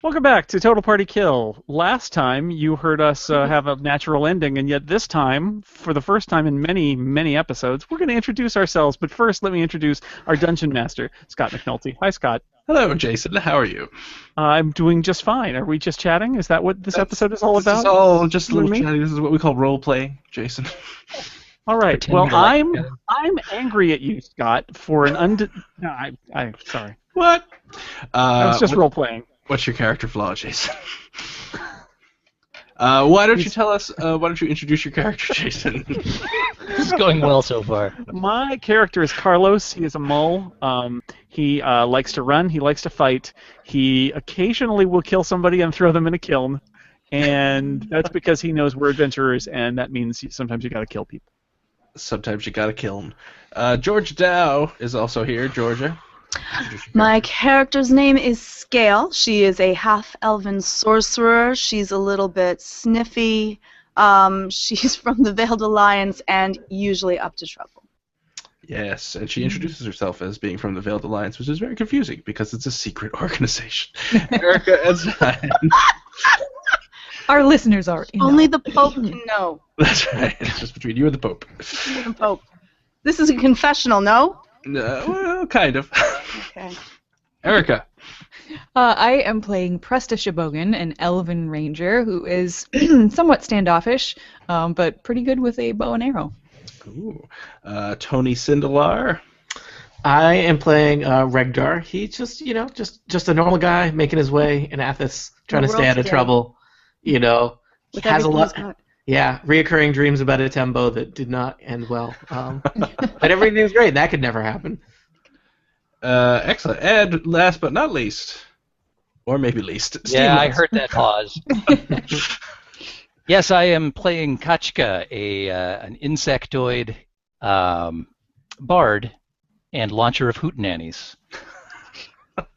Welcome back to Total Party Kill. Last time you heard us have a natural ending, and yet this time, for the first time in many, many episodes, we're going to introduce ourselves. But first, let me introduce our Dungeon Master, Scott McNulty. Hi, Scott. Hello, Jason. How are you? I'm doing just fine. Are we just chatting? Is that what this episode is all about? This is all just a little chatting. This is what we call role play, Jason. All right. Well, I'm angry at you, Scott, for an I'm sorry. What? I was just role playing. What's your character flaw, Jason? Why don't you tell us? Why don't you introduce your character, Jason? This is going well so far. My character is Carlos. He is a mole. He likes to run. He likes to fight. He occasionally will kill somebody and throw them in a kiln, and that's because he knows we're adventurers, and that means sometimes you got to kill people. Sometimes you got to kill them. Georgia Dow is also here. Georgia. My character's name is Scale. She is a half-elven sorcerer. She's a little bit sniffy. She's from the Veiled Alliance and usually up to trouble. Yes, and she introduces herself as being from the Veiled Alliance, which is very confusing because it's a secret organization. Erica and Zion. Our listeners are Only the Pope can know. That's right. It's just between you and the Pope. You and the Pope. This is a confessional, no? Well, kind of. Okay. Erica. I am playing Presta Shabogan, an elven ranger who is somewhat standoffish, but pretty good with a bow and arrow. Ooh. Tony Sindelar. I am playing Regdar. He's just a normal guy making his way in Athos, trying to stay out of trouble. You know, he has a lot. Yeah, reoccurring dreams about a tembo that did not end well. But everything's great. That could never happen. Excellent. And last but not least, or maybe least, yeah, I heard that pause. Yes, I am playing Kachka, an insectoid bard and launcher of hootenannies.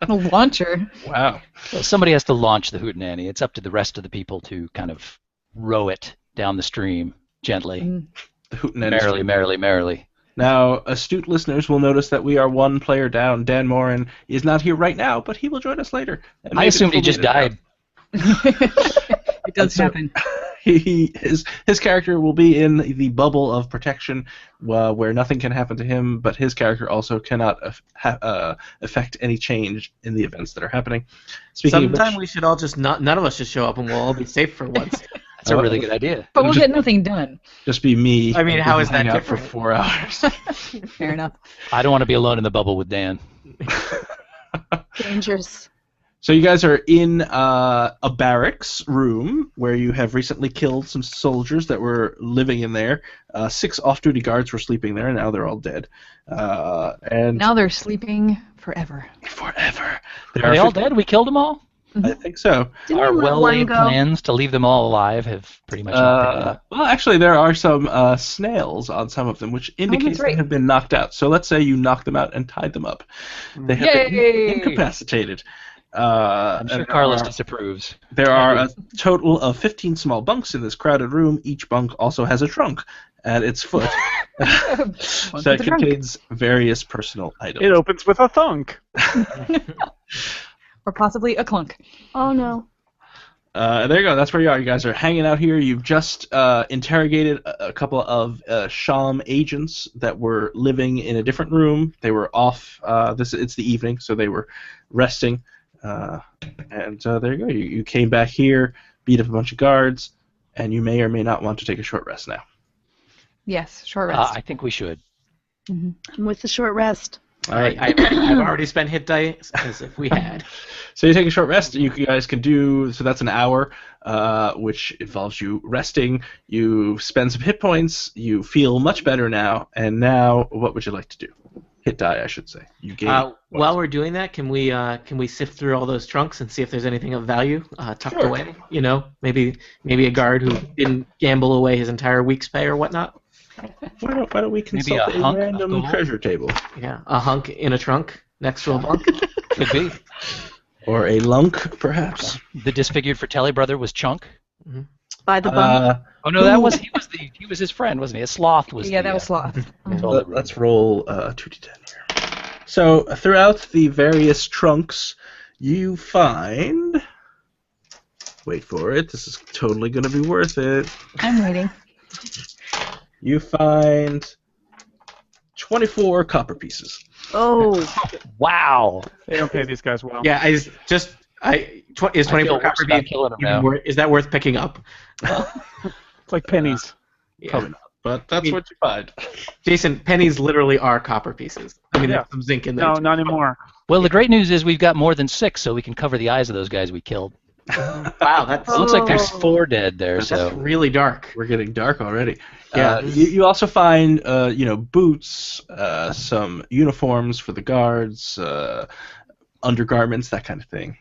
A launcher? Wow. Well, somebody has to launch the hootenanny. It's up to the rest of the people to kind of row it down the stream gently. The hootenanny. Merrily. Now, astute listeners will notice that we are one player down. Dan Morin is not here right now, but he will join us later. I assumed he just died. It does happen. His character will be in the bubble of protection where nothing can happen to him, but his character also cannot affect any change in the events that are happening. Sometime we should all none of us should show up and we'll all be safe for once. That's a really good idea. But we'll get nothing done. Just be me. I mean, how is that out for different? 4 hours? Fair enough. I don't want to be alone in the bubble with Dan. Dangerous. So you guys are in a barracks room where you have recently killed some soldiers that were living in there. 6 off-duty guards were sleeping there, and now they're all dead. And now they're sleeping forever. Forever. Are they all dead? We killed them all? I think so. Didn't Our we let well-laid one go? plans to leave them all alive have pretty much not paid up. Well, actually, there are some snails on some of them, which indicates right. they have been knocked out. So let's say you knocked them out and tied them up. They have been incapacitated. I'm sure Carlos disapproves. There are a total of 15 small bunks in this crowded room. Each bunk also has a trunk at its foot that contains various personal items. It opens with a thunk. Or possibly a clunk. Oh, no. There you go. That's where you are. You guys are hanging out here. You've just interrogated a couple of Sham agents that were living in a different room. They were off. It's the evening, so they were resting. There you go. You came back here, beat up a bunch of guards, and you may or may not want to take a short rest now. Yes, short rest. I think we should. I'm with the short rest. All right. I've already spent hit dice as if we had. So you take a short rest. You guys can do so. That's an hour, which involves you resting. You spend some hit points. You feel much better now. And now, what would you like to do? Hit die, I should say. You gain. While we're doing that, can we sift through all those trunks and see if there's anything of value tucked away? You know, maybe a guard who didn't gamble away his entire week's pay or whatnot. Why don't we consult a random treasure table? Yeah, a hunk in a trunk next to a bunk. Could be. Or a lunk, perhaps. The disfigured Fratelli brother was Chunk. Mm-hmm. By the bunk. Oh no, that was he was his friend, wasn't he? A sloth was. Yeah, that was sloth. Let's roll 2d10 here. So throughout the various trunks, you find Wait for it. This is totally going to be worth it. I'm waiting. You find 24 copper pieces. Oh, Wow. They don't pay these guys well. Yeah, is 24 copper beads is that worth picking up? It's like pennies. Yeah. Probably not, but that's what you find. Jason, pennies literally are copper pieces. I mean, Yeah. there's some zinc in there. No, too. not anymore. Well, the great news is we've got more than 6, so we can cover the eyes of those guys we killed. Wow, that's It looks like there's 4 dead there. that's So really dark. We're getting dark already. Yeah. You also find, boots, some uniforms for the guards, undergarments, that kind of thing.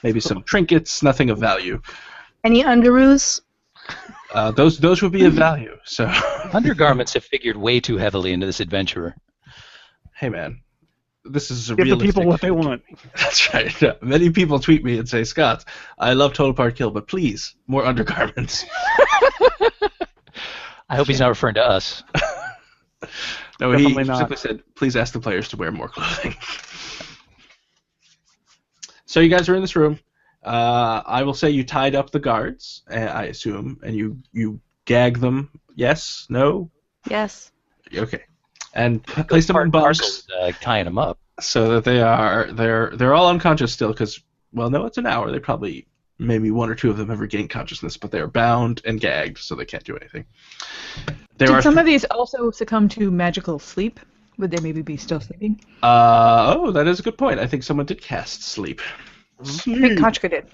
Maybe some trinkets, nothing of value. any underoos? Those would be of value. So, undergarments have figured way too heavily into this adventurer. hey man, this is a Give the realistic. people what they want. That's right. Yeah. Many people tweet me and say, Scott, I love Total Party Kill, but please, more undergarments. I hope he's not referring to us. No, he Definitely not. simply said, please ask the players to wear more clothing. So you guys are in this room. I will say you tied up the guards, I assume, and you gag them. Yes? No? Yes. Okay. And place them in bunks Parcel's, tying them up. so that they're all unconscious still. Because no, it's an hour. They probably maybe 1 or 2 of them have regained consciousness, but they are bound and gagged, so they can't do anything. Did some of these also succumb to magical sleep? Would they maybe be still sleeping? That is a good point. I think someone did cast sleep. I think Kochka did.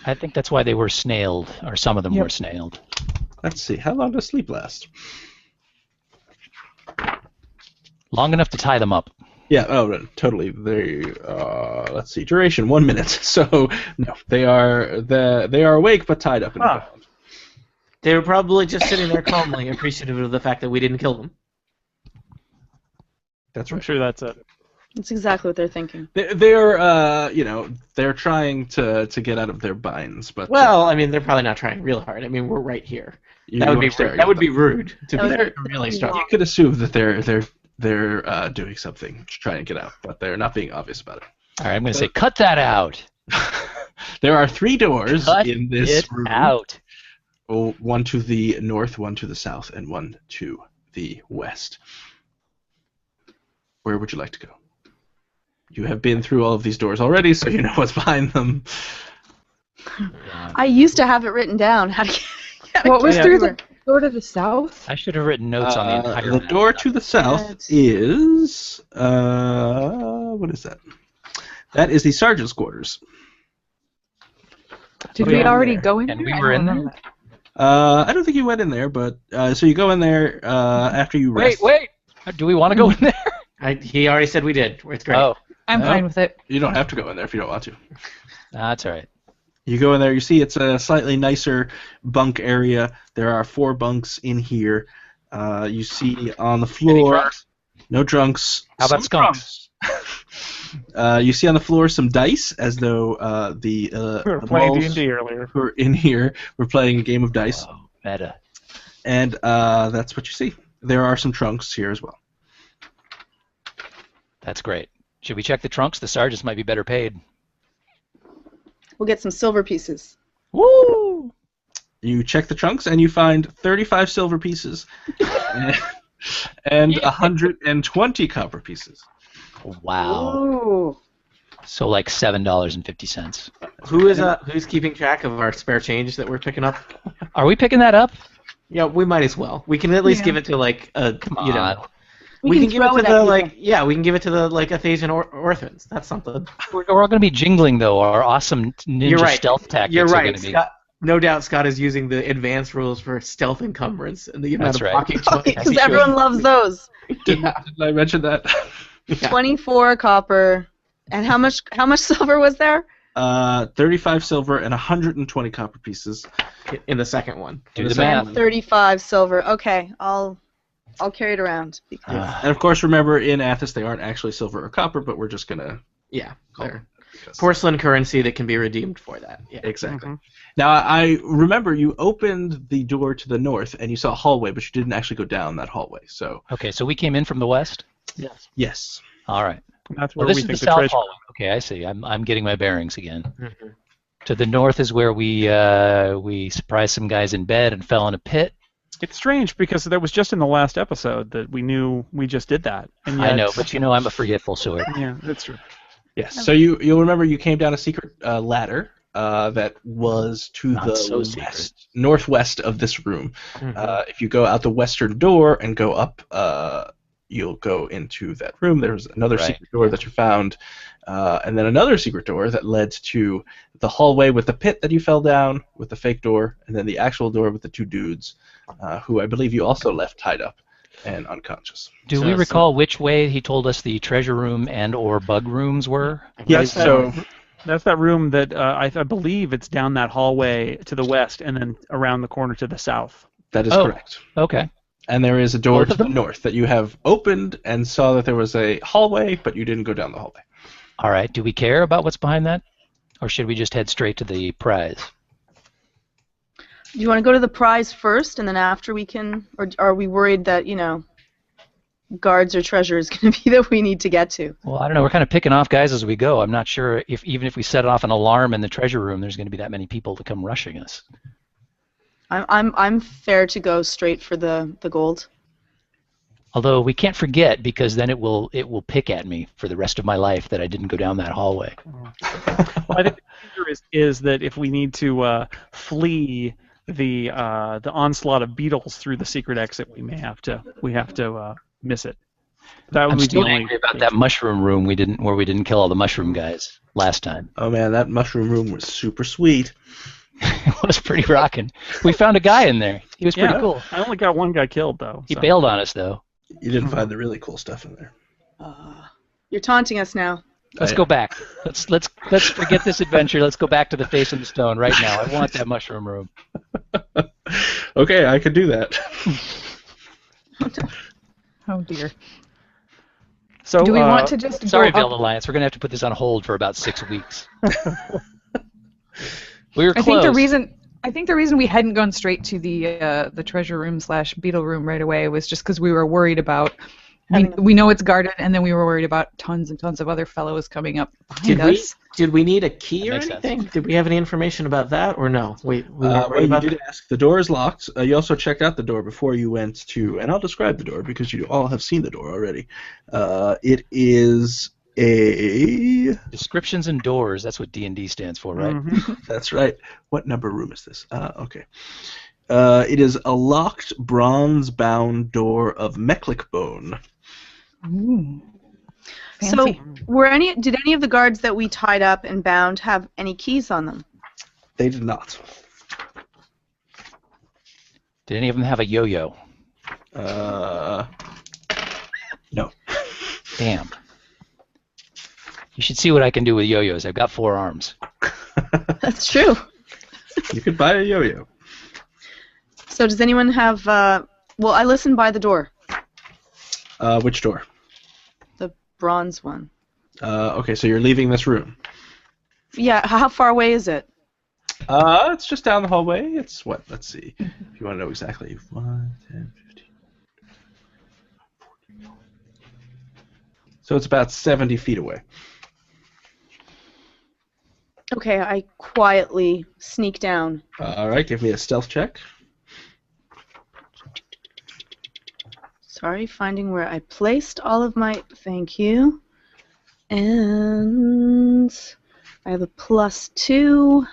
I think that's why they were snailed, or some of them Yep. were snailed. Let's see. How long does sleep last? Long enough to tie them up. Yeah. Oh, no, totally. They. Let's see. Duration 1 minute. So no, they are awake but tied up. Ah. They were probably just sitting there calmly, appreciative of the fact that we didn't kill them. That's I'm right. sure that's it. That's exactly what they're thinking. They're trying to get out of their binds, but Well, I mean, they're probably not trying real hard. I mean, we're right here. you That would are be staring that at would them. be rude to That be would be really strong. You could assume that they're doing something to try and get out, but they're not being obvious about it. All right, I'm going to say, cut that out. There are 3 doors Cut in this it room. out. Oh, one to the north, one to the south, and one to the west. Where would you like to go? You have been through all of these doors already, so you know what's behind them. I used to have it written down. How to get What was Yeah. through the door to the south? I should have written notes on the entire The map. door to the south That's- is what is that? That is the sergeant's quarters. Did Okay. we already go in And there? we I were don't in there? remember. I don't think you went in there, but so you go in there after you rest. Wait. Do we want to go in there? He already said we did. It's great. Oh, I'm No. fine with it. You don't have to go in there if you don't want to. that's all right. You go in there, you see it's a slightly nicer bunk area. There are 4 bunks in here. You see on the floor... drunks? No drunks. How about Some skunks? You see on the floor some dice, as though We were the playing moles D&D earlier. who are in here were playing a game of dice. Oh, meta. And that's what you see. There are some trunks here as well. That's great. Should we check the trunks? The sergeants might be better paid. We'll get some silver pieces. Woo! You check the trunks, and you find 35 silver pieces and 120 copper pieces. Wow. Ooh. So like $7.50. Who's keeping track of our spare change that we're picking up? Are we picking that up? Yeah, we might as well. We can at least Yeah. give it to like a Come you on. know. We We can can give it throw to it at the people. like yeah, we can give it to the like Athasian orphans. That's something. We're all going to be jingling though. Our awesome ninja You're right. stealth tactics You're are right. going to be. Scott, no doubt Scott is using the advanced rules for stealth encumbrance and the amount That's of right. blocking. As Because he everyone should. loves those. Didn't I mention that? Yeah. 24 copper. And how much silver was there? 35 silver and 120 copper pieces. In the second one. Do In the second math. one. 35 silver. Okay, I'll carry it around. Because And of course, remember, in Athos, they aren't actually silver or copper, but we're just going to Yeah. call They're them. because- porcelain currency that can be redeemed for that. Yeah. Exactly. Mhm. Now, I remember you opened the door to the north, and you saw a hallway, but you didn't actually go down that hallway. So, Okay, so we came in from the west. yes. All right. That's Well, where this we is the think the south treasure. hallway. Okay, I see. I'm getting my bearings again. Mhm. To the north is where we surprised some guys in bed and fell in a pit. It's strange because that was just in the last episode that we knew we just did that. And yet, I know, but you know I'm a forgetful sort. Yeah, that's true. Yes. So you'll remember you came down a secret ladder that was to Not the so secret. northwest of this room. If you go out the western door and go up, you'll go into that room. There's another Right. secret door that you found, and then another secret door that led to the hallway with the pit that you fell down with the fake door, and then the actual door with the two dudes, who I believe you also left tied up and unconscious. Do we recall which way he told us the treasure room and or bug rooms were? Yes. So That's that room that I believe it's down that hallway to the west and then around the corner to the south. that is Oh. correct. Okay. And there is a door Both to of the them? north that you have opened and saw that there was a hallway, but you didn't go down the hallway. All right. Do we care about what's behind that? Or should we just head straight to the prize? Do you want to go to the prize first, and then after we can, or are we worried that guards or treasure is going to be that we need to get to? Well, I don't know. We're kind of picking off guys as we go. I'm not sure if even if we set off an alarm in the treasure room, there's going to be that many people to come rushing us. I'm fair to go straight for the gold. Although we can't forget, because then it will pick at me for the rest of my life that I didn't go down that hallway. Well, I think the danger is that if we need to flee the onslaught of beetles through the secret exit, we have to miss it. That would I'm be still the only angry about that mushroom room where we didn't kill all the mushroom guys last time. Oh man, that mushroom room was super sweet. It was pretty rocking. We found a guy in there. He was pretty cool. I only got one guy killed though. He so. bailed on us though. You didn't find the really cool stuff in there. You're taunting us now. Let's go back. Let's forget this adventure. Let's go back to the face of the stone right now. I want that mushroom room. Okay, I could do that. Oh dear. So Do we want to just Sorry, go Veiled up? Alliance. We're gonna have to put this on hold for about 6 weeks. We were I close. think the reason we hadn't gone straight to the treasure room / beetle room right away was just because we were worried about. We know it's guarded, and then we were worried about tons and tons of other fellows coming up behind us. Did we need a key That or makes sense. anything? Did we have any information about that or no? We weren't Well, worried you about did that? ask. The door is locked. You also checked out the door before you went to, and I'll describe the door because you all have seen the door already. It is a. Descriptions and doors. That's what D&D stands for, right? That's right. What number room is this? Okay. It is a locked bronze-bound door of Mecklick bone. Ooh. So, Fancy. did any of the guards that we tied up and bound have any keys on them? They did not. Did any of them have a yo-yo? No. Damn. You should see what I can do with yo-yos. I've got 4 arms. That's true. You could buy a yo-yo. So does anyone have? Well, I listened by the door, Which door? the bronze one. Okay, so you're leaving this room. Yeah. How far away is it? It's just down the hallway. It's what? Let's see. If you want to know exactly. 1, 10, 15. So it's about 70 feet away. Okay, I quietly sneak down. All right, give me a stealth check. Sorry, finding where I placed all of my. Thank you. And I have a +2.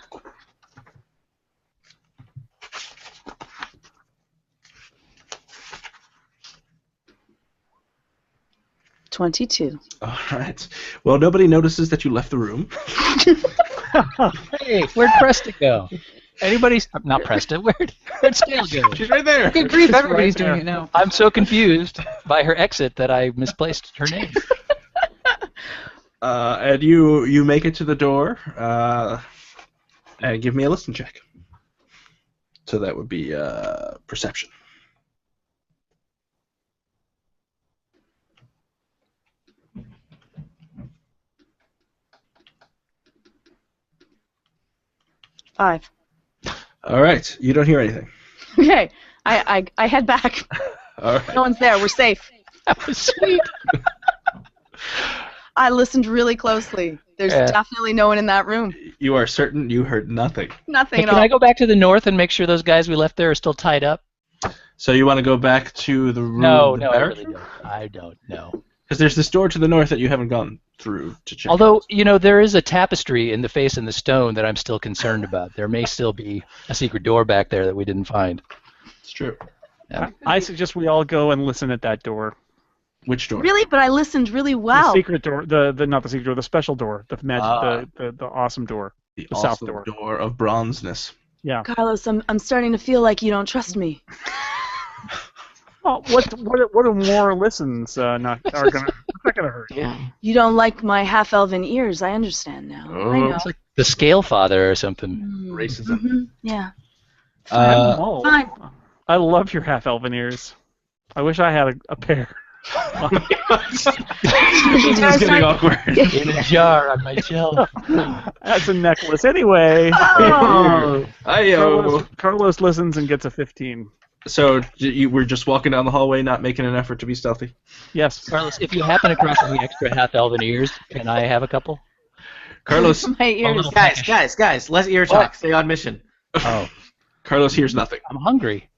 $22. All right. Well, nobody notices that you left the room. Hey, where'd Preston go? Anybody's not Preston. Where'd Scale go? She's right there. Good grief, everybody's right there. doing it now. I'm so confused by her exit that I misplaced her name. And you make it to the door. And give me a listen check. So that would be perception. Five. All right. You don't hear anything. Okay, I head back. All right. No one's there. We're safe. That was sweet. I listened really closely. There's definitely no one in that room. You are certain you heard nothing. Nothing at Can all. I go back to the north and make sure those guys we left there are still tied up? So you want to go back to the room? No, the I barracks really room? don't. I don't know. Because there's this door to the north that you haven't gone through to check. Although, there is a tapestry in the face in the stone that I'm still concerned about. There may still be a secret door back there that we didn't find. It's true. Yeah. I suggest we all go and listen at that door. Which door? Really? But I listened really well. The secret door, the not the secret door, the special door, the magic, the awesome door, The south awesome door. of bronzeness. Yeah. Carlos, I'm starting to feel like you don't trust me. Oh, what are more listens not gonna hurt? Yeah. You don't like my half-elven ears. I understand now. I know. It's like the Scale Father or something. Racism. Mm-hmm. Yeah. Oh, Fine. I love your half elven ears. I wish I had a pair. This is getting awkward. In a jar on my shelf. That's a necklace. Anyway, Carlos listens and gets a 15. So you were just walking down the hallway, not making an effort to be stealthy? Yes. Carlos, if you happen across any extra half-elven ears, can I have a couple? Carlos, My ears. Guys, let's ear talk. Stay on mission. Oh, Carlos hears nothing. I'm hungry.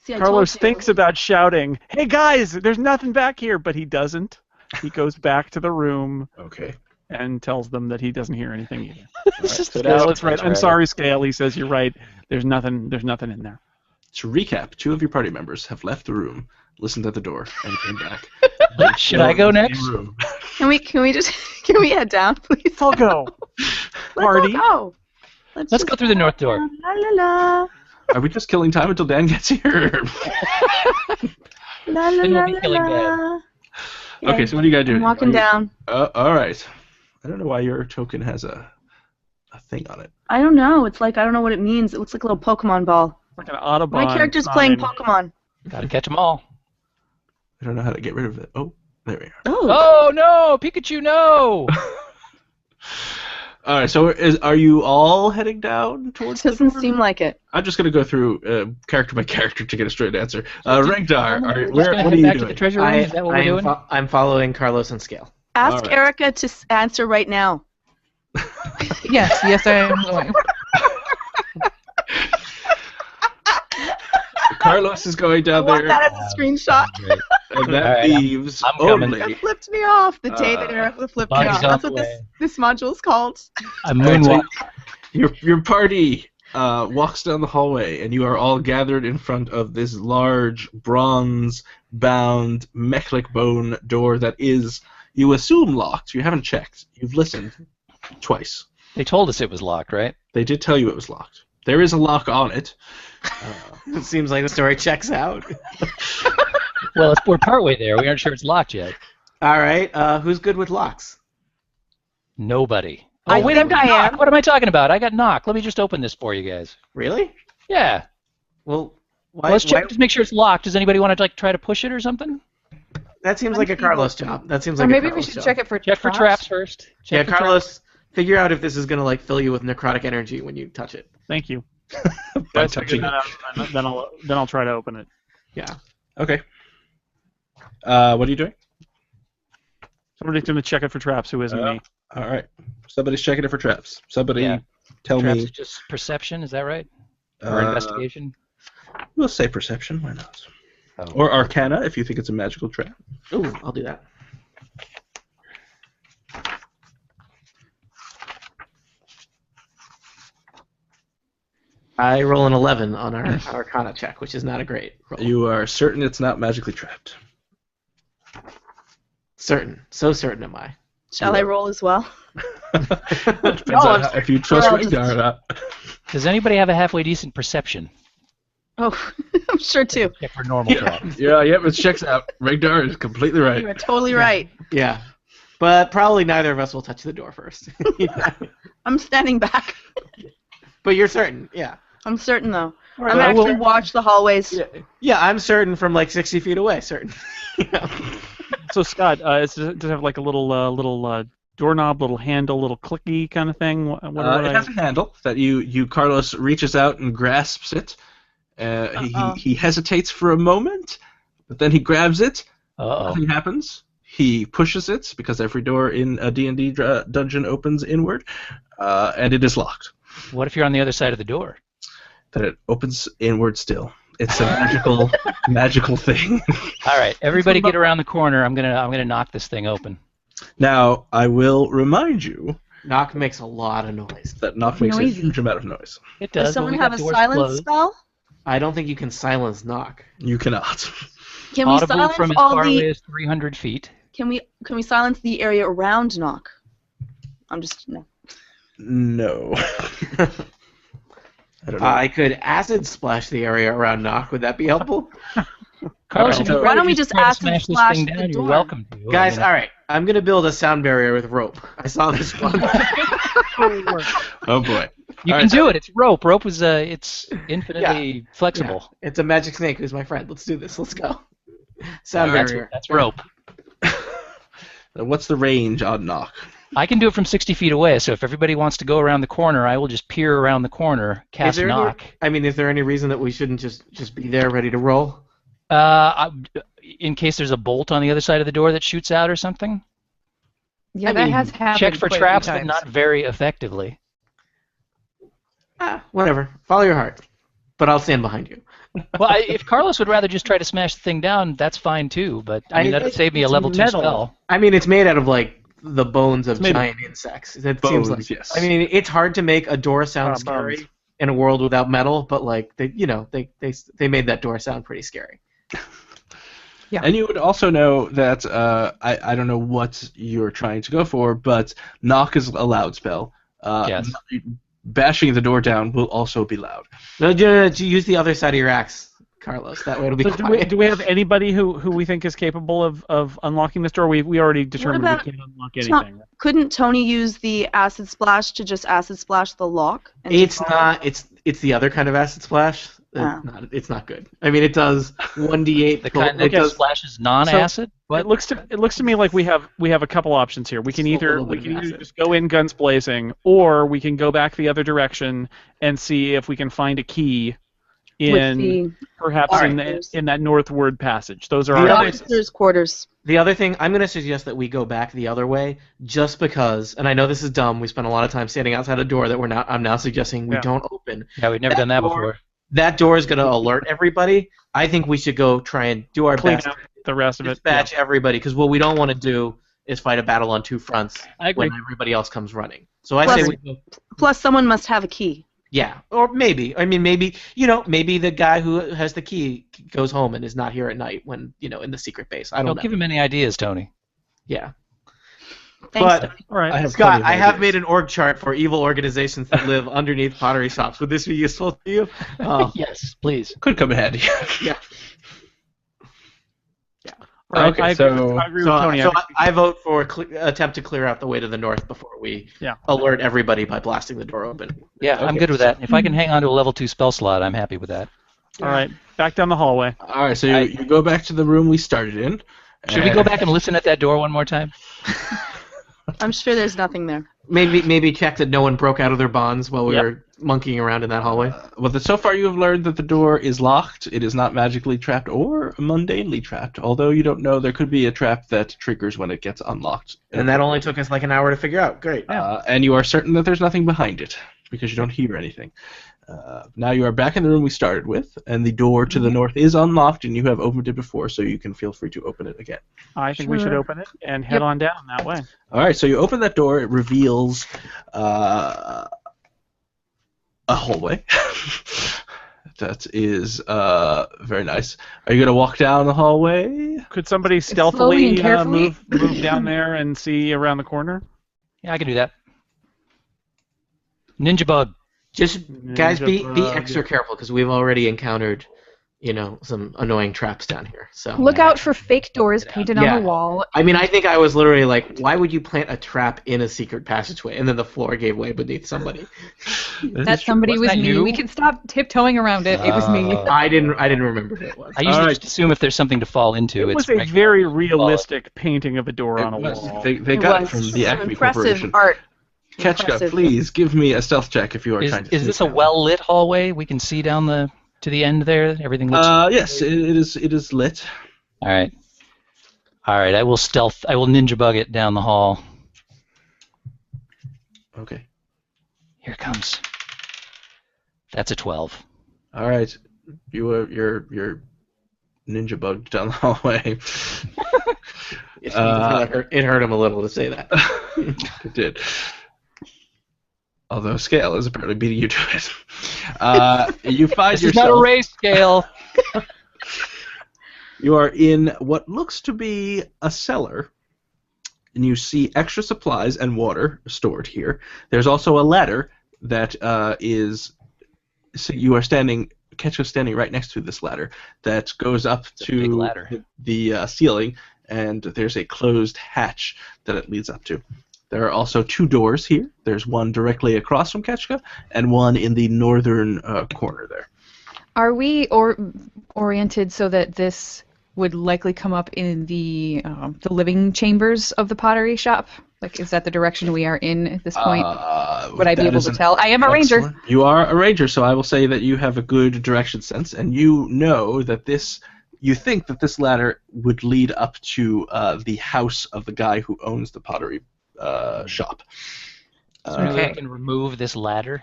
See, I Carlos told you. thinks about shouting, "Hey guys, there's nothing back here," but he doesn't. He goes back to the room Okay. and tells them that he doesn't hear anything either. It's just Scale is right. I'm sorry, Scale. He says you're right. There's nothing in there. To recap, 2 of your party members have left the room, listened at the door, and came back. Should I go next? Room. Can we just head down, please? I'll go. Party. Let's all go. Let's go through the north door. La la la. Are we just killing time until Dan gets here? La la Then la we'll be killing la. Okay, so what do you gotta do? I'm walking down. All right. I don't know why your token has a thing on it. I don't know. It's like I don't know what it means. It looks like a little Pokemon ball. Like an Audubon. My character's playing Pokemon. Gotta catch them all. I don't know how to get rid of it. Oh, there we are. Oh. Oh no, Pikachu, no! All right, so are you all heading down towards the Doesn't door? seem like it. I'm just going to go through character by character to get a straight answer. Regdar, what are head you back to the doing? treasure room? Is that what we're doing? I'm following Carlos and Scale. Ask All right. Erica to answer right now. Yes, I am going. Carlos is going I down want there, that as a screenshot. Great. and that All right, leaves I'm coming. only... That flipped me off. The day that Erica flipped me Bugs off. on That's the what way. this module is called. I'm All right, so moonwalking. your party walks down the hallway, and you are all gathered in front of this large, bronze-bound, mechanic bone door that is, you assume, locked. You haven't checked. You've listened twice. They told us it was locked, right? They did tell you it was locked. There is a lock on it. It seems like the story checks out. Well, we're partway there. We aren't sure it's locked yet. All right, who's good with locks? Nobody. I Oh, wait, think I've got I knock. am. What am I talking about? I got knock. Let me just open this for you guys. Really? Yeah. Well, Well, let's check. Just make sure it's locked. Does anybody want to try to push it or something? that seems like a Carlos job. That seems Or like maybe a we Carlos should job. check it for Check for traps first. Yeah, Check for Carlos, figure out if this is gonna like fill you with necrotic energy when you touch it. Thank you. By Guys, touching figure that out, and then I'll try to open it. Yeah. Okay. What are you doing? Somebody's going to check it for traps. Who isn't me? All right. Somebody's checking it for traps. Somebody Yeah. tell traps me. is just perception. Is that right? Or investigation? We'll say perception. Why not? Oh. Or arcana if you think it's a magical trap. Ooh, I'll do that. I roll an 11 on our Arcana check, which is not a great roll. You are certain it's not magically trapped. Certain. So certain am I. Shall I roll as well? Depends No, on I'm if you trust Well, Regdar or not. Does anybody have a halfway decent perception? Oh, I'm sure too. Check for normal traps. Yeah, it checks out. Regdar is completely right. You are totally right. Yeah. But probably neither of us will touch the door first. I'm standing back. But you're certain, yeah. I'm certain though. right, I'm I will- actually watch the hallways. Yeah, I'm certain from like 60 feet away, certain. So Scott, does it have like a little doorknob, little handle, little clicky kind of thing? What It has a handle that you Carlos reaches out and grasps it. He hesitates for a moment, but then he grabs it. Uh-oh. Nothing happens. He pushes it, because every door in a D&D dungeon opens inward, and it is locked. What if you're on the other side of the door? Then it opens inward still. It's a magical thing. All right, everybody get around the corner. I'm gonna knock this thing open. Now, I will remind you Knock makes a lot of noise. that knock makes a huge amount of noise. It does. Does someone but we have got a doors silence closed. spell? I don't think you can silence knock. You cannot. Can we Audible silence from as all far away the? as 300 feet. Can we silence the area around knock? I'm just no. No. I don't know. I could acid splash the area around knock. Would that be helpful? Carlos, if so- you'd Why rather don't we just just try to acid smash this splash thing the down, you're door? welcome to. Guys, all right. I'm gonna build a sound barrier with rope. I saw this one. Oh boy. You All can right, do it. It's rope. Rope is it's infinitely flexible. Yeah, it's a magic snake who's my friend. Let's do this. Let's go. Sound That's, barrier. that's rope. What's the range on knock? I can do it from 60 feet away. So if everybody wants to go around the corner, I will just peer around the corner, cast knock. Is there any reason that we shouldn't just be there ready to roll? In case there's a bolt on the other side of the door that shoots out or something. Yeah, that has happened. Check for quite a few traps, but times. not very effectively. Whatever. Follow your heart. But I'll stand behind you. Well, if Carlos would rather just try to smash the thing down, that's fine too. But I mean, that would save me a it's level 2 metal. spell. I mean, it's made out of like the bones of made of giant insects. That bones, seems like. yes. I mean, it's hard to make a door sound Bones. scary in a world without metal, but like they made that door sound pretty scary. Yeah. And you would also know that I don't know what you're trying to go for, but knock is a loud spell. Yes. Bashing the door down will also be loud. No, use the other side of your axe, Carlos. That way it'll be So quiet. do we have anybody who we think is capable of unlocking this door? We already determined about- we can't unlock It's anything. not- Couldn't Tony use the acid splash to just acid splash the lock? and It's just- not. It's the other kind of acid splash. Oh. It's not good. I mean, it does 1d8. The kind it that does. splashes non-acid. It looks to me like we have a couple options here. We can Just a either little bit of acid. just go in guns blazing, or we can go back the other direction and see if we can find a key with in the perhaps Alright. in that northward passage. Those are The our other- choices. officers' quarters. The other thing, I'm going to suggest that we go back the other way, just because, and I know this is dumb. We spent a lot of time standing outside a door that I'm now suggesting we Yeah. don't open. Yeah, we've never That done that door- before. That door is going to alert everybody. I think we should go try and do our Clean best. out the rest of it. Dispatch everybody, because what we don't want to do is fight a battle on two fronts I agree. when everybody else comes running. So I Plus- say we go. Plus, someone must have a key. Yeah, or maybe. I mean, maybe the guy who has the key goes home and is not here at night when in the secret base. I don't Don't know. give him any ideas, Tony. Yeah, Thanks. but Tony. All right. I have Scott, plenty of I have ideas. made an org chart for evil organizations that live underneath pottery shops. Would this be useful to you? Yes, please. Could come in handy. All right, Okay, I so- agree with Tony. I vote for attempt to clear out the way to the north before we alert everybody by blasting the door open. Yeah, I'm Okay. good with that. If I can hang on to a level 2 spell slot, I'm happy with that. All right, back down the hallway. All right, so you go back to the room we started in. Should we go back and listen at that door one more time? I'm sure there's nothing there. Maybe check that no one broke out of their bonds while we Yep. were monkeying around in that hallway. So far you have learned that the door is locked. It is not magically trapped or mundanely trapped, although you don't know there could be a trap that triggers when it gets unlocked. And that only took us like an hour to figure out. Great. And you are certain that there's nothing behind it because you don't hear anything. Now you are back in the room we started with, and the door to the north is unlocked, and you have opened it before, so you can feel free to open it again. I think we should Sure. open it and head on down that way. All right, so you open that door. It reveals a hallway. That is very nice. Are you going to walk down the hallway? Could somebody slowly stealthily and carefully. move down there and see around the corner? Yeah, I can do that. Ninja bug. Just guys, be Ninja extra careful because we've already encountered, some annoying traps down here. So Look out for fake doors painted Yeah. on the wall. I mean, I think I was literally like, why would you plant a trap in a secret passageway? And then the floor gave way beneath somebody. That somebody was Wasn't that me. you? We can stop tiptoeing around it. It was me. I didn't remember who it was. I usually All right. just assume if there's something to fall into, It it's was a regular. very realistic painting of a door on a It was. wall. They It got it was from the some Acme impressive Corporation. art. Ketchka, Impressive. please give me a stealth check if you are Is, trying to. is sneak this a down. well-lit hallway? We can see down to the end there. Everything looks. Yes, it is lit. All right. All right, I will ninja bug it down the hall. Okay. Here it comes. That's a 12. All right. You're ninja bugged down the hallway. It hurt him a little to say that. It did. Although Scale is apparently beating you to it. You find This yourself... is not a race, Scale. You are in what looks to be a cellar, and you see extra supplies and water stored here. There's also a ladder that is... So you are standing... Ketchup standing right next to this ladder that goes up to the ceiling, and there's a closed hatch that it leads up to. There are also 2 doors here. There's one directly across from Ketchka and one in the northern corner there. Are we oriented so that this would likely come up in the living chambers of the pottery shop? Like, is that the direction we are in at this point? Would I be able to tell? I am a ranger. You are a ranger, so I will say that you have a good direction sense, and you know that this... You think that this ladder would lead up to the house of the guy who owns the pottery shop. So I can remove this ladder.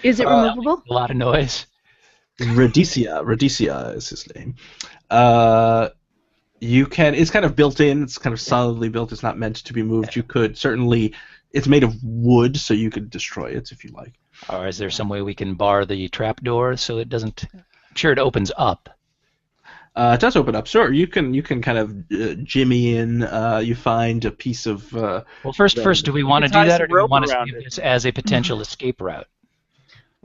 Is it removable? A lot of noise. Radicia is his name. You can. It's kind of built in. It's kind of solidly built. It's not meant to be moved. You could certainly. It's made of wood, so you could destroy it if you like. Or is there some way we can bar the trap door so it doesn't? I'm sure it opens up. It does open up. Sure, you can kind of jimmy in. You find a piece of. Well, first, do we want to do that, or do we want to see this as a potential escape route?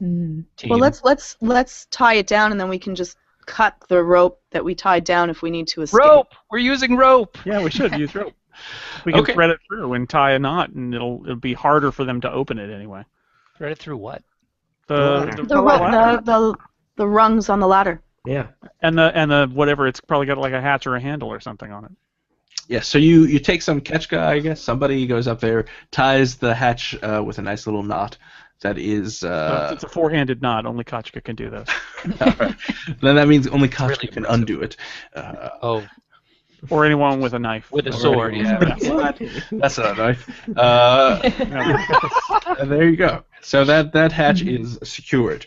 Well, let's tie it down, and then we can just cut the rope that we tied down if we need to escape. Rope! We're using rope! Yeah, we should use rope. We can thread it through and tie a knot, and it'll be harder for them to open it anyway. Thread it through what? The rungs on the ladder. Yeah. And the whatever, it's probably got like a hatch or a handle or something on it. Yeah, so you take some Ketchka, I guess. Somebody goes up there, ties the hatch with a nice little knot. That is... it's a 4-handed knot. Only Kachka can do those. Right. Then that means only Kachka can undo it. Or anyone with a knife. With a sword, yeah. What? That's not a knife. There you go. So that hatch is secured.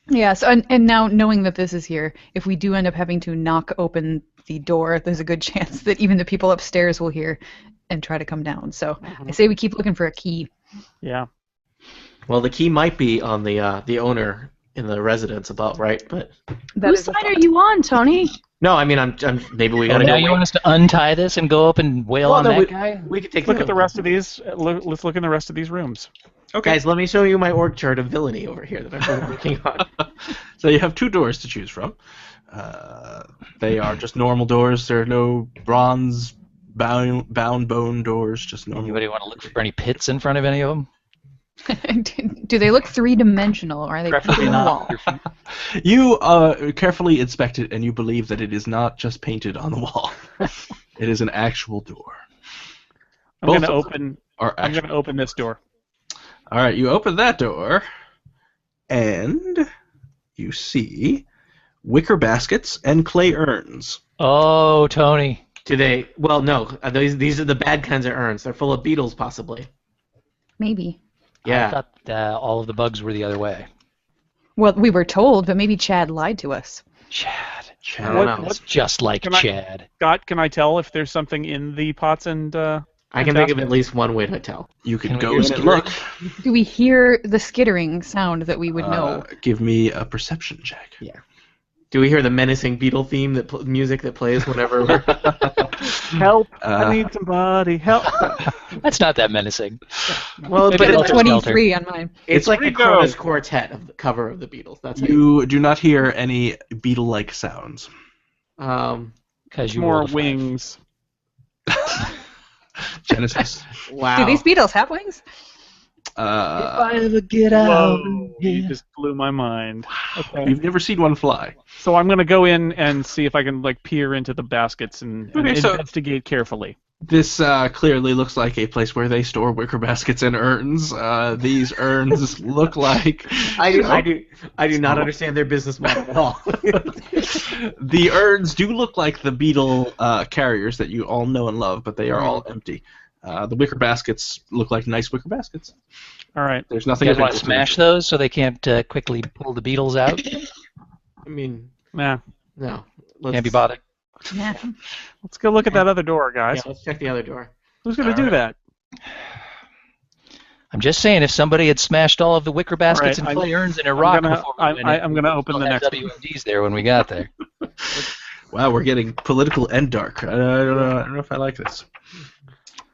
Yeah, so, and now knowing that this is here, if we do end up having to knock open the door, there's a good chance that even the people upstairs will hear and try to come down. So I say we keep looking for a key. Yeah. Well, the key might be on the owner in the residence above, right? But whose side are you on, Tony? No, I mean I'm maybe we gotta. Now you want us to untie this and go up and wail on that guy? We could take. Look at the rest of these. Let's look in the rest of these rooms. Okay. Guys, let me show you my org chart of villainy over here that I'm working on. So you have 2 doors to choose from. They are just normal doors. There are no bronze bound bone doors. Just normal. Anybody want to look for any pits in front of any of them? Do they look 3-dimensional, or are they Preferably on the not. wall? You carefully inspect it, and you believe that it is not just painted on the wall. It is an actual door. I'm going to open this door. All right, you open that door, and you see wicker baskets and clay urns. Oh, Tony. Do they? Well, no. These are the bad kinds of urns. They're full of beetles, possibly. Maybe. Yeah. I thought all of the bugs were the other way. Well, we were told, but maybe Chad lied to us. Chad. What's just like Chad. Scott, can I tell if there's something in the pots and... I can think of at least one way to tell. You can go in and look. Do we hear the skittering sound that we would know? Give me a perception check. Yeah. Do we hear the menacing beetle theme music that plays whenever we're... Help! I need somebody. Help! That's not that menacing. Well, but it's 23 on mine. It's like the Cronus Quartet of the cover of the Beatles. That's you do not hear any beetle-like sounds. Because you more wings. Genesis. Wow. Do these beetles have wings? If I ever get out, you just blew my mind. Okay. You've never seen one fly. So I'm going to go in and see if I can peer into the baskets and investigate carefully. This clearly looks like a place where they store wicker baskets and urns. These urns look like... I do not understand their business model at all. The urns do look like the beetle carriers that you all know and love, but they are all empty. The wicker baskets look like nice wicker baskets. All right. There's nothing. You guys want to smash those so they can't quickly pull the beetles out? I mean, Nah. no. Can't be bothered. Yeah. Let's go look at that other door, guys. Yeah, let's check the other door. Who's going to do that? I'm just saying, if somebody had smashed all of the wicker baskets Right, and clay urns in a rock before we went in, I'm going to open the next one. WMDs there when we got there. Wow, we're getting political and dark. I don't know if I like this.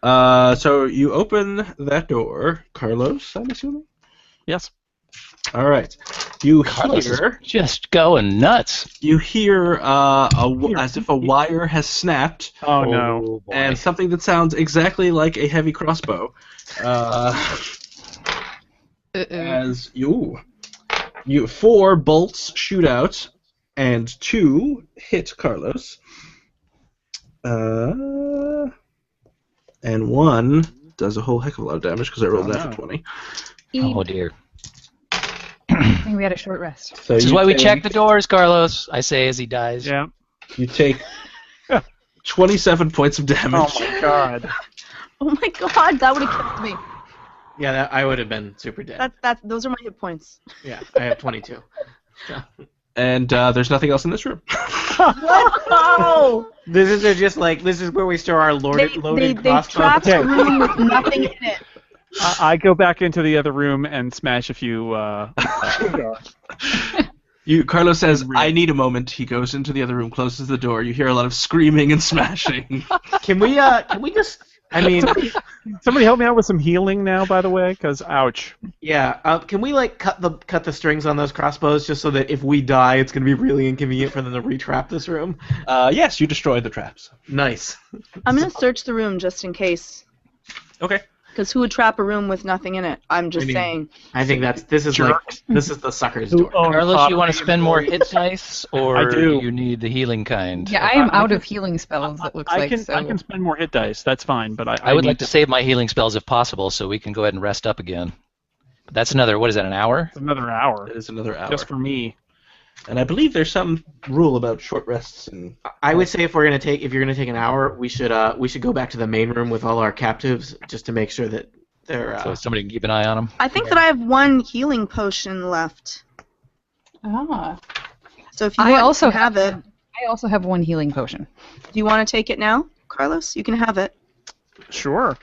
So you open that door, Carlos, I'm assuming? Yes. All right. You Carlos hear... is just going nuts. You hear as if a wire has snapped. Oh, no. boy. And something that sounds exactly like a heavy crossbow. As you 4 bolts shoot out, and 2 hit Carlos. And 1 does a whole heck of a lot of damage because I rolled that for 20. Oh, dear. I think we had a short rest. So This is why we check the doors, Carlos, I say as he dies. Yeah. You take 27 points of damage. Oh, my God. Oh my god, that would have killed me. Yeah, I would have been super dead. Those are my hit points. Yeah, I have 22. And there's nothing else in this room. Oh! This is where we store our loaded They crossbow. trapped a room with nothing in it. I go back into the other room and smash a few. Carlos says, "I need a moment." He goes into the other room, closes the door. You hear a lot of screaming and smashing. Can we just? I mean, Somebody help me out with some healing now, by the way, because ouch. yeah. Can we cut the strings on those crossbows just so that if we die, it's gonna be really inconvenient for them to retrap this room? Yes, you destroy the traps. Nice. I'm gonna search the room just in case. Okay. Because who would trap a room with nothing in it? I'm just saying. I think this is the sucker's door. Carlos, you want to spend more hit dice, or I do. you need the healing kind? Yeah, I am out of healing spells, it looks I like. can So. I can spend more hit dice. That's fine, but I would need like to save my healing spells if possible, so we can go ahead and rest up again. But that's another, what is that, an hour? another hour It is another hour. just for me. And I believe there's some rule about short rests. And I would say if you're gonna take an hour, we should go back to the main room with all our captives just to make sure that they're. So somebody can keep an eye on them. I think that I have 1 healing potion left. Ah. So if you I want, also you can have it. I also have 1 healing potion. Do you want to take it now, Carlos? You can have it. Sure.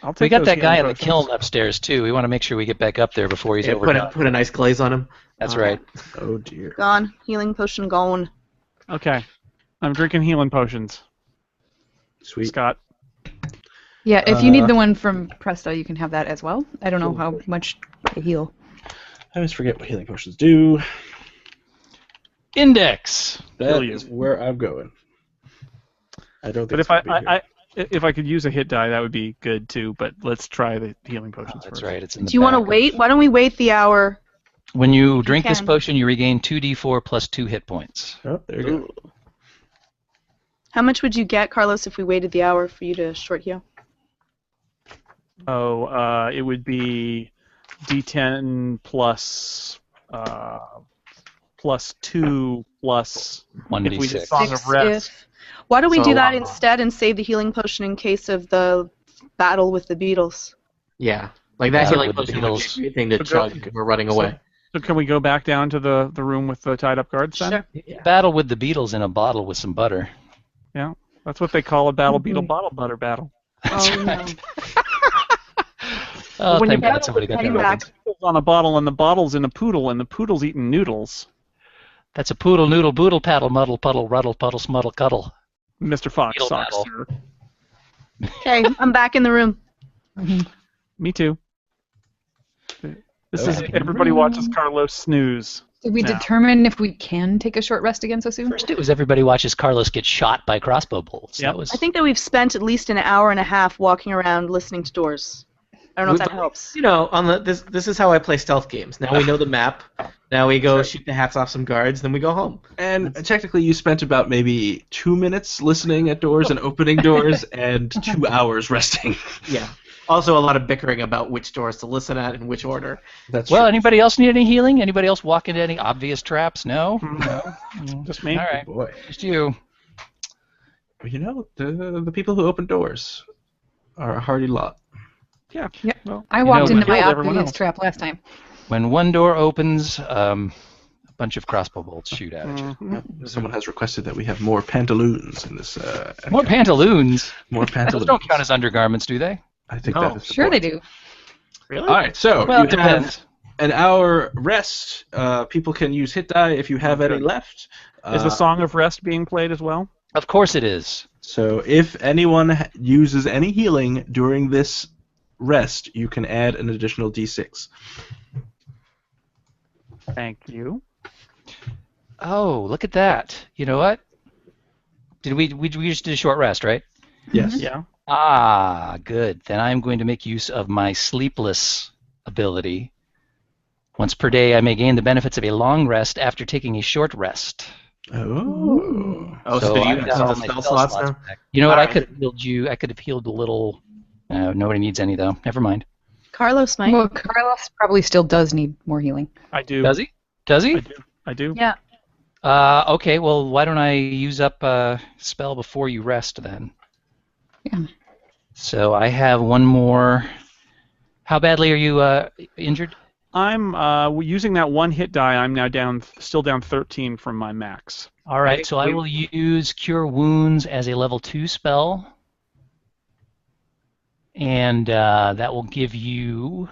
I'll take We got those that guy in healing the potions. kiln upstairs, too. We want to make sure we get back up there before he's Yeah, overdone. put a nice glaze on him. That's right. oh dear. Gone. Healing potion gone. Okay. I'm drinking healing potions. Sweet. Scott. Yeah, if you need the one from Presto, you can have that as well. I don't know how much they heal. I always forget what healing potions do. Index. That is where I'm going. I don't think. But it's if gonna be here. if I could use a hit die, that would be good too. But let's try the healing potions That's first. right. It's in the Do you want to back. wait? Why don't we wait the hour? When you drink this can. potion, you regain 2d4 plus 2 hit points. Oh, there you go. How much would you get, Carlos, if we waited the hour for you to short heal? Oh, it would be D10 plus 2 plus if we did 1d6. Song of Rest. Why don't we So, do that instead and save the healing potion in case of the battle with the beetles? Yeah, like that Yeah, healing with the potion would be a Beatles. great thing to So chug if we're running away. So can we go back down to the room with the tied up guards then? Sure. Yeah. Battle with the beetles in a bottle with some butter. Yeah, that's what they call a battle beetle bottle butter battle. That's Oh, right. no. Oh, When you thank God battle somebody with got the that back. right. beetles on a bottle and the bottle's in a poodle and the poodle's eating noodles. That's a poodle, noodle, boodle, paddle, muddle, puddle, ruddle, puddle, smuddle, cuddle. Mr. Fox Beetle sucks, battle. sir. Okay, I'm back in the room. Me too. This is Okay. everybody watches Carlos snooze. Did we now. determine if we can take a short rest again so soon? First, it was everybody watches Carlos get shot by crossbow bolts. Yep. That was I think that we've spent at least an hour and a half walking around listening to doors. I don't know if that helps. You know, on the this is how I play stealth games. Now we know the map. Now we go shoot the hats off some guards, then we go home. And technically, you spent about maybe 2 minutes listening at doors and opening doors, and 2 hours resting. Yeah. Also, a lot of bickering about which doors to listen at in which order. That's Well, true. anybody else need any healing? Anybody else walk into any obvious traps? No? No? Just me. All right. Boy. Just you. Well, you know, the people who open doors are a hardy lot. Yeah. Yep. Well, I walked know, into my killed everyone obvious else. trap last time. When one door opens, a bunch of crossbow bolts shoot at you. Someone has requested that we have more pantaloons in this. More pantaloons? More Those pantaloons. don't count as undergarments, do they? I think No. that is the Sure they point. do. Really? All right, so Well, it you have depends. an hour rest. People can use hit die if you have any left. is the Song of Rest being played as well? Of course it is. So if anyone uses any healing during this rest, you can add an additional d6. Thank you. Oh, look at that. You know what? Did we just did a short rest, right? Yes. Yeah. Ah, good. Then I'm going to make use of my sleepless ability. Once per day, I may gain the benefits of a long rest after taking a short rest. Oh. Oh, so, I've you got got all tons of my spell spell slots slots now? back. You know what? I Alright. could have healed you. I could have healed a little. Nobody needs any though. Never mind. Carlos might. Well, Carlos probably still does need more healing. I do. Does he? Does I he? do. I do. Yeah. Okay. Well, why don't I use up a spell before you rest then? Yeah. So I have one more. How badly are you injured? I'm using that one hit die. I'm now still down 13 from my max. All right. So I will use Cure Wounds as a level 2 spell. And that will give you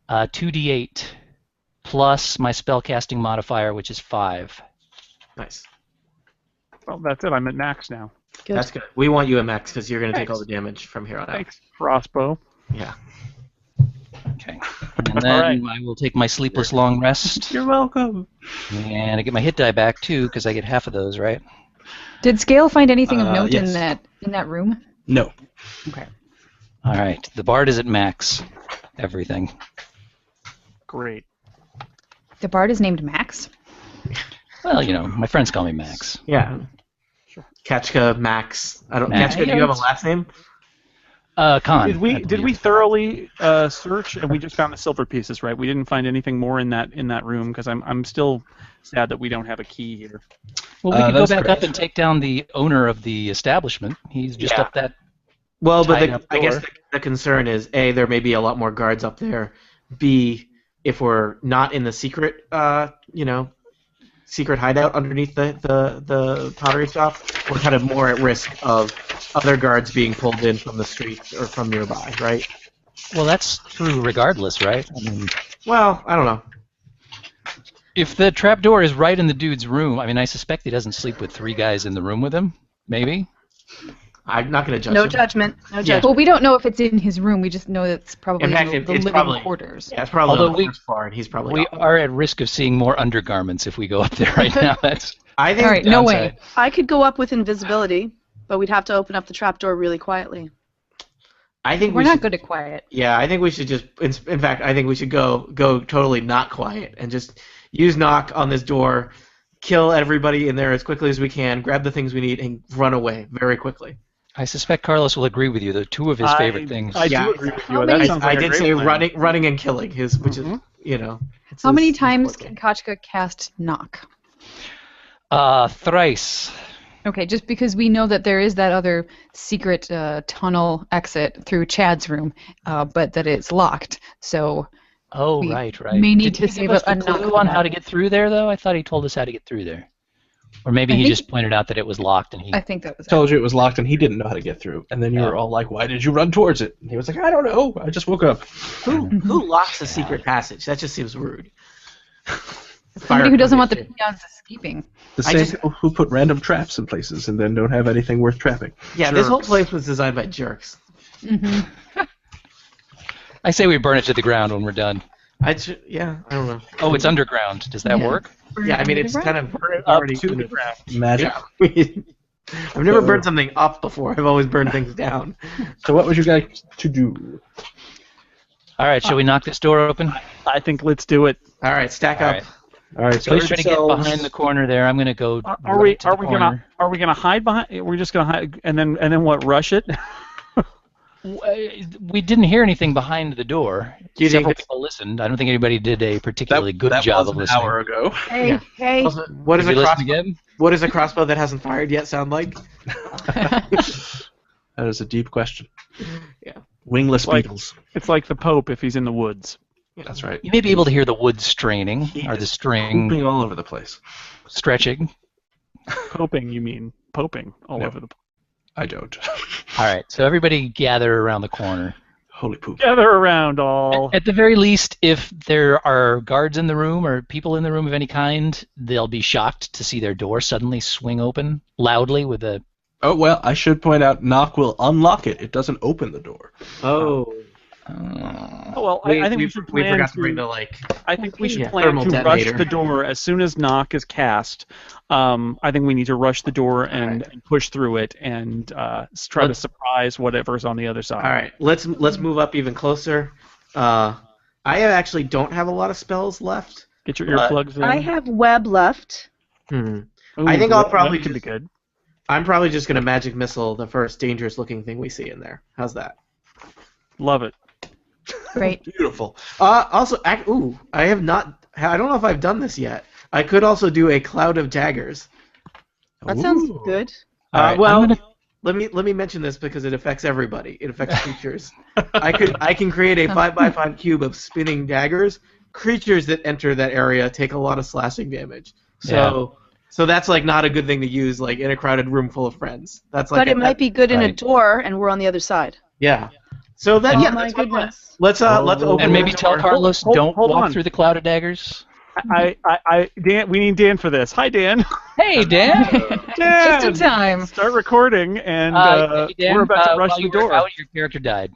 2d8 plus my spellcasting modifier, which is 5. Nice. Well, that's it. I'm at max now. Good. That's good. We want you at max because you're going to take all the damage from here on out. Thanks, crossbow. Yeah. Okay. And then I will take my sleepless long rest. You're welcome. And I get my hit die back too, because I get half of those, right? Did Scale find anything of note yes. in that room? No. Okay. All right. The bard is at max. Everything. Great. The bard is named Max. Well, you know, my friends call me Max. Yeah. Kachka, Max. I don't. Max. Kachka, do you have a last name? Khan. Did we I did we believe. thoroughly search? And we just found the silver pieces, right? We didn't find anything more in that room because I'm still sad that we don't have a key here. Well, we could go that's back correct. up and take down the owner of the establishment. He's just Yeah. up that. Well, but Tied up I guess door. the concern is A, there may be a lot more guards up there. B, if we're not in the secret, secret hideout underneath the pottery shop, we're kind of more at risk of other guards being pulled in from the street or from nearby, right? Well, that's true regardless, right? I mean, Well, I don't know. if the trapdoor is right in the dude's room, I mean, I suspect he doesn't sleep with 3 guys in the room with him. Maybe. I'm not going to judge No him. judgment. No Yeah. judgment. Well, we don't know if it's in his room. We just know that it's probably In fact, in the it's living probably- quarters. Yeah, it's probably Although on the first floor, and he's probably We up. are at risk of seeing more undergarments if we go up there right now. That's I think All right, no way. downside. I could go up with invisibility, but we'd have to open up the trapdoor really quietly. I think We're we not should, good at quiet. Yeah, I think we should just. In fact, I think we should go totally not quiet and just use knock on this door, kill everybody in there as quickly as we can, grab the things we need, and run away very quickly. I suspect Carlos will agree with you. They're 2 of his favorite things. I Yeah. do agree with How you. many- That sounds like I a did great say plan. running and killing which is it's How his- many his times forte. can Kachka cast knock? Thrice. Okay, just because we know that there is that other secret tunnel exit through Chad's room, but that it's locked. So Oh, We right. may need Did to he save give us a the knock clue for on that. how to get through there, though? I thought he told us how to get through there. Or maybe I he think- just pointed out that it was locked and he... I think that was it. Told you it was locked and he didn't know how to get through. And then you were Oh. all like, why did you run towards it? And he was like, I don't know. I just woke up. Who locks a secret passage? That just seems rude. Somebody who doesn't want the Fire peons escaping. The I same just- people who put random traps in places and then don't have anything worth trapping. Yeah, this whole place was designed by jerks. I say we burn it to the ground when we're done. I don't know. Oh, it's underground. Does that Yeah. work? Yeah, I mean it's kind of Up already to the ground. Magic. Yeah. I've never burned something up before. I've always burned things down. So what would you guys to do? All right, shall we knock this door open? I think let's do it. All right, stack up. All right, So everybody get behind the corner there. I'm going to go. Are we gonna hide behind? We're just gonna hide and then what? Rush it? We didn't hear anything behind the door. Several people listened. I don't think anybody did a particularly good job of listening. That was an hour ago. Hey. Also, what does a crossbow that hasn't fired yet sound like? That is a deep question. Yeah. Wingless beetles. It's like the Pope if he's in the woods. That's right. You may be able to hear the wood straining or the string Pooping all over the place. stretching. Poping, you mean? Poping all over the place. I don't. All right, so everybody gather around the corner. Holy poop. Gather around all. At the very least, if there are guards in the room or people in the room of any kind, they'll be shocked to see their door suddenly swing open loudly with a... Oh, well, I should point out, knock will unlock it. It doesn't open the door. Oh. Well, I think we should plan forgot to bring the I think we should plan to rush the door as soon as knock is cast. I think we need to rush the door and push through it and try to surprise whatever's on the other side. All right, let's move up even closer. I actually don't have a lot of spells left. Get your earplugs in. I have web left. Ooh, I think I'll probably be good. I'm probably just gonna magic missile the first dangerous looking thing we see in there. How's that? Love it. Great. Beautiful. Also, I have not. I don't know if I've done this yet. I could also do a cloud of daggers. That sounds good. right, let me mention this because it affects everybody. It affects creatures. I can create a 5x5 cube of spinning daggers. Creatures that enter that area take a lot of slashing damage. So that's like not a good thing to use like in a crowded room full of friends. That's like. But it might be good in a door, and we're on the other side. Yeah. So then, My goodness. let's open. And maybe the tell door. Carlos, Hold don't walk on. through the cloud of daggers. Dan, we need Dan for this. Hi, Dan. Hey, Dan. Dan, Just in time. Start recording, and Hey, Dan, we're about to rush while the you were door. out, your character died.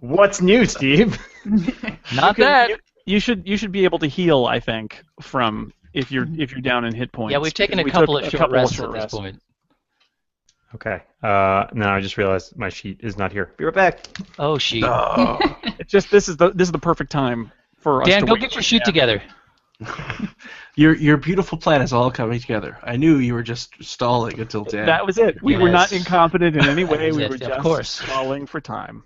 What's new, Steve? Not that. You should be able to heal. I think from if you're down in hit points. Yeah, we've taken a We couple took of a short rests short at this rests. point. Okay. Now I just realized my sheet is not here. Be right back. Oh, she. It's just this is the perfect time for us Dan, to go wait. get your sheet together. Your beautiful plan is all coming together. I knew you were just stalling until Dan. That was it. We were not incompetent in any way. We Yes, were of just course. stalling for time.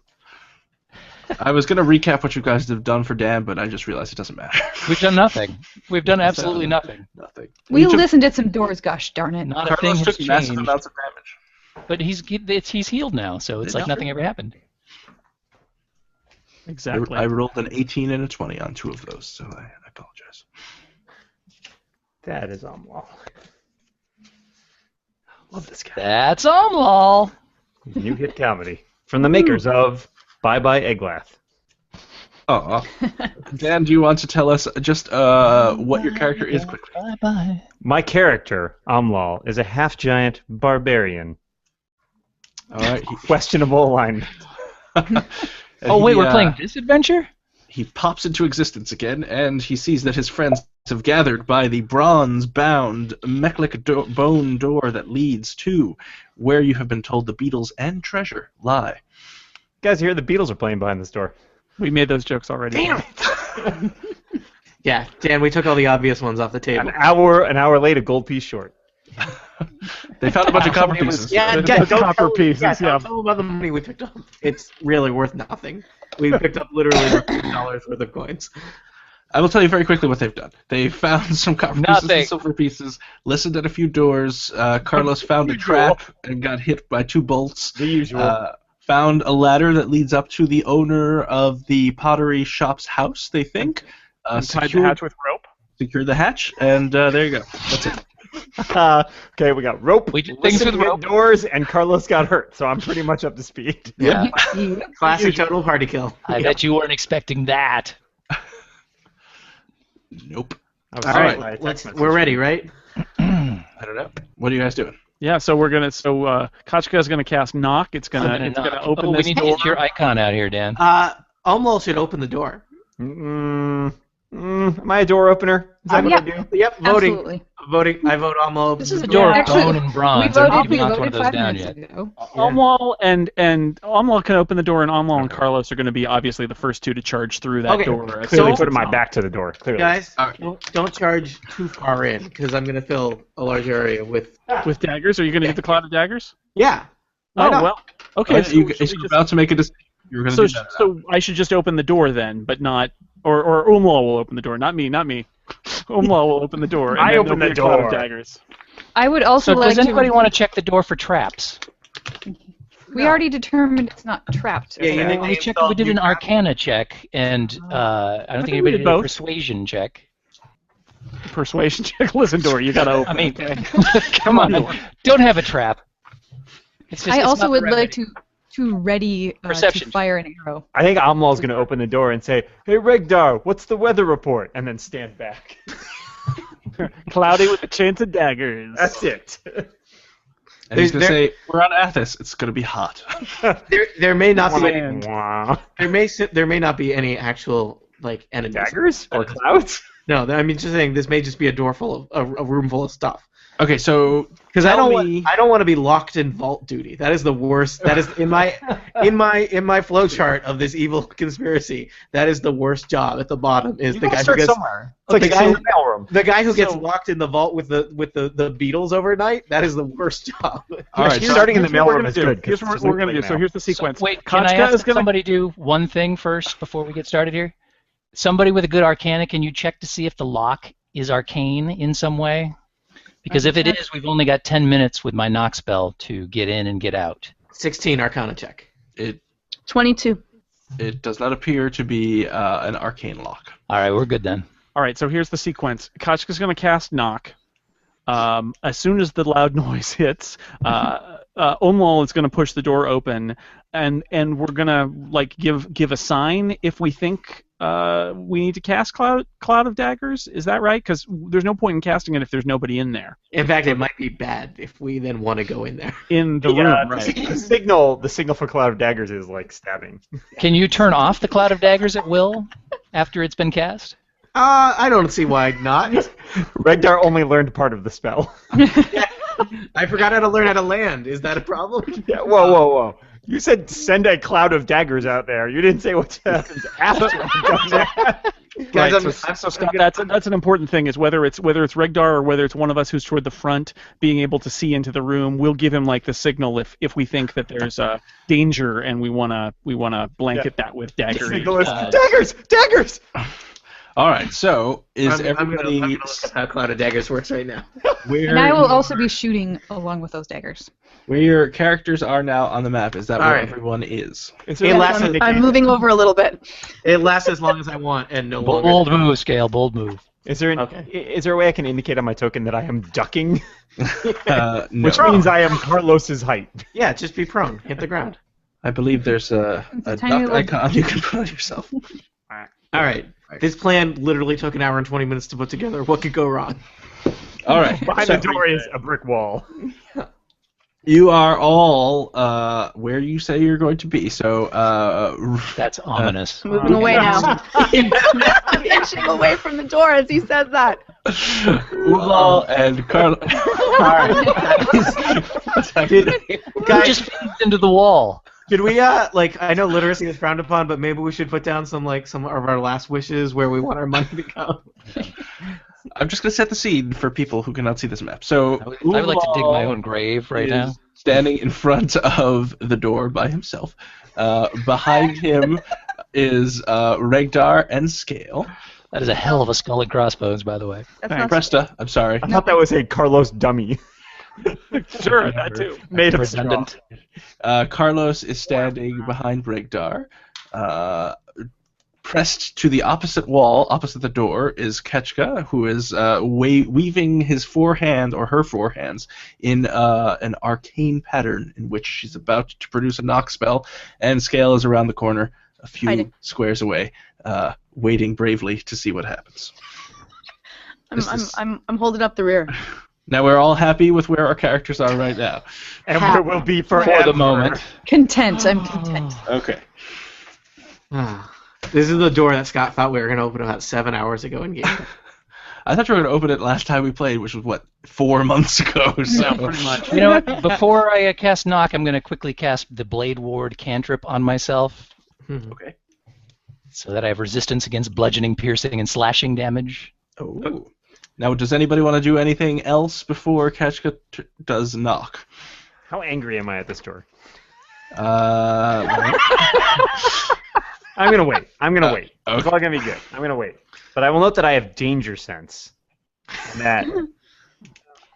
I was going to recap what you guys have done for Dan, but I just realized it doesn't matter. We've done nothing. We've done absolutely nothing. Nothing. We listened at some doors, gosh darn it. Not a thing Carlos has took massive changed. amounts of damage. But he's healed now, so it's like nothing ever happened. Exactly. I rolled an 18 and a 20 on two of those, so I apologize. That is Omlal. Love this guy. That's Omlal. New hit comedy from the makers of Bye Bye Egglath. Oh, Dan, do you want to tell us just what your character is quickly? Bye bye. My character, Omlal, is a half-giant barbarian. All right. Questionable alignment. Oh wait, we're playing this adventure? He pops into existence again, and he sees that his friends have gathered by the bronze-bound mechanic bone door that leads to where you have been told the beetles and treasure lie. Guys, here the Beatles are playing behind this door. We made those jokes already. Damn it! Yeah, Dan, we took all the obvious ones off the table. An hour late, a gold piece short. They found a bunch of copper pieces. Yeah, The don't copper tell- pieces, yeah. Don't tell them about the money we picked up. It's really worth nothing. We picked up literally $100 worth of coins. I will tell you very quickly what they've done. They found some copper pieces Nothing. and silver pieces, listened at a few doors. Carlos found a trap and got hit by 2 bolts. The usual. Found a ladder that leads up to the owner of the pottery shop's house, they think. Tied the hatch with rope. Secured the hatch, and there you go. That's it. Okay, we got rope. We did things listened with to rope. doors, and Carlos got hurt, so I'm pretty much up to speed. Yeah. Classic total party kill. I bet you weren't expecting that. Nope. I was All sorry right, by a text message. we're ready, right? I don't know. What are you guys doing? Yeah, so Kachka is gonna cast knock. It's gonna open we this need door. to get your icon out here, Dan. Omlal should open the door. Am I a door opener? Is that what I do? Yep, voting. Absolutely. I vote Amlo. This is a door of Actually, bone and bronze. We voted, I've we not knocked one voted of those 5 down minutes yet. ago. Amwal and Amwal can open the door, and Amwal and Carlos are going to be obviously the first two to charge through that door. Clearly putting my back to the door. Clearly. Guys, don't charge too far in, because I'm going to fill a large area with... With daggers? Are you going to get the cloud of daggers? Yeah. Oh, well. Okay, You're about to make a decision. You're going to do that. So I should just open the door then, but not... Or Umlaw will open the door. Not me. Umlaw will open the door. And I then open there'll the be a cloud door. of daggers. I would also So like does to... anybody want to check the door for traps? We already determined it's not trapped. Yeah, so- We did an Arcana check, and I don't think anybody did a both. Persuasion check. Persuasion check. Listen, door, you got to open. I mean, okay? come on, don't have a trap. It's just, I it's also not would the like remedy. to ready Perception. to fire an arrow. I think Amlal's going to open the door and say, "Hey, Regdar, what's the weather report?" And then stand back. Cloudy with a chance of daggers. That's it. And he's going to say, we're on Athos. It's going to be hot. There may not be any, Wow. there may not be any actual enemies. Daggers or clouds? No, I mean just saying this may just be a door full of a room full of stuff. Okay, so Because I tell don't me- want to be locked in vault duty. That is the worst. That is in my flow chart of this evil conspiracy. That is the worst job at the bottom. Is the guy who gets somewhere. It's like the the guy guy in who- the mailroom. the guy who gets So- locked in the vault with the beetles overnight. That is the worst job. All right, Starting in the Here's what we're mailroom gonna is do. good. 'cause Here's what it's we're going to do. mail. So here's the sequence. Wait, can I Kachka ask is gonna... somebody do one thing first before we get started here? Somebody with a good Arcana, can you check to see if the lock is arcane in some way? Because if it is, we've only got 10 minutes with my knock spell to get in and get out. 16 Arcana check. it 22. does not appear to be an arcane lock. All right, we're good then. All right, so here's the sequence. Kachka's going to cast Knock. As soon as the loud noise hits, Omlal is going to push the door open, and we're going to give a sign if we think we need to cast Cloud of Daggers. Is that right? Because there's no point in casting it if there's nobody in there. In fact, it might be bad if we then want to go in there. In the room, right? The signal for Cloud of Daggers is like stabbing. Can you turn off the Cloud of Daggers at will after it's been cast? I don't see why not. Regdar only learned part of the spell. I forgot how to learn how to land. Is that a problem? Yeah, whoa. You said send a cloud of daggers out there. You didn't say what happens after I've done that. Guys, Right, so Scott, that's an important thing. Is whether it's Regdar or whether it's one of us who's toward the front, being able to see into the room, we'll give him the signal if we think that there's danger and we wanna blanket that with daggers. Signal is, daggers. All right, so is I'm everybody gonna look at how Cloud of Daggers works right now. And I will also be shooting along with those daggers. where your characters are now on the map? Is that where right. everyone is? It lasts, I'm moving over a little bit. it lasts as long as I want and no longer. Bold move, Scale, bold move. Is there a way I can indicate on my token that I am ducking? No. Which means I am Carlos's height. Yeah, just be prone. Hit the ground. I believe there's a tiny duck little- icon you can put on yourself. All right. This plan literally took an hour and 20 minutes to put together. What could go wrong? All right. Behind so the door is a brick wall. you are all where you say you're going to be. So That's ominous. Moving away now. I'm inching away from the door as he says that. Ulal and Carl. What's happening? It just feeds into the wall. Could we, I know literacy is frowned upon, but maybe we should put down some of our last wishes where we want our money to go. I'm just going to set the scene for people who cannot see this map. So I would like to dig my own grave right now. is standing in front of the door by himself. Behind him is Regdar and Scale. That is a hell of a skull and crossbones, by the way. That's not Presta, I'm sorry. I thought that was a Carlos dummy. Sure, that too. Made of straw. Redundant. Carlos is standing behind Regdar. Pressed to the opposite wall, opposite the door, is Ketchka, who is weaving his forehand or her forehands in an arcane pattern in which she's about to produce a knock spell, and Scale is around the corner, a few Hiding. squares away, waiting bravely to see what happens. I'm holding up the rear. Now we're all happy with where our characters are right now. And where will be forever. For the moment. Content. I'm content. Okay. This is the door that Scott thought we were going to open about 7 hours ago in game. I thought you were going to open it last time we played, which was, 4 months ago? So. Yeah, pretty much. You know what? Before I cast Knock, I'm going to quickly cast the Blade Ward cantrip on myself Okay. so that I have resistance against bludgeoning, piercing, and slashing damage. Oh. Now, does anybody want to do anything else before Ketchka does Knock? How angry am I at this door? Right. I'm gonna wait. Wait. Okay. It's all gonna be good. I'm gonna wait. But I will note that I have danger sense. And that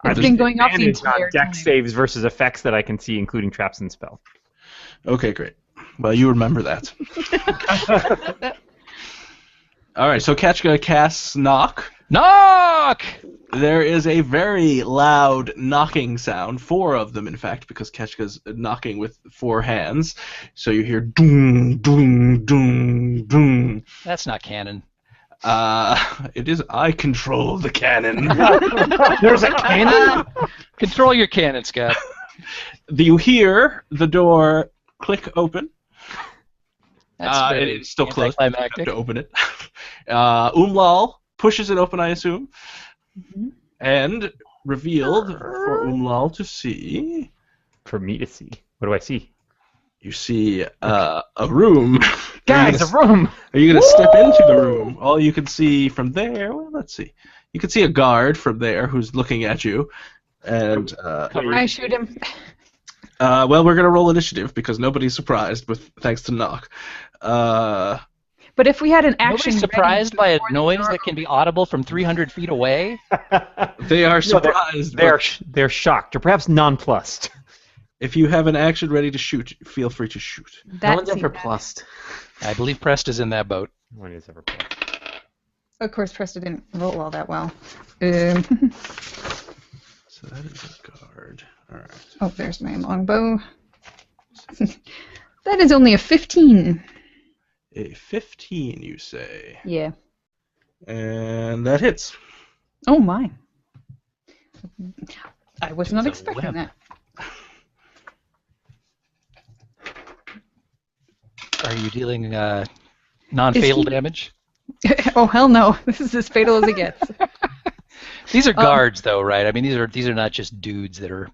It's been going up the advantage on entire deck time. saves versus effects that I can see, including traps and spell. Okay, great. Well, you remember that. All right, so Ketchka casts Knock. Knock! There is a very loud knocking sound, 4 of them, in fact, because Ketchka's knocking with 4 hands. So you hear doom, doom, doom, doom. That's not canon. It is I control the cannon. There's a cannon? Control your cannon, Scott. You hear the door click open. That's very It's still closed. You have anticlimactic. to open it. Umlal pushes it open, I assume, and revealed for Umlal to see. For me to see. What do I see? You see a room. Guys, a room! Are you going to step into the room? All you can see from there, well, let's see. You can see a guard from there who's looking at you. And, I shoot him. well, we're going to roll initiative because nobody's surprised thanks to Knock. But if we had an action... Nobody's surprised by a before the noise door that can be audible from 300 feet away? They are surprised. They're shocked, or perhaps nonplussed. If you have an action ready to shoot, feel free to shoot. No one's ever plussed. I believe Prest is in that boat. No one is ever plussed. Of course, Presta didn't roll all that well. So that is a guard. All right. Oh, there's my longbow. That is only a 15. A 15, you say. Yeah. And that hits. Oh my. I was not It's a expecting web. that. Are you dealing non-fatal Is he- damage? Oh hell no! This is as fatal as it gets. These are guards, though, right? I mean, these are not just dudes that are.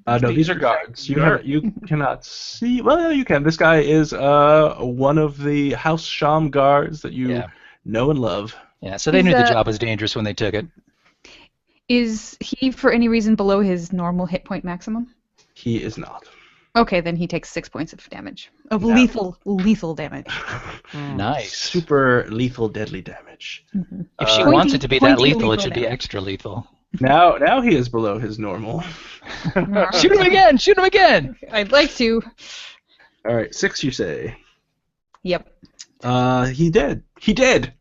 No, these are guards. You cannot see. Well, you can. This guy is one of the House Sham guards that you know and love. Yeah, so they He's, knew the job was dangerous when they took it. Is he for any reason below his normal hit point maximum? He is not. Okay, then he takes 6 points of damage. Of lethal damage. Nice. Super lethal, deadly damage. If she Uh, wants it to be that Pointy lethal, it lethal should be damage. extra lethal. Now he is below his normal. Shoot him again! Shoot him again! I'd like to. All right, 6, you say. Yep. He did. He did.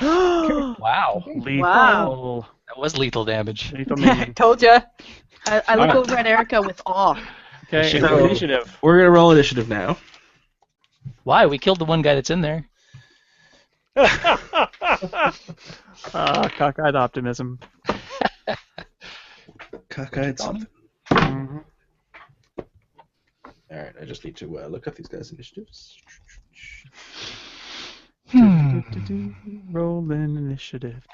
Wow. Lethal. Wow. That was lethal damage. Lethal meaning. Told ya. I look over at Erica with awe. Okay, So- initiative. We're gonna roll initiative now. Why? We killed the one guy that's in there. Cockeyed optimism. Cockeyed something. Mhm. All right, I just need to look up these guys' initiatives. Rolling initiative.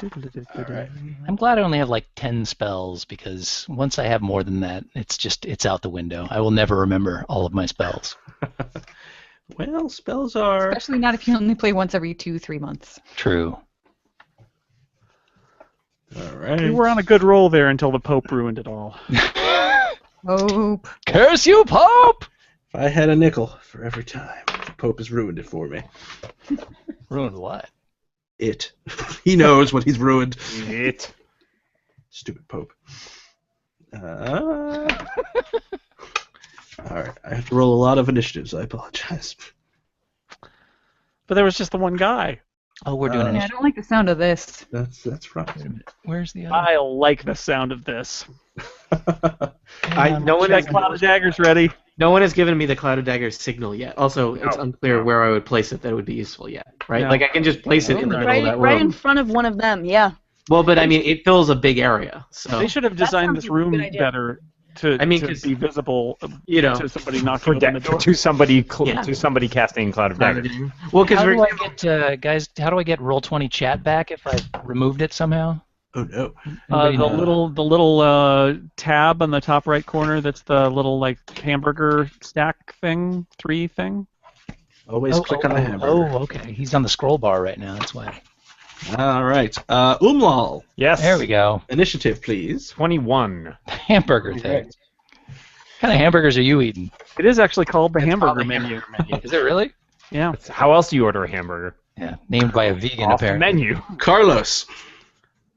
All right. I'm glad I only have like 10 spells because once I have more than that, it's out the window. I will never remember all of my spells. Well, spells are. Especially not if you only play once every 2-3 months. True. All right. We were on a good roll there until the Pope ruined it all. Hope. Curse you, Pope! If I had a nickel for every time, the Pope has ruined it for me. Ruined what? It. He knows what he's ruined. It. Stupid Pope. All right, I have to roll a lot of initiatives. I apologize. But there was just the one guy. Oh, we're doing Yeah, I initiative. don't like the sound of this. That's right. Where's the other? I like the sound of this. No one has Cloud of Daggers ready. No one has given me the Cloud of Daggers signal yet. Also, it's unclear where I would place it that would be useful yet, right? No. Like I can just place it in the middle of that room. Right in front of one of them, yeah. Well, but I mean, it fills a big area. So They should have That designed sounds this like a room good idea. better to, I mean, to 'cause, be visible to somebody knocking open the door. to somebody Yeah. to somebody casting Cloud of Daggers. Well, because How we're do I get guys? How do I get Roll20 chat back if I removed it somehow? Oh no. Anybody The know? little tab on the top right corner. That's the little like hamburger stack thing, 3 thing. Always click on the hamburger. Oh, okay. He's on the scroll bar right now. That's why. All right. Umlal, Yes. There we go. initiative, please. 21. Hamburger thing. What kind of hamburgers are you eating? It is actually called the hamburger called the menu. Is it really? Yeah. How else do you order a hamburger? Yeah. Named by a vegan, Off the apparently. menu. Carlos.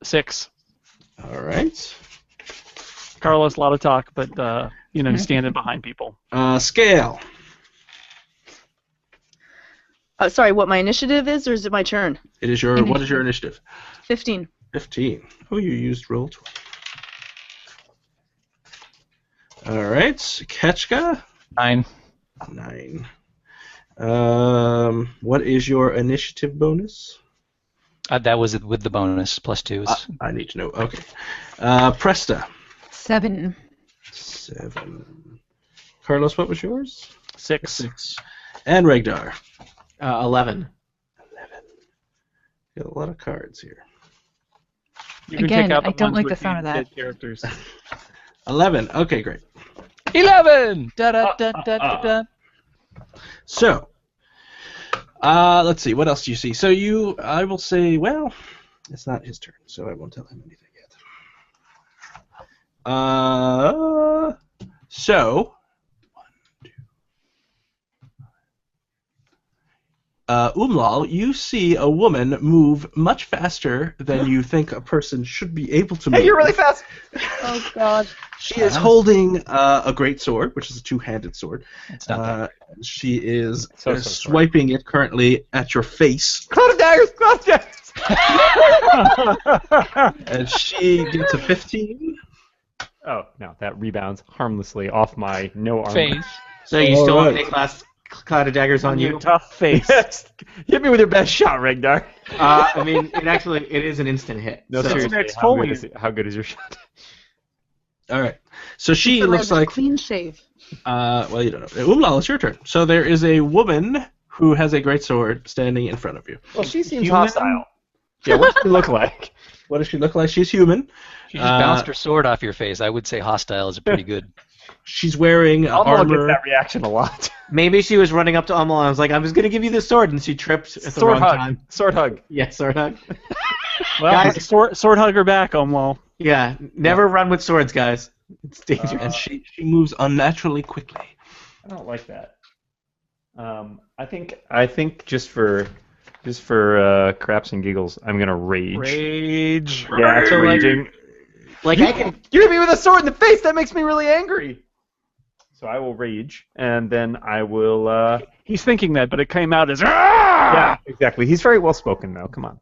6. All right. Carlos, a lot of talk, but he's standing behind people. Scale. Sorry, what my initiative is, or is it my turn? It is your. What is your initiative? 15. 15. Oh, you used roll 20. All right. Ketchka. 9. 9. What is your initiative bonus? That was with the bonus, +2. I need to know. Okay. Presta. 7. 7. Carlos, what was yours? 6. 6. And Regdar. 11. 11. Got a lot of cards here. You can Again, take out I the don't ones like the with sound of that. dead characters. 11. Okay, great. 11! Da-da-da-da-da-da. So, let's see. What else do you see? So I will say, well, it's not his turn, so I won't tell him anything yet. So, Umlal, you see a woman move much faster than you think a person should be able to move. Hey, you're really fast. Oh, God. She is holding a great sword, which is a two-handed sword. It's not that. She is So swiping it currently at your face, Cloud of Daggers. Cloud of Daggers. and she gets a 15. Oh no, that rebounds harmlessly off my no armor. Face. So you still want Alright. to take Cloud of Daggers on you? Tough face. Hit me with your best shot, Regdar. I mean, it is an instant hit. No, so, seriously. next How good, foliage. how good is your shot? All right. So she The looks red like. clean shave. Well, you don't know. Umlal, it's your turn. So there is a woman who has a great sword standing in front of you. Well, she seems Human? hostile. Yeah, what does she look like? What does she look like? She's human. She just bounced her sword off your face. I would say hostile is pretty good. She's wearing Almost gets armor. that reaction a lot. maybe she was running up to Umal and was like, I was going to give you this sword, and she tripped at the Sword wrong hug. time. Sword hug. Yeah, sword hug. Well, Guys- sword hugger back, Omwal. Yeah, never run with swords, guys. It's dangerous. And she moves unnaturally quickly. I don't like that. I think just for craps and giggles, I'm gonna rage. Rage. Yeah, it's raging. Like, I can... You hit me with a sword in the face. That makes me really angry. So I will rage, and then I will. He's thinking that, but it came out as. Yeah, exactly. He's very well spoken, though. Come on.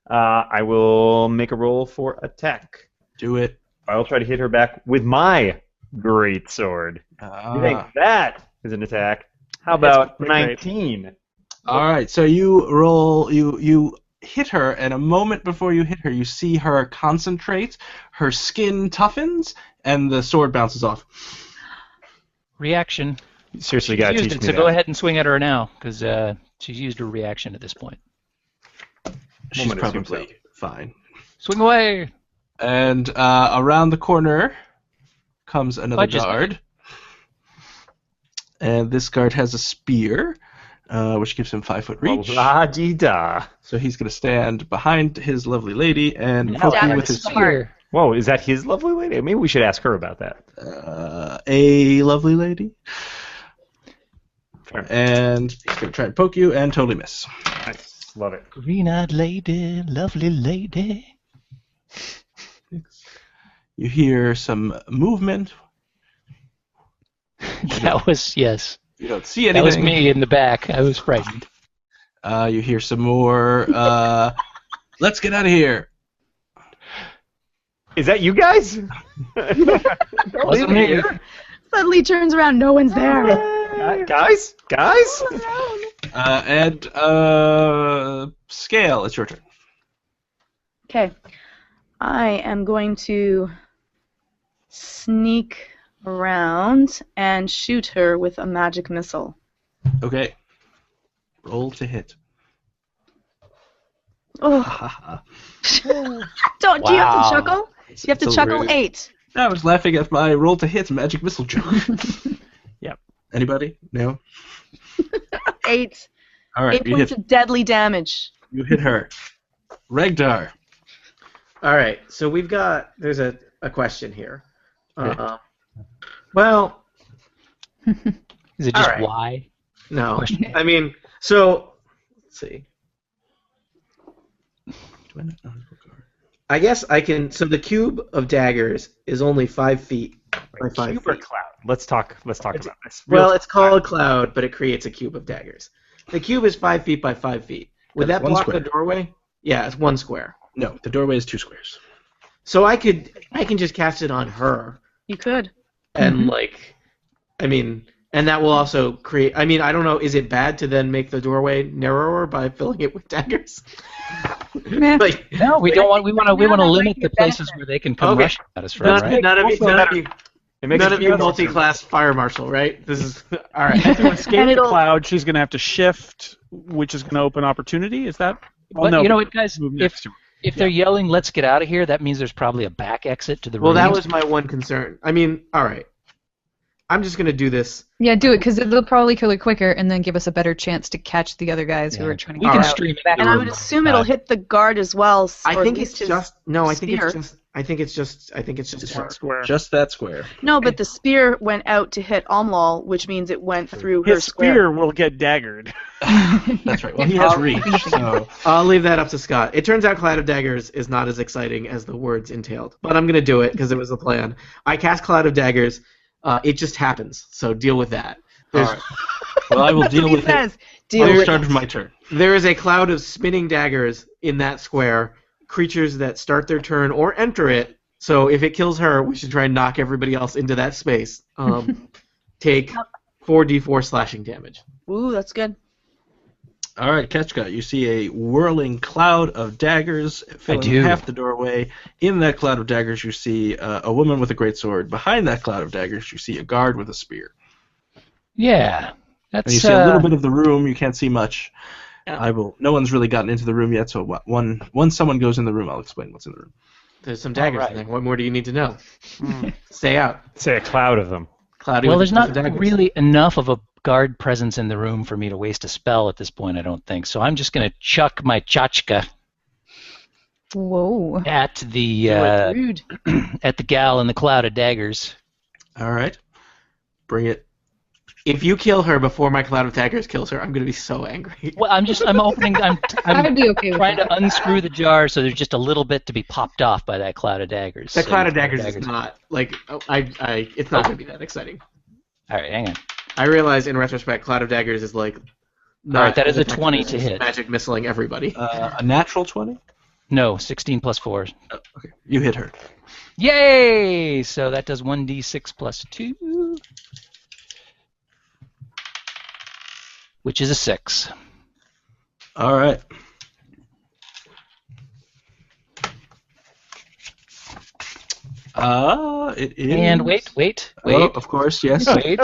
I will make a roll for attack. Do it. I will try to hit her back with my great sword. You think that is an attack? How about pretty great. 19? All right. So you roll. You hit her, and a moment before you hit her, you see her concentrate. Her skin toughens, and the sword bounces off. Reaction. Seriously, She's gotta used teach it, me so that. go ahead and swing at her now, because she's used her reaction at this point. She's Woman assumes probably fine. Swing away! And around the corner comes another Fudge is guard. And this guard has a spear, which gives him 5 foot reach. La-di-da. So he's going to stand behind his lovely lady and Now poke you with with the his spear. Whoa, is that his lovely lady? Maybe we should ask her about that. a lovely lady. Fair. And he's going to try and poke you and totally miss. Nice. Love it. Green-eyed lady, lovely lady. You hear some movement. That was, yes. You don't see anything. That was me in the back. I was frightened. You hear some more. Let's get out of here. Is that you guys? Wasn't me. Suddenly turns around, no one's there. Guys? Guys? And Scale, it's your turn. Okay. I am going to sneak around and shoot her with a magic missile. Okay. Roll to hit. Oh. Don't. Do you have to chuckle? You have to So chuckle rude. 8. I was laughing at my roll to hit magic missile joke. Yep. Anybody? No? 8. All right, 8 you points hit, of deadly damage. you hit her. Regdar. All right, so there's a question here. Okay. Well, Is it just All right. why? no. Question. I mean, so let's see. I guess I can. So the cube of daggers is only 5 feet by 5 Cube or feet. cloud? Let's talk about this. Well, it's called cloud, but it creates a cube of daggers. The cube is 5 feet by 5 feet. Would That's that one block square. the doorway? Yeah, it's 1 square. No, the doorway is 2 squares. So I can just cast it on her, You could. and and that will also create. I mean, I don't know. Is it bad to then make the doorway narrower by filling it with daggers? Meh. Like, No, we don't want. We want to Now that limit might be the a places benefit. where they can come Okay. rushing at us from. Right? none of you It makes None it of you feel- multi-class fire marshal, right? This is all right. To escape And the it'll- cloud, she's going to have to shift, which is going to open opportunity. Is that? Well, But no, you know what, guys? move next to her. If they're yelling, "Let's get out of here," that means there's probably a back exit to the Well, room. that was my one concern. I mean, all right. I'm just gonna do this. Yeah, do it, because it'll probably kill her quicker and then give us a better chance to catch the other guys who Yeah. are trying to We get can out. stream it. Back And the I room would on assume the it'll side. hit the guard as well. I or think at it's least his just no. I think spear. it's just. I think it's just One square. Just that square. No, but the spear went out to hit Omlal, which means it went through her His square. spear will get daggered. That's right. Well, he has reach, so I'll leave that up to Scott. It turns out Cloud of Daggers is not as exciting as the words entailed, but I'm gonna do it because it was the plan. I cast Cloud of Daggers. It just happens, so deal with that. all right. Well, I will That's what deal he with it. says. I'll Deal with start it. my turn. There is a cloud of spinning daggers in that square. Creatures that start their turn or enter it. So if it kills her, we should try and knock everybody else into that space. Take 4d4 slashing damage. Ooh, that's good. All right, Ketchka, you see a whirling cloud of daggers filling do. half the doorway. In that cloud of daggers, you see a woman with a great sword. Behind that cloud of daggers, you see a guard with a spear. Yeah, that's. And you see a little bit of the room. You can't see much. Yeah. No one's really gotten into the room yet. So once someone goes in the room, I'll explain what's in the room. There's some daggers Alright. in there. What more do you need to know? Stay out. Say a cloud of them. Cloudy Well, with there's not daggers. really enough of a guard presence in the room for me to waste a spell at this point, I don't think. So I'm just going to chuck my tchotchka Whoa. at the Rude. at the gal in the cloud of daggers. All right, bring it. If you kill her before my cloud of daggers kills her, I'm gonna be so angry. Well, I'm opening. I'm I'd be okay with trying that. to unscrew the jar so there's just a little bit to be popped off by that cloud of daggers. That So cloud of you- daggers is not like it's not gonna be that exciting. All right, hang on. I realize in retrospect, cloud of daggers is like. All right, that is as a effective 20 as to hit. Magic missiling everybody. A natural 20. No, 16 plus 4. Okay, you hit her. Yay! So that does 1d6 plus 2, which is a 6. All right. It is. And wait. Oh, of course, yes. Wait.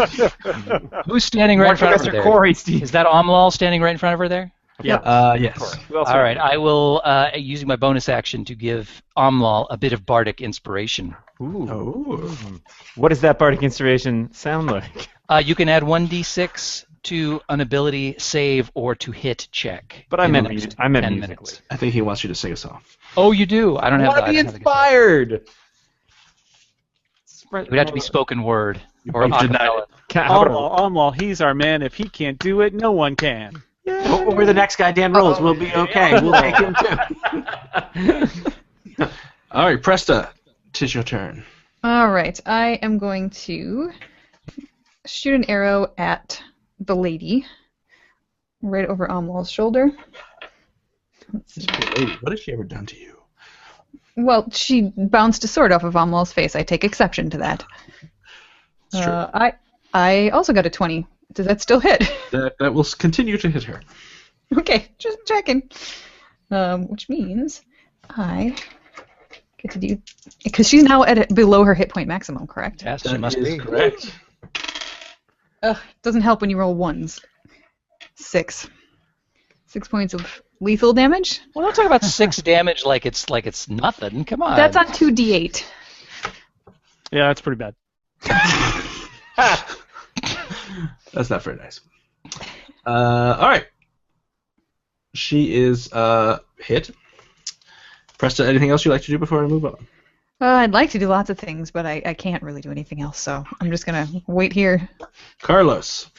Who's standing right in front of her Professor there? Corey, Steve. Is that Omlal standing right in front of her there? Yes. Who else All would- right, I will, using my bonus action, to give Omlal a bit of bardic inspiration. Ooh. Oh. What does that bardic inspiration sound like? You can add 1d6 to an ability save or to hit check. But I in the meant next I meant 10 musically. minutes. I think he wants you to sing a song. Oh, you do? I don't I have want that. to be inspired. It would have to be spoken word or You've denied acapella. How about Omlal, he's our man. If he can't do it, no one can. We're the next guy Dan rolls. We'll be okay. We'll take him too. All right, Presta, 'tis your turn. All right, I am going to shoot an arrow at the lady right over Omlal's shoulder. Let's see. Lady, what has she ever done to you? Well, she bounced a sword off of Omlal's face. I take exception to that. It's true. I also got a 20. Does that still hit? That will continue to hit her. Okay, just checking. Which means I Get to do because she's now at below her hit point maximum, correct? Yes, she That must is be. correct. Ugh, doesn't help when you roll ones. 6. 6 points of lethal damage. Well, don't talk about 6 damage like it's nothing. Come on. That's on 2d8. Yeah, that's pretty bad. That's not very nice. All right. She is hit. Presta, anything else you'd like to do before I move on? I'd like to do lots of things, but I can't really do anything else, so I'm just going to wait here. Carlos.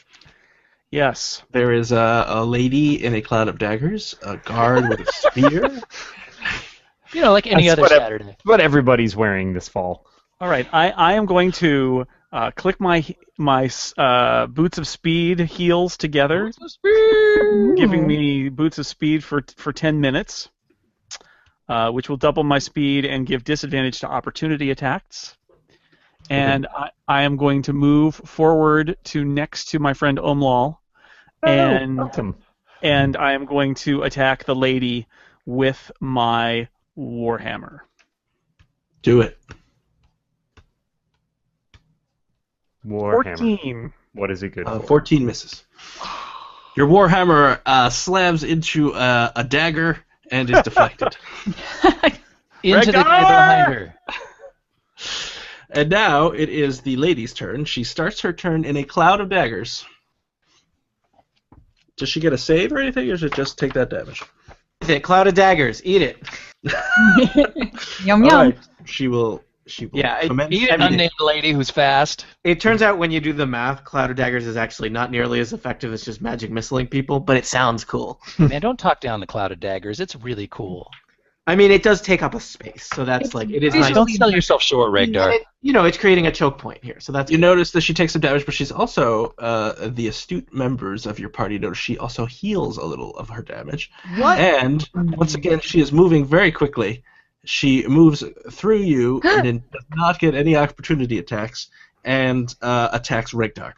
Yes. There is a lady in a cloud of daggers, a guard with a spear. You know, like any That's other Saturday. what everybody's wearing this fall. All right. I am going to click my boots of speed heels together, giving me boots of speed for 10 minutes, which will double my speed and give disadvantage to opportunity attacks. And I am going to move forward to next to my friend Omlal, Welcome. and I am going to attack the lady with my warhammer. Do it. Warhammer. 14. What is it good for? 14 misses. Your warhammer slams into a dagger and is deflected. Into the guy behind her. And now it is the lady's turn. She starts her turn in a cloud of daggers. Does she get a save or anything, or does it just take that damage? Cloud of daggers. Eat it. Yum All yum. right. She will Yeah, commence. Eat an unnamed lady who's fast. It turns out when you do the math, Cloud of Daggers is actually not nearly as effective as just magic missiling people, but it sounds cool. Man, don't talk down the cloud of daggers. It's really cool. I mean, it does take up a space, so that's like it is nice. Don't sell yourself short, Regdar. It's creating a choke point here, so that's You notice that she takes some damage, but she's also the astute members of your party notice she also heals a little of her damage. What? And once again, she is moving very quickly. She moves through you and then does not get any opportunity attacks and attacks Regdar.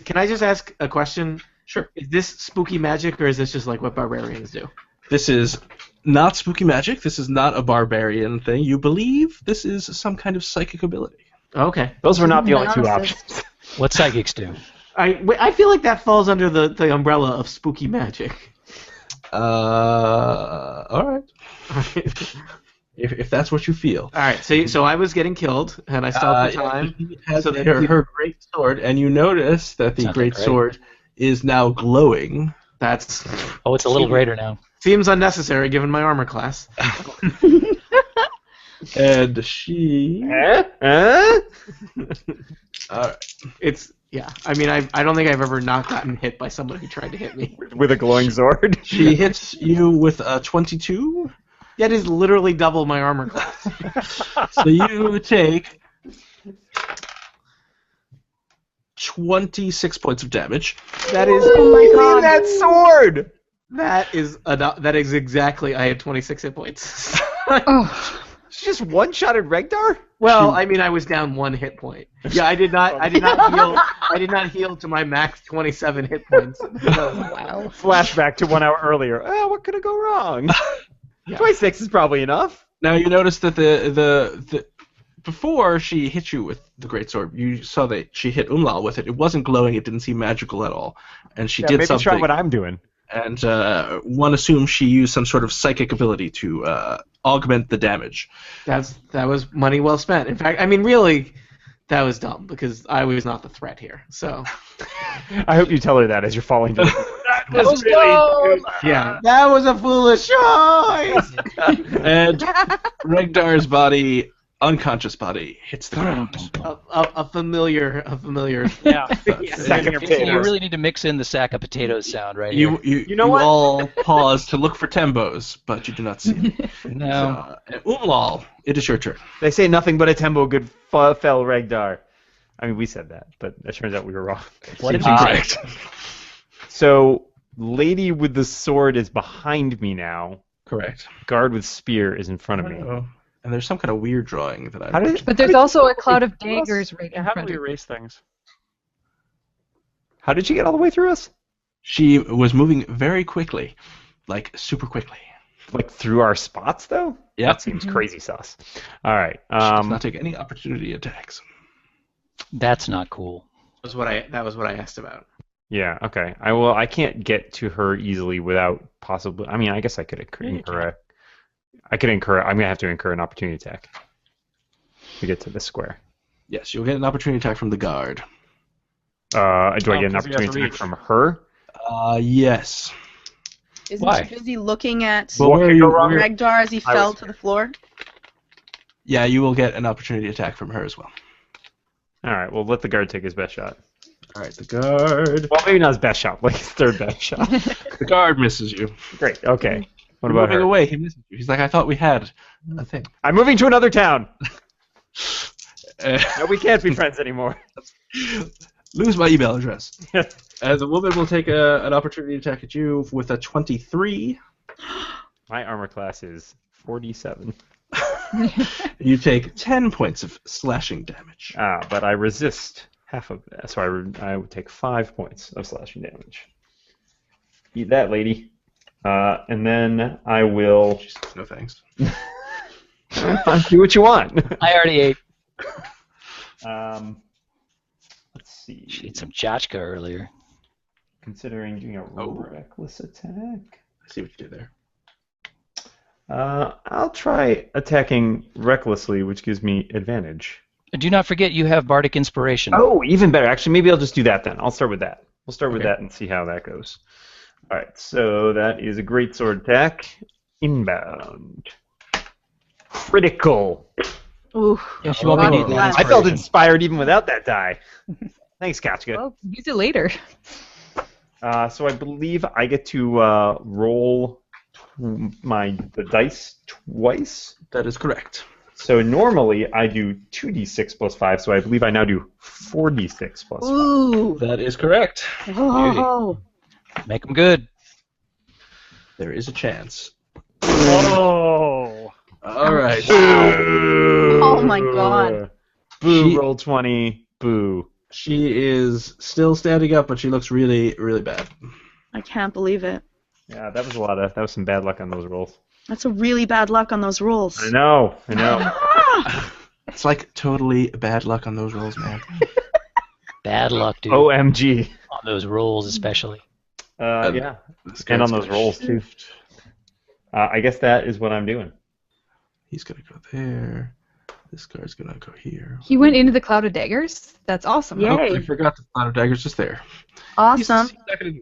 Can I just ask a question? Sure. Is this spooky magic, or is this just like what barbarians do? This is not spooky magic. This is not a barbarian thing. You believe this is some kind of psychic ability. Okay. Those were not the only two options. What psychics do? I feel like that falls under the umbrella of spooky magic. All right. If that's what you feel. All right. So I was getting killed, and I stopped the time. She has so that her great sword, and you notice that the Sounds great great. sword is now glowing. That's Oh, it's a little greater now. seems unnecessary given my armor class. And she. All Alright. It's I mean, I don't think I've ever not gotten hit by someone who tried to hit me. With a glowing sword. She hits you with a 22. That is literally double my armor class. So you take 26 points of damage. That is Oh my god! That sword! that is exactly. I had 26 hit points. Oh, She just one-shotted Regdar? Well, I mean, I was down 1 hit point. Yeah, I did not heal. I did not heal to my max 27 hit points. Wow. Flashback to 1 hour earlier. Oh, what could have go wrong? Yeah. 26 is probably enough. Now you notice that the before she hit you with the great sword, you saw that she hit Umlal with it. It wasn't glowing. It didn't seem magical at all. And she did maybe something. try what I'm doing. And one assumes she used some sort of psychic ability to augment the damage. That was money well spent. In fact, I mean, really, that was dumb because I was not the threat here. So I hope you tell her that as you're falling to the That was really yeah, that was a foolish choice. And Regdar's body, unconscious body, hits the ground. a familiar. Yeah. Sack of You potatoes. really need to mix in the sack of potatoes sound right You here. know what? all pause to look for Tembos, but you do not see it. No. Umlal, it is your turn. They say nothing but a tempo good fell Regdar. I mean, we said that, but it turns out we were wrong. What did Seems you correct. say? So, lady with the sword is behind me now. Correct. Guard with spear is in front of me. Oh. And there's some kind of weird drawing that I. How did but there's also a cloud of daggers right in How do front we of you. erase things? she get all the way through us? She was moving very quickly, like super quickly. Like through our spots, though? Yeah. That seems crazy sus. All right. She does not take any opportunity attacks. That's not cool. That was what I asked about. Yeah. Okay. I can't get to her easily without possibly. I mean, I guess I could incur. I'm gonna have to incur an opportunity attack to get to this square. Yes, you'll get an opportunity attack from the guard. Do I get an 'cause you have opportunity to attack reach. from her? Yes. Isn't Why? she busy looking at But where you, where, Regdar as he I fell was to the floor? yeah, you will get an opportunity attack from her as well. All right. Well, let the guard take his best shot. All right, the guard. Well, maybe not his best shot, like his third best shot. The guard misses you. Great. Okay. What You're about moving her? away, he misses you. He's like, I thought we had a thing. I'm moving to another town. Uh, No, we can't be friends anymore. lose my email address. The woman will take an opportunity attack at you with a 23. My armor class is 47. You take 10 points of slashing damage. But I resist half of that, so I would take 5 points of slashing damage. Eat that, lady. And then I will. She says, no thanks. Do what you want. I already ate. Let's see. She ate some tchotchke earlier. Considering doing a reckless attack. I see what you did there. I'll try attacking recklessly, which gives me advantage. Do not forget you have Bardic Inspiration. Oh, even better. Actually, maybe I'll just do that then. I'll start with that. We'll start with Okay. that and see how that goes. All right, so that is a great sword attack. Inbound. Critical. Ooh. Yeah, she won't be needing that I felt inspiration. inspired even without that die. Thanks, Kachka. Well, use it later. So I believe I get to roll the dice twice. That is correct. So normally I do 2d6 plus 5, so I believe I now do 4d6 plus 5. Ooh. That is correct. Oh. Make them good. There is a chance. Oh! All right. Oh my god. Boo, She- roll 20. Boo. She is still standing up, but she looks really, really bad. I can't believe it. Yeah, that was some bad luck on those rolls. That's a really bad luck on those rolls. I know. It's like totally bad luck on those rolls, man. Bad luck, dude. OMG. On those rolls, especially. Yeah. This And guy's on those gonna rolls, too. shift. I guess that is what I'm doing. He's gonna go there. This guy's gonna go here. He went into the cloud of daggers. That's awesome. Yeah. Oh, Yay. I forgot the Cloud of Dagger's just there. Awesome. He's not gonna do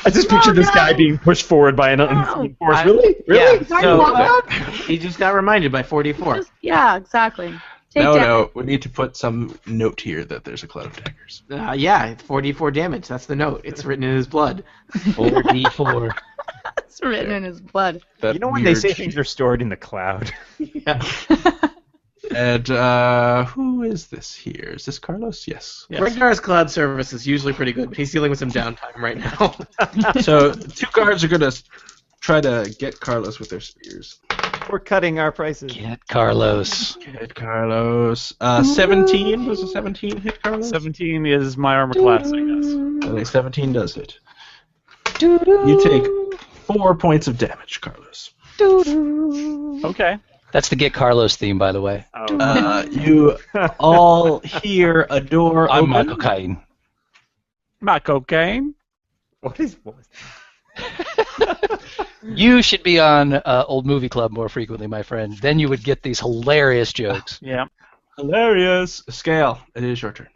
I just pictured this guy being pushed forward by an unseen force. Really? Yeah, Sorry, so Walker. he just got reminded by 44. Yeah, exactly. Take No, down. no. We need to put some note here that there's a Cloud of Daggers. Yeah, 44 damage. That's the note. It's written in his blood. 4d4. It's written in his blood. That You know when they weird say sheet. things are stored in the cloud? Yeah. And who is this here? Is this Carlos? Yes. Regdar's cloud service is usually pretty good, but he's dealing with some downtime right now. So 2 guards are gonna try to get Carlos with their spears. We're cutting our prices. Get Carlos. Get Carlos. 17. Does a 17 hit Carlos? 17 is my armor class, I guess. I think 17 does hit. You take 4 points of damage, Carlos. Okay. That's the Get Carlos theme, by the way. Oh. You all hear a door I'm open. Michael Caine. Not cocaine. What was You should be on Old Movie Club more frequently, my friend. Then you would get these hilarious jokes. Yeah. Hilarious. Scale. It is your turn.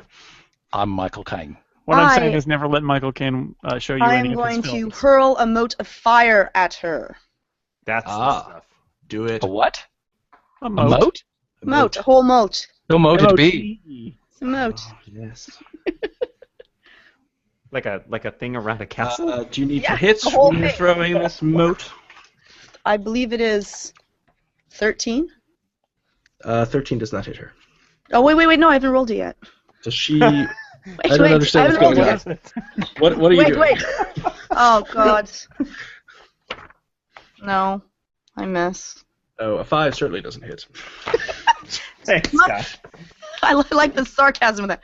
I'm Michael Caine. What I'm I- saying is never let Michael Caine show you I any am of his going to films. hurl a mote of fire at her. That's the Ah. stuff. Do it. A what? A A moat. moat? Mote, a whole mote. No moat it be. M-O-T-E. It's a mote. Oh, yes. Like a thing around a castle? Do you need Yeah, to hit the whole when you're thing. throwing this moat? I believe it is 13. 13 does not hit her. Oh, wait, no, I haven't rolled it yet. Does she? Wait, I don't understand I haven't what's rolled going it on. yet. What are you doing? Wait. Oh, God. No, I miss. Oh, a 5 certainly doesn't hit. Thanks, Scott. I like the sarcasm of that.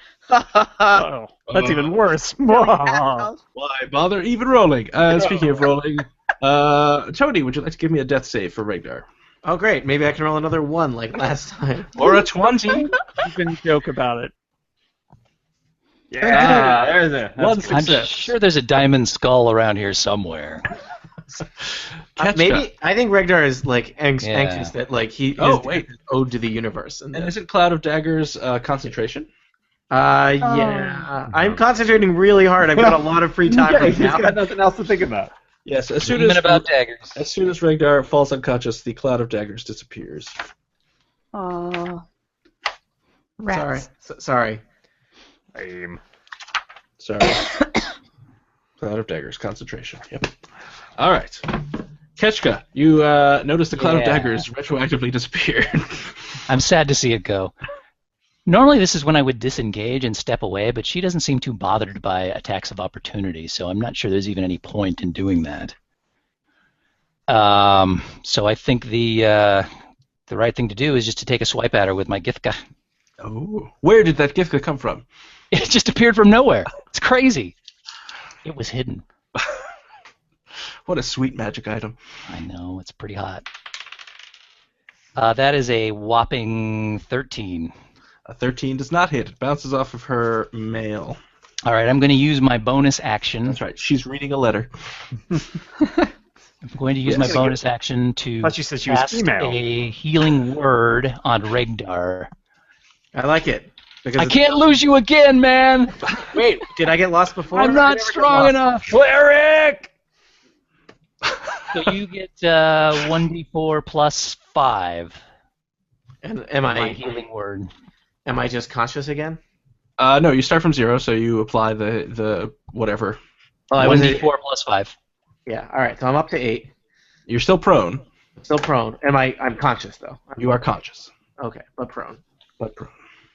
Oh, that's even worse. Why bother even rolling? Speaking of rolling, Tony, would you like to give me a death save for Regdar? Oh, great. Maybe I can roll another 1 like last time. Or a 20? You can joke about it. Yeah, there's a One I'm success. sure there's a diamond skull around here somewhere. Maybe I think Regdar is like Yeah. anxious that like he Oh, is wait. owed to the universe. And And isn't Cloud of Daggers concentration? yeah. I'm concentrating really hard. I've got a lot of free time Yeah, right he's now. got nothing else to think about. Yes, as soon Dreaming as about daggers. Regdar falls unconscious, the Cloud of Daggers disappears. Oh. Sorry. Rats. Sorry. Sorry. Cloud of Daggers, concentration. Yep. All right. Ketchka, you notice the Cloud of Yeah. Daggers retroactively disappeared. I'm sad to see it go. Normally this is when I would disengage and step away, but she doesn't seem too bothered by attacks of opportunity, so I'm not sure there's even any point in doing that. So I think the right thing to do is just to take a swipe at her with my Githka. Oh. Where did that Githka come from? It just appeared from nowhere. It's crazy. It was hidden. What a sweet magic item. I know, it's pretty hot. That is a whopping 13. A 13 does not hit. It bounces off of her mail. All right, I'm going to use my bonus action. That's right. She's reading a letter. I'm going to use my bonus action to Thought you said she was cast female. a healing word on Regdar. I like it. Because I can't lose you again, man. Wait, did I get lost before? I'm I not never get strong lost. enough. Cleric! So you get 1d4 plus 5. And am My I healing word. just conscious again? No, you start from 0, so you apply the whatever. Oh, I was 1d4 plus 5. Yeah. All right. So I'm up to 8. You're still prone. Still prone. I'm conscious though. You are conscious, Okay, but prone. but prone.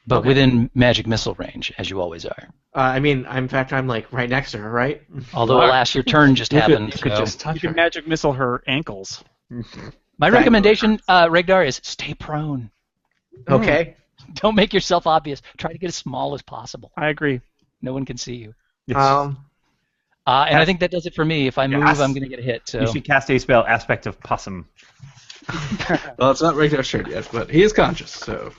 But Okay. within magic missile range, as you always are. In fact, I'm like right next to her, right? Although, alas, your turn just happened. You could so- just You touch can her. magic missile her ankles. My recommendation, Regdar, is stay prone. Okay. Don't make yourself obvious. Try to get as small as possible. I agree. No one can see you. Um. And I think that does it for me. If I move, Yes. I'm going to get a hit. So You should cast a spell, Aspect of Possum. Well, it's not Regdar's turn yet, but he is conscious, so.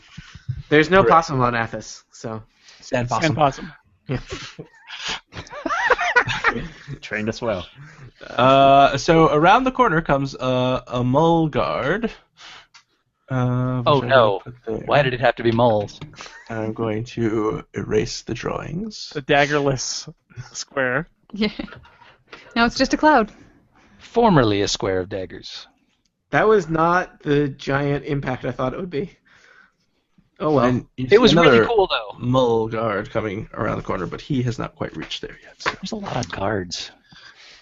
There's no Correct. possum on Athos, so. Sand And possum. Trained us well. So around the corner comes a mole guard. Oh no! Why did it have to be moles? I'm going to erase the drawings. The daggerless square. Yeah. Now it's just a cloud. Formerly a square of daggers. That was not the giant impact I thought it would be. Oh well. And you It see was another really cool, though. mole guard coming around the corner, but he has not quite reached there yet. So. There's a lot of guards.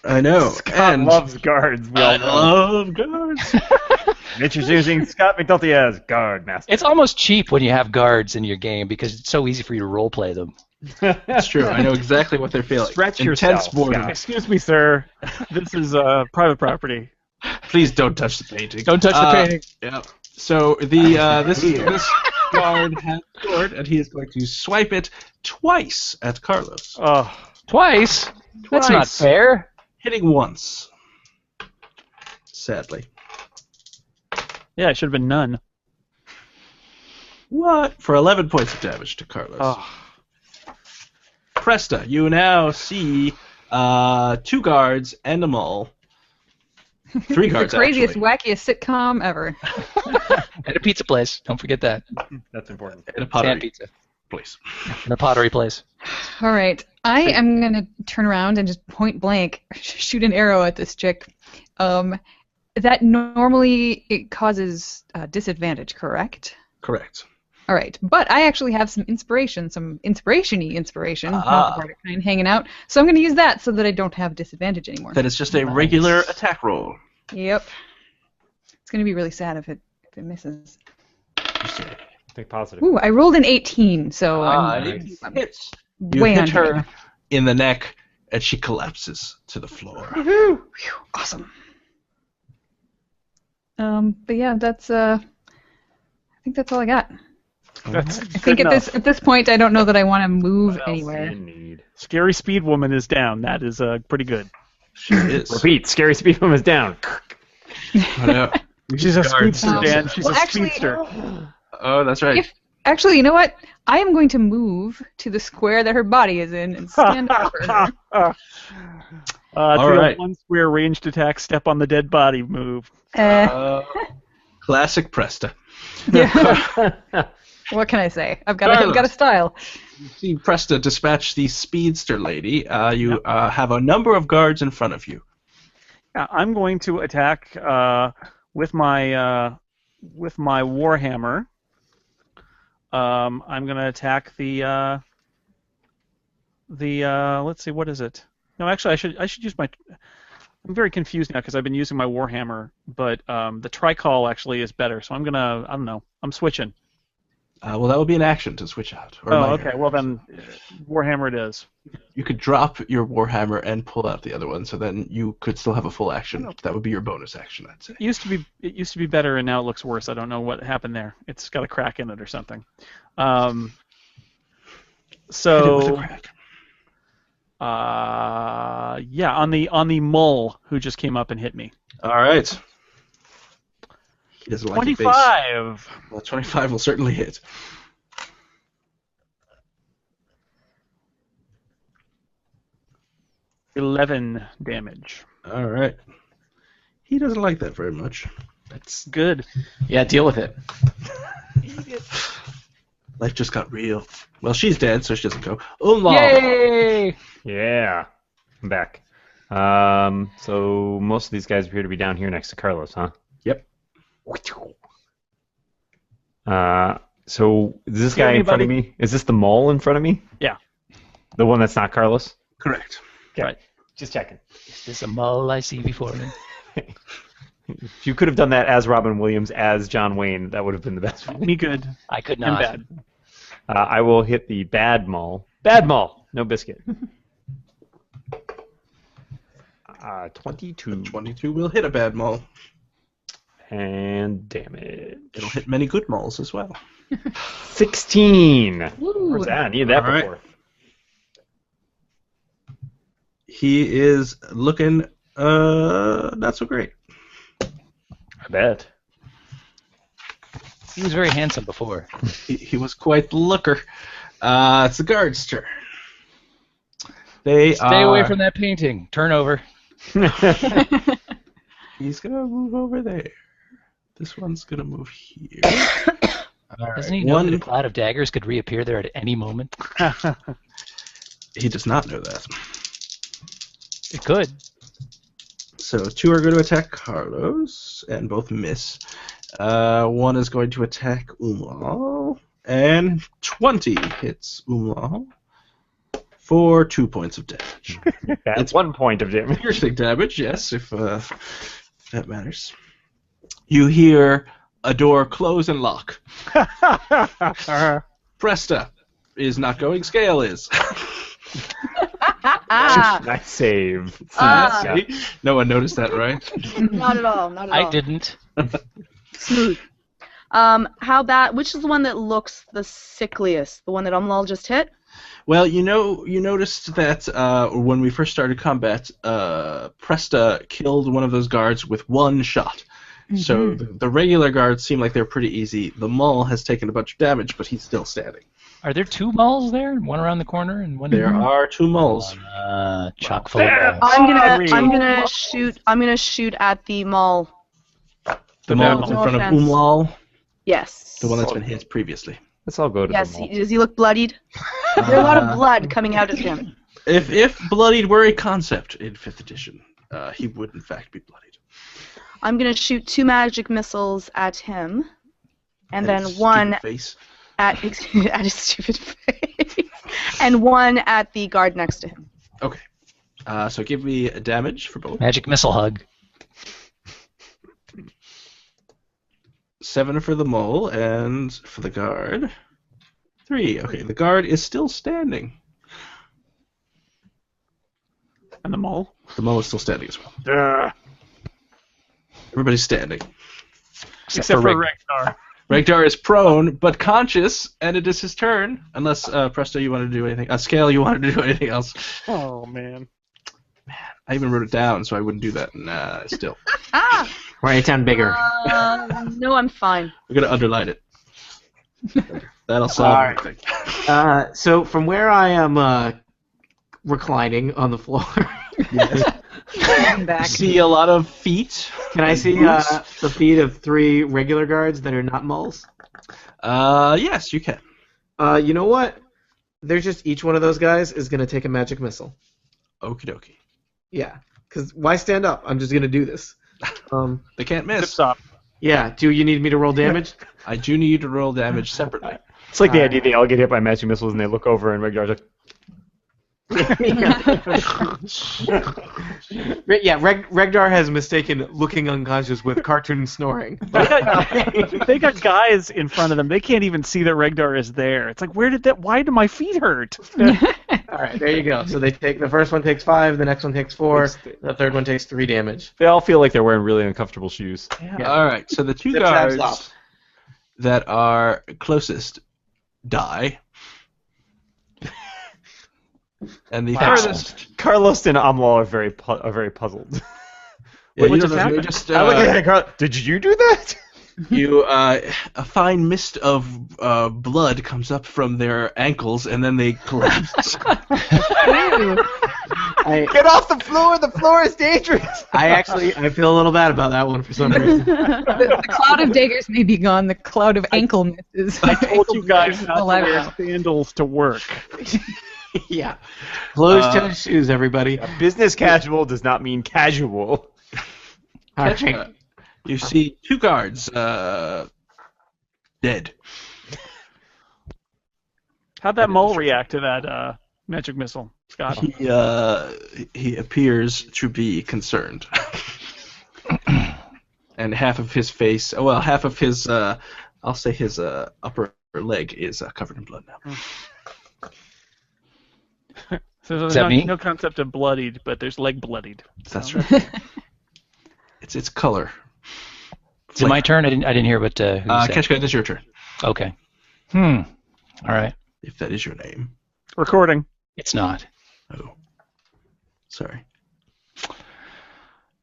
I know. Scott and loves guards. We all I know. love guards. Introducing Scott McNulty as Guard Master. It's almost cheap when you have guards in your game because it's so easy for you to roleplay them. It's true. I know exactly what they're feeling. Stretch Intense yourself, boredom. Scott. Excuse me, sir. This is private property. Please don't touch the painting. Don't touch the painting. Yeah. So the this guard has a sword, and he is going to swipe it twice at Carlos, Oh, Twice? That's not Twice. fair. hitting once. Sadly. yeah, it should have been none. What? For 11 points of damage to Carlos. Oh, Cresta, you now see 2 guards and a mole. 3 guards, The craziest, actually. wackiest sitcom ever. At a pizza place. Don't forget that. That's important. And a pottery Sand pizza. place. And a pottery place. All right. I am going to turn around and just point blank shoot an arrow at this chick. That normally it causes disadvantage, correct? Correct. All right. But I actually have some inspiration-y inspiration, not the bardic kind, hanging out. So I'm going to use that so that I don't have disadvantage anymore. That is just a regular attack roll. Yep. It's going to be really sad if it misses. Think positive. Ooh, I rolled an 18, so I'm Hits. You way hit on her target. in the neck, and she collapses to the floor. Awesome. But yeah, that's I think that's all I got. that's I think at this point I don't know that I want to move What else anywhere. do you need? Scary Speed Woman is down. That is pretty good. She is. Repeat, scary speed bump is down. Oh, no. She's a Guards. speedster, Dan. She's Well, a actually- speedster. Oh, that's right. Actually, you know what? I am going to move to the square that her body is in and stand up for her. It's All the right. one square ranged attack, step on the dead body move. Classic Presta. Yeah. What can I say? I've got a style. You see Presta dispatch the speedster lady. You have a number of guards in front of you. Yeah, I'm going to attack with my warhammer. I'm going to attack the let's see, what is it? No, actually, I should use my. I'm very confused now because I've been using my warhammer, but the tricol actually is better. So I don't know. I'm switching. Well, that would be an action to switch out. Or Oh, minor. okay. Well then, warhammer it is. You could drop your warhammer and pull out the other one, so then you could still have a full action. That would be your bonus action, I'd say. It used to be better, and now it looks worse. I don't know what happened there. It's got a crack in it or something. Hit it with So a crack. yeah, on the mole who just came up and hit me. All right. He doesn't like your face. 25. Well, 25 will certainly hit. $11 damage. All right. He doesn't like that very much. That's good. Yeah, deal with it. Life just got real. Well, she's dead, so she doesn't go. Umlaw. Yay! Yeah, I'm back. So most of these guys appear to be down here next to Carlos, huh? Yep. So is this See guy in front of anybody? me? Is this the mole in front of me? Yeah. The one that's not Carlos? Correct. Okay. Right. Just checking. Is this a mole I see before me? If you could have done that as Robin Williams, as John Wayne, that would have been the best. Me good. I could And not. bad. I will hit the bad mole. Bad mole! No biscuit. 22. 22 will hit a bad mole. And damage. It'll hit many good moles as well. 16. Woo. Where's that? I needed that All right. before. He is looking not so great. I bet. He was very handsome before. He was quite the looker. It's the guard's turn. They Stay away from that painting. Turn over. He's gonna move over there. This one's gonna move here. All right. Doesn't he know that a cloud of daggers could reappear there at any moment? He does not know that. It could. So 2 are going to attack Carlos, and both miss. 1 is going to attack Umlaw, and 20 hits Umlaw for 2 points of damage. That's It's 1 point of damage. piercing damage, yes, if that matters. You hear a door close and lock. Presta is not going, Scale is. Nice save. See? No one noticed that, right? Not at all. Not at all. I didn't. Smooth. How bad? Which is the one that looks the sickliest? The one that Umlal just hit? Well, you noticed that when we first started combat, Presta killed one of those guards with 1 shot. So the regular guards seem like they're pretty easy. The Mull has taken a bunch of damage, but he's still standing. Are there 2 moles there? One around the corner and one. There are 2 Mulls. Chock full of balls. I'm gonna shoot at the mall. The Mull in No front of offense. Umlal, Yes. the one that's been hit previously. Let's all go to Yes. the mall. Does he look bloodied? There's a lot of blood coming out of him. If bloodied were a concept in 5th edition, he would in fact be bloodied. I'm gonna shoot 2 magic missiles at him, and then his 1 stupid face. at his stupid face, and 1 at the guard next to him. Okay. So give me a damage for both. Magic missile hug. 7 for the mole, and for the guard, 3. Okay, the guard is still standing. And the mole. The mole is still standing as well. Everybody's standing. Except for Ragnar. Ragnar is prone, but conscious, and it is his turn. Unless, Presto, you want to do anything. Scale, you want to do anything else. Oh man. I even wrote it down so I wouldn't do that. Nah, still. Write it down bigger. No, I'm fine. We're gonna underline it. That'll solve All right. everything. So from where I am reclining on the floor, I'm back. See a lot of feet. can I see the feet of 3 regular guards that are not moles? Yes, you can. You know what? There's just each one of those guys is going to take a magic missile. Okie dokie. Yeah. Because why stand up? I'm just going to do this. They can't miss. Stop. Yeah. Do you need me to roll damage? I do need you to roll damage separately. It's like the idea they all get hit by magic missiles and they look over and Regdar's like, Regdar has mistaken looking unconscious with cartoon snoring. They got guys in front of them. They can't even see that Regdar is there. It's like, why do my feet hurt? All right, there you go. So the first one takes 5, the next one takes 4, the third one takes 3 damage. they all feel like they're wearing really uncomfortable shoes. Yeah. All right, so the 2 Zip, zap, slop. guards that are closest die. And the furthest... Carlos and Amlal are very puzzled. Yeah, What you just don't know, happened? they just, I look at that, Carlos. Did you do that? you a fine mist of blood comes up from their ankles, and then they collapse. Get off the floor! The floor is dangerous. I feel a little bad about that one for some reason. The cloud of daggers may be gone. The cloud of ankle misses. I told you guys not to wear sandals to work. Yeah. Closed-toed shoes, everybody. Business casual does not mean casual. All right. You see 2 guards dead. How'd that mole react to that magic missile, Scott? He appears to be concerned. And half of his face, half of his, I'll say his upper leg is covered in blood now. So there's no concept of bloodied, but there's leg bloodied. That's right. It's color. Is it my turn? I didn't hear what. Keshka, it is your turn. Okay. All right. If that is your name. Recording. It's not. Oh. Sorry.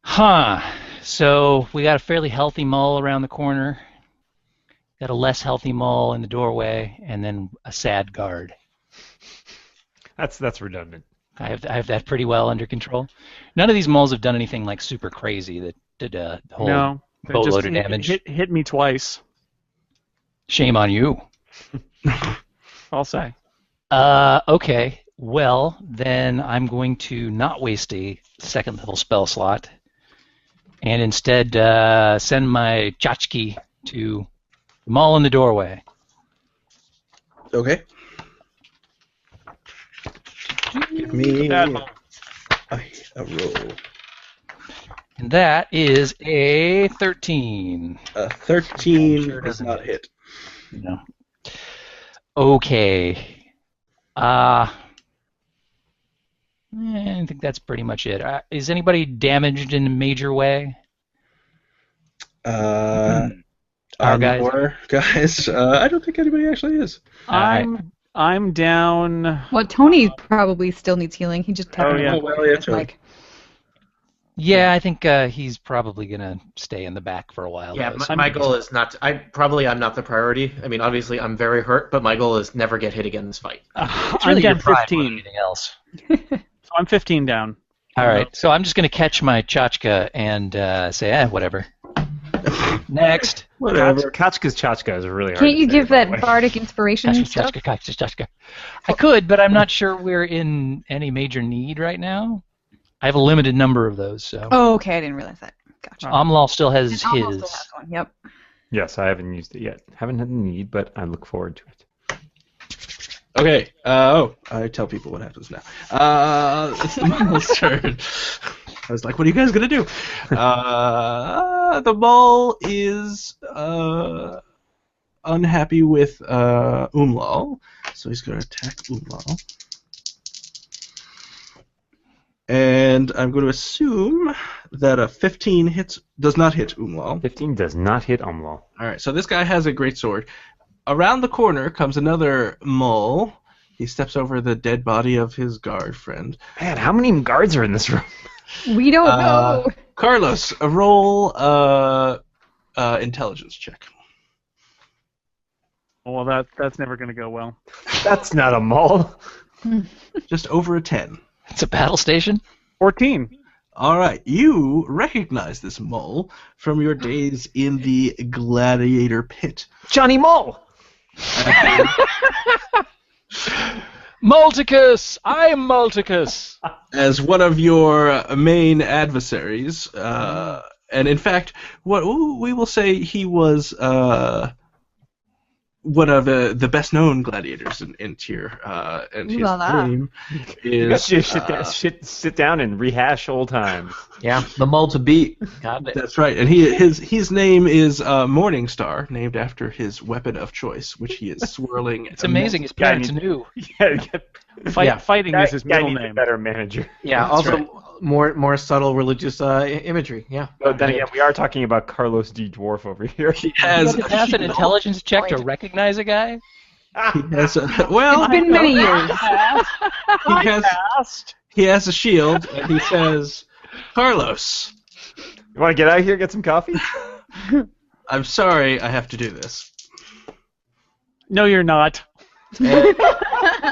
Huh. So we got a fairly healthy mole around the corner. Got a less healthy mole in the doorway, and then a sad guard. That's redundant. I have that pretty well under control. None of these moles have done anything like super crazy that did a whole boatload of damage. Hit me twice. Shame on you. I'll say. Okay. Well, then I'm going to not waste a second level spell slot, and instead send my tchotchke to the mole in the doorway. Okay. Give me a roll. And that is a 13. 13 Sure does not hit. No. Okay. I think that's pretty much it. Is anybody damaged in a major way? Our guys? Guys, I don't think anybody actually is. I'm down. Well, Tony probably still needs healing. He just Oh, yeah. like. Yeah, I think he's probably gonna stay in the back for a while. Yeah, though, my goal is not. I'm not the priority. I mean, obviously, I'm very hurt, but my goal is never get hit again in this fight. It's I'm really down your pride more than 15. anything else. So I'm 15 down. All right, so I'm just gonna catch my tchotchke and say, whatever. Next. Whatever. Kachka's Chachka is really hard. Can't you to say, give by the way. that bardic inspiration stuff? Tchotchke. I could, but I'm not sure we're in any major need right now. I have a limited number of those, so. Oh, okay. I didn't realize that. Gotcha. Amlal still has his. And Alma still has one. Yep. Yes, I haven't used it yet. Haven't had the need, but I look forward to it. Okay. I tell people what happens now. It's the mole's turn. I was like, what are you guys going to do? The mole is unhappy with Umlal, so he's going to attack Umlal. And I'm going to assume that a 15 does not hit Umlal. 15 does not hit Umlal. All right, so this guy has a great sword. Around the corner comes another mole. He steps over the dead body of his guard friend. Man, how many guards are in this room? We don't know. Carlos, roll intelligence check. Well, that's never going to go well. That's not a mole. Just over a 10. It's a battle station. 14. All right, you recognize this mole from your days in the gladiator pit. Johnny Mole. Multicus! I'm Multicus! As one of your main adversaries, and in fact, what we will say he was one of the best-known gladiators in Tyr, and his name is. You sit down and rehash old times. Yeah, the mole to beat. Got it. That's right, and his name is Morningstar, named after his weapon of choice, which he is swirling. It's amazing his parents knew. Fighting is his middle needs a name. better manager. Yeah, That's also right. more subtle religious imagery. Yeah. But then again, we are talking about Carlos D. Dwarf over here. He has You have to pass an intelligence check to recognize a guy? It's been many years. He has a shield, and he says, "Carlos, You want to get out of here, get some coffee? I'm sorry I have to do this." No, you're not. And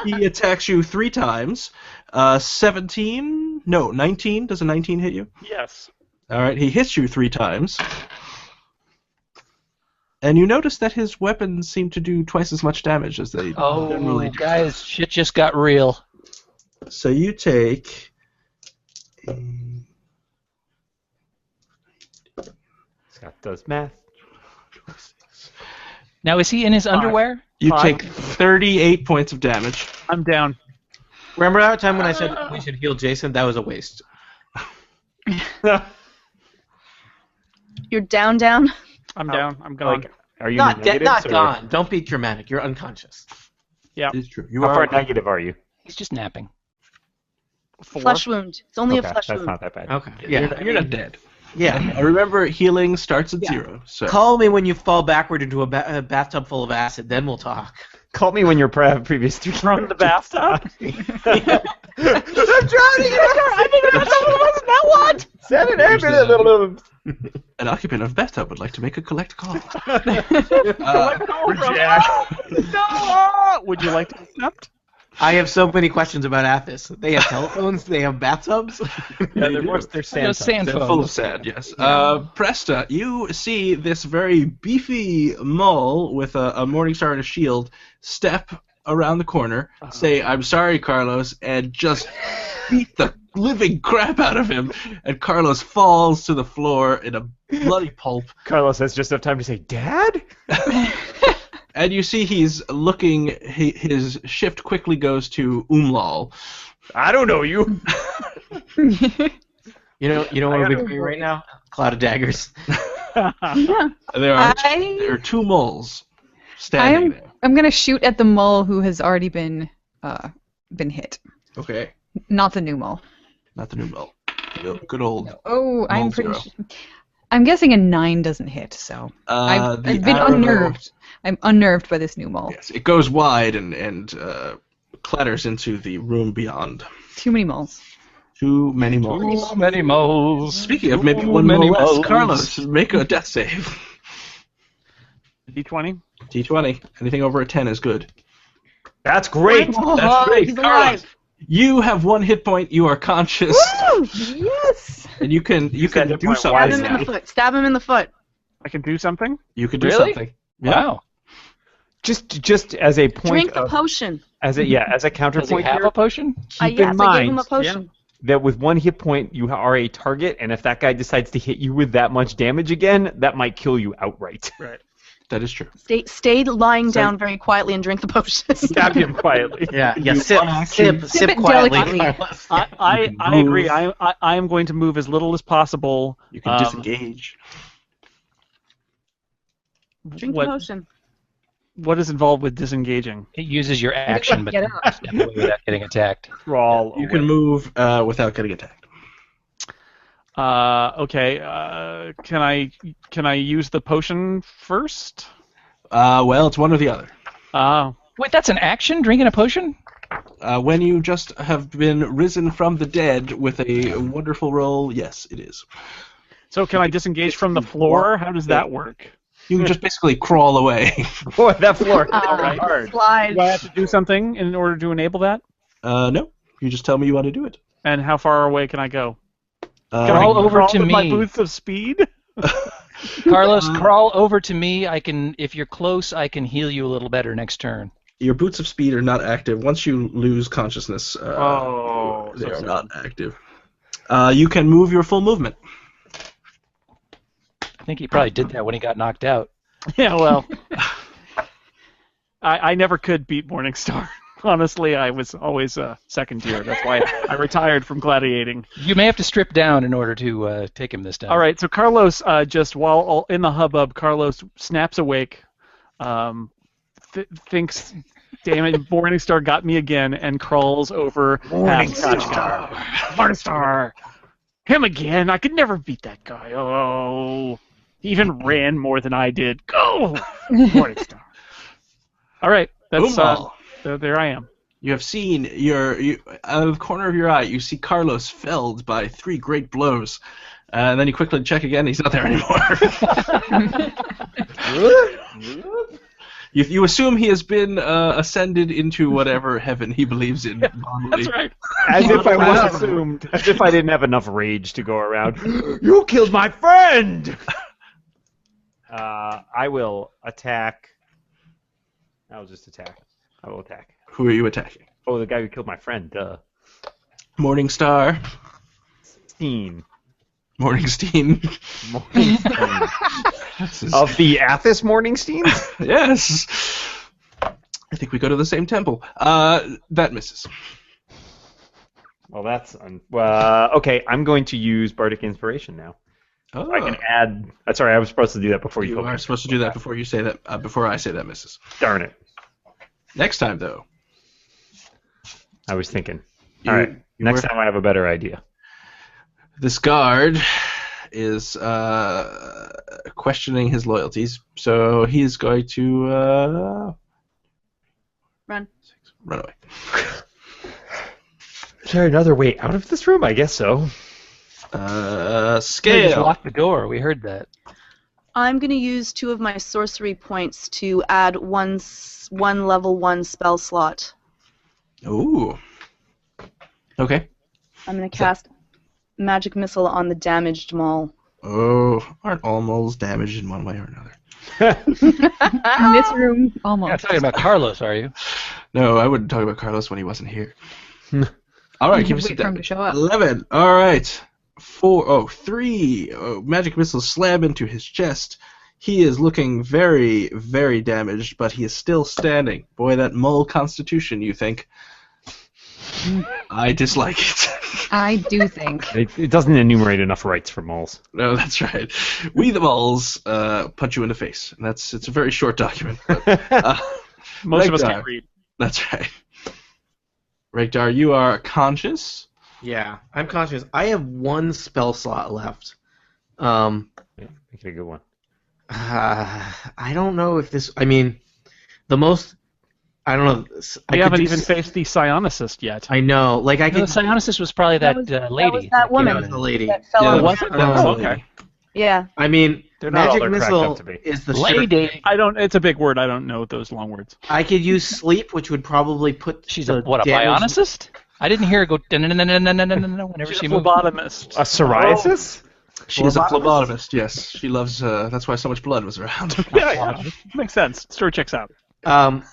he attacks you 3 times. 17? No, 19. Does a 19 hit you? Yes. All right, he hits you 3 times. And you notice that his weapons seem to do twice as much damage as they generally do. Guys, shit just got real. So you take... Scott does math. Now, is he in his underwear? You 5. take 38 points of damage. I'm down. Remember that time when I said we should heal Jason? That was a waste. You're down, down. I'm down. I'm gone. Like, are you Not negative? not gone. Don't be dramatic. You're unconscious. Yeah. It's true. How far negative are you? He's just napping. 4. Flesh wound. It's only Okay, a flesh that's wound. not that bad. Okay. You're not dead. Yeah. I remember healing starts at 0. So Call me when you fall backward into a bathtub full of acid. Then we'll talk. Call me when you're previous 3 From the bathtub. I'm drowning in it. an occupant of bathtub would like to make a collect call. Would you like to accept? I have so many questions about Athos. They have telephones. They have bathtubs. Yeah, they're sand. Sand They're foam. full of sand, yes. Presta, you see this very beefy mole with a Morningstar and a shield step around the corner, say, "I'm sorry, Carlos," and just beat the living crap out of him, and Carlos falls to the floor in a bloody pulp. Carlos has just enough time to say, "Dad?" And you see he's looking, his shift quickly goes to Umlal. I don't know you. You know what would be great right now? Cloud of daggers. There are 2 moles standing there. I'm gonna shoot at the mole who has already been hit, Okay, not the new mole. not the new mole. Good old. Oh, I'm Mole pretty. zero. I'm guessing a 9 doesn't hit, so I've The been arrow- unnerved. I'm unnerved by this new mole. Yes, it goes wide and clatters into the room beyond. Too many moles. Too many moles. Too many moles. Speaking of maybe Too one many more less, moles. Carlos, make a death save. D20. D20. Anything over a 10 is good. That's great. That's great, he's Carlos. alive. You have 1 hit point. You are conscious, Woo! Yes. and you can that do hit point something. Stab him in wisely. the foot. Stab him in the foot. I can do something. You can do Really? something. Wow. Just as a point Drink the of, potion. as a Does he counterpoint have here, a potion? keep Yes, in I gave him mind a potion. that with 1 hit point you are a target, and if that guy decides to hit you with that much damage again, that might kill you outright. Right. That is true. Stay lying down very quietly and drink the potion. Stab him quietly. Yeah. You Sip it quietly. delicately. Carlos. I agree. I am going to move as little as possible. You can disengage. Drink the What potion. what is involved with disengaging? It uses your action, but Get then out. you step away without getting attacked. Crawl. You can move without getting attacked. Okay. Can I use the potion first? Well, it's one or the other. Oh. Wait, that's an action? Drinking a potion? When you just have been risen from the dead with a wonderful roll, yes, it is. So can I disengage from the floor? How does that work? You can just basically crawl away. Boy, that floor is Alright. hard. Slide. Do I have to do something in order to enable that? No, you just tell me you want to do it. And how far away can I go? Crawl over Crawl to with my me. boots of speed? Carlos, crawl over to me. If you're close, I can heal you a little better next turn. Your boots of speed are not active. Once you lose consciousness, they so are sad. not active. You can move your full movement. I think he probably did that when he got knocked out. Yeah, well, I never could beat Morningstar. Honestly, I was always second tier. That's why I retired from gladiating. You may have to strip down in order to take him this time. All right, so Carlos, just while all in the hubbub, Carlos snaps awake, thinks, damn it, Morningstar got me again, and crawls over. Morningstar. Morningstar! Him again! I could never beat that guy. Oh, he even ran more than I did. Go! Morningstar. All right, that's there I am. You have seen out of the corner of your eye, you see Carlos felled by 3 great blows. And then you quickly check again, he's not there anymore. You assume he has been ascended into whatever heaven he believes in. That's right. As if I was assumed. As if I didn't have enough rage to go around. You killed my friend! I will attack. I'll just attack. I will attack. Who are you attacking? Oh, the guy who killed my friend, duh. Morningstar. Steen. Morningsteen. Of the Athos Morningsteens? Yes. I think we go to the same temple. That misses. Well, that's... okay, I'm going to use Bardic Inspiration now. Oh. I can add... Sorry, I was supposed to do that before you You told me. are supposed to do that before you say that. Before I say that misses. Darn it. Next time, though. I was thinking. All right, next time I have a better idea. This guard is questioning his loyalties, so he's going to Run. run away. Is there another way out of this room? I guess so. They just Scale. locked the door. We heard that. I'm going to use 2 of my sorcery points to add one level 1 spell slot. Ooh. Okay. I'm going to cast Magic Missile on the damaged mall. Oh, aren't all moles damaged in one way or another? In this room, You're not almost. talking about Carlos, are you? No, I wouldn't talk about Carlos when he wasn't here. All right, You keep us wait for him to show up. 11. All right. 3. Magic missiles slam into his chest. He is looking very, very damaged, but he is still standing. Boy, that mole constitution, you think. I dislike it. I do think. It doesn't enumerate enough rights for moles. No, that's right. We the moles punch you in the face. And it's a very short document. But, Most of us Regdar. can't read. That's right. Regdar, you are conscious. Yeah, I'm conscious. I have 1 spell slot left. Yeah, make it a good one. I don't know if this. I mean, the most. I don't know. We haven't even faced the psionicist yet. I know. Like I No, could. the psionicist was probably that, lady. That was that woman. That was the lady. That fell Yeah, on was the it? ground. Oh, Absolutely. okay. Yeah. I mean, They're not all magic they're cracked missile up to be. is the Lady. I don't. It's a big word. I don't know those long words. I could use sleep, which would probably put. She's the a damage- bionicist? I didn't hear her go whenever She's she a moved. phlebotomist. A psoriasis? She is a phlebotomist, yes. She loves, that's why so much blood was around. Yeah, makes sense. Story checks out.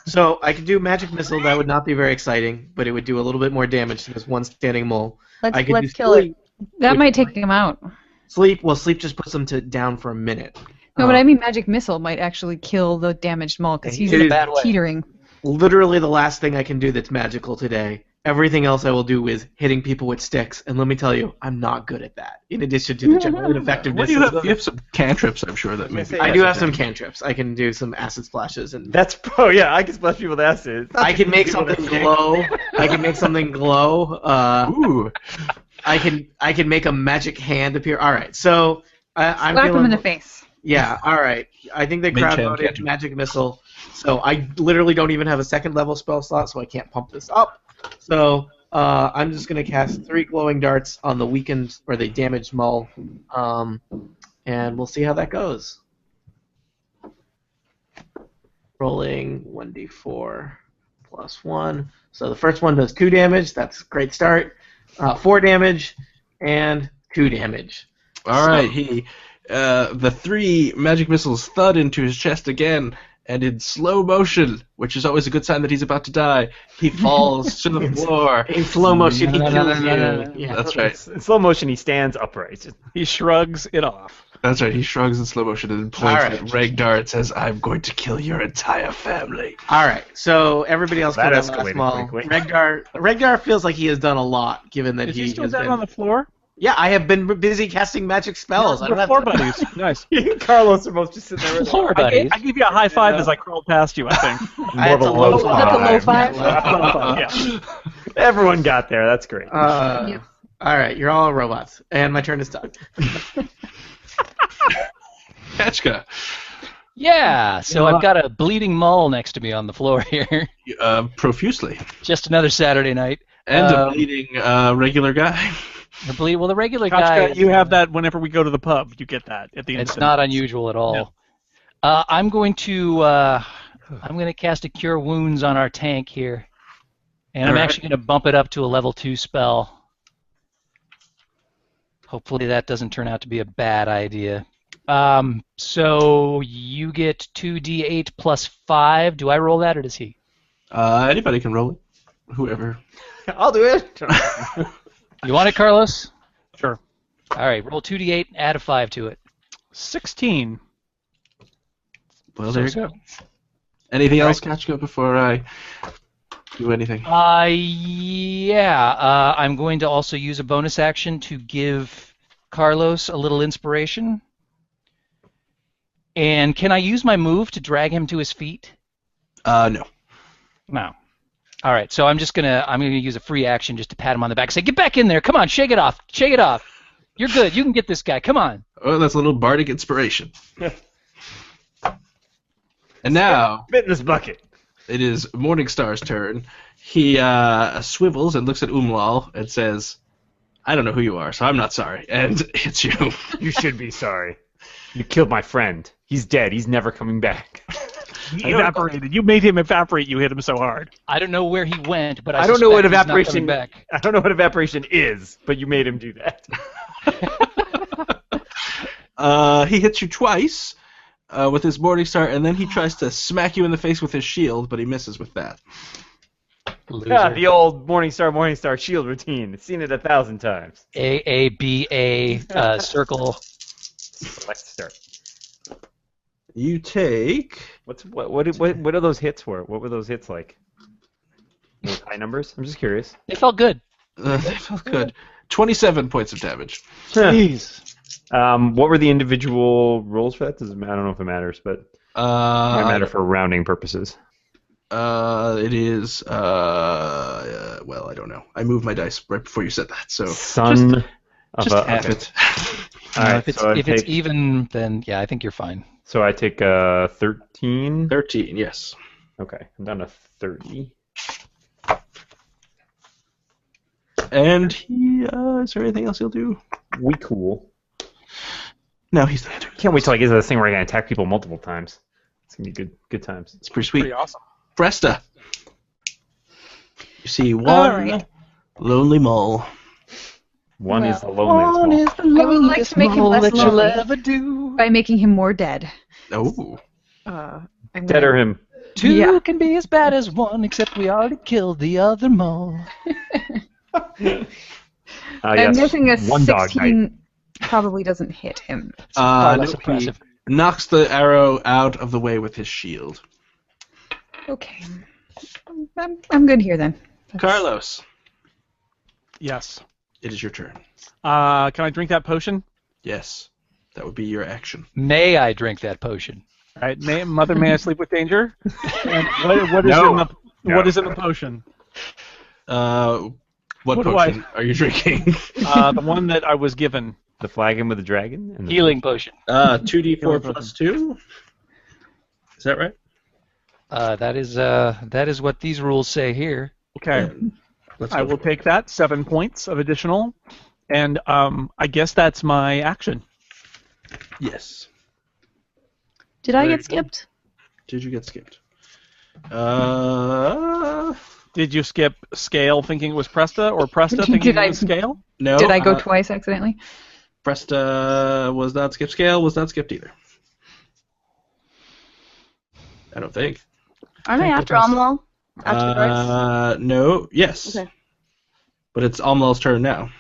So I could do magic missile. That would not be very exciting, but it would do a little bit more damage than this one standing mole. I could do Let's kill it. sleep. That might take him out. Sleep. Well, sleep just puts him down for a minute. No, but I mean magic missile might actually kill the damaged mole because he's It is bad way. teetering. Literally the last thing I can do that's magical today. Everything else I will do is hitting people with sticks, and let me tell you, I'm not good at that. In addition to the general ineffectiveness. What do you have? You have some cantrips, I'm sure, that maybe. I do have some cantrips. I can do some acid splashes, and That's yeah. I can splash people with acid. I can make something glow. I can make something glow. Ooh. I can make a magic hand appear. All right, so I'm Slap feeling. him in the face. Yeah, all right. I think they Mage crowd hand voted cantrip. magic missile. So I literally don't even have a second level spell slot, so I can't pump this up. So I'm just going to cast 3 glowing darts on the weakened or the damaged Mull, and we'll see how that goes. Rolling 1d4 plus 1. So the first one does 2 damage. That's a great start. 4 damage and 2 damage. All right, the 3 magic missiles thud into his chest again, and in slow motion, which is always a good sign that he's about to die, he falls to the floor. In slow motion, he kills you. Yeah, that's right. In slow motion, he stands upright. He shrugs it off. That's right. He shrugs in slow motion and points at Regdar and says, "I'm going to kill your entire family." All right, so everybody else That killed that last escalated Mull. quickly. Regdar feels like he has done a lot, given that Is he still has down been... on the floor? Yeah, I have been busy casting magic spells. I don't We're have floor to... buddies. Nice. Carlos are both just sitting there. Floor I buddies. gave you a high five as I crawled past you, I think. More of a low Is that the low five. five? Yeah. Everyone got there. That's great. All right, you're all robots, and my turn is done. Ketchka, Yeah, so I've got a bleeding Mull next to me on the floor here. profusely. Just another Saturday night. And a bleeding regular guy. The regular Kachka, guy. you have that whenever we go to the pub. You get that at the end. It's not unusual at all. No. I'm going to cast a Cure Wounds on our tank here, and I'm actually going to bump it up to a level 2 spell. Hopefully that doesn't turn out to be a bad idea. So you get 2d8 plus 5. Do I roll that, or does he? Anybody can roll it. Whoever. I'll do it. You want it, Carlos? Sure. All right, roll 2d8, add a 5 to it. 16. Well, there you go. Anything else, Ketchka, before I do anything? Yeah. I'm going to also use a bonus action to give Carlos a little inspiration. And can I use my move to drag him to his feet? No. No. All right, so I'm gonna use a free action just to pat him on the back. Say, get back in there! Come on, shake it off! Shake it off! You're good. You can get this guy. Come on. Oh, that's a little bardic inspiration. And now Spit in this bucket. it is Morningstar's turn. He swivels and looks at Umlal and says, "I don't know who you are, so I'm not sorry." And hits you. You should be sorry. You killed my friend. He's dead. He's never coming back. He evaporated. You made him evaporate. You hit him so hard. I don't know where he went, but I don't know what suspect he's not coming evaporation. back. I don't know what evaporation is, but you made him do that. He hits you twice with his Morningstar, and then he tries to smack you in the face with his shield, but he misses with that. Loser. Yeah, the old Morningstar shield routine. Seen it 1,000 times. AABA circle. Select start. You take... What are those hits for? What were those hits like? Those high numbers? I'm just curious. They felt good. They felt good. 27 points of damage. Jeez. What were the individual rolls for that? I don't know if it matters, but it might matter for rounding purposes. It is, well, I don't know. I moved my dice right before you said that, so... Son of Just a... have okay. it. All right, if it's even, then yeah, I think you're fine. So I take 13. 13, yes. Okay, I'm down to 30. And he, is there anything else he'll do? We cool. No, he's not doing it. Can't wait till I get to this thing where I can attack people multiple times. It's gonna be good times. It's pretty sweet. Pretty awesome. Bresta. You see one lonely mole. One is the loneliest one. I would like to make him less lonely ever do. by making him more dead. Oh. I'm Deader him. Two Yeah. can be as bad as one, except we already killed the other mole. I'm Yes. guessing a One dog 16 probably doesn't hit him. Far No, less he impressive. knocks the arrow out of the way with his shield. Okay. I'm good here then. Carlos, Yes. it is your turn. Can I drink that potion? Yes, that would be your action. May I drink that potion? All right. Mother, may I sleep with danger? And what is No. in the No. what is in the potion? What What do potion are you drinking? The one that I was given. The flagon with the dragon. And the Healing potion. 2d4 plus 2. Is that right? That is what these rules say here. Okay. I will take that. 7 points of additional. And I guess that's my action. Yes. Did I Very get good. skipped? Did you get skipped? Did you skip Scale thinking it was Presta, or Presta thinking it was Scale? No. Did I go twice accidentally? Presta was not skipped. Scale was not skipped either. I don't think. Aren't I after Amlal? After Bryce? No. Yes. Okay. But it's Amlal's turn now.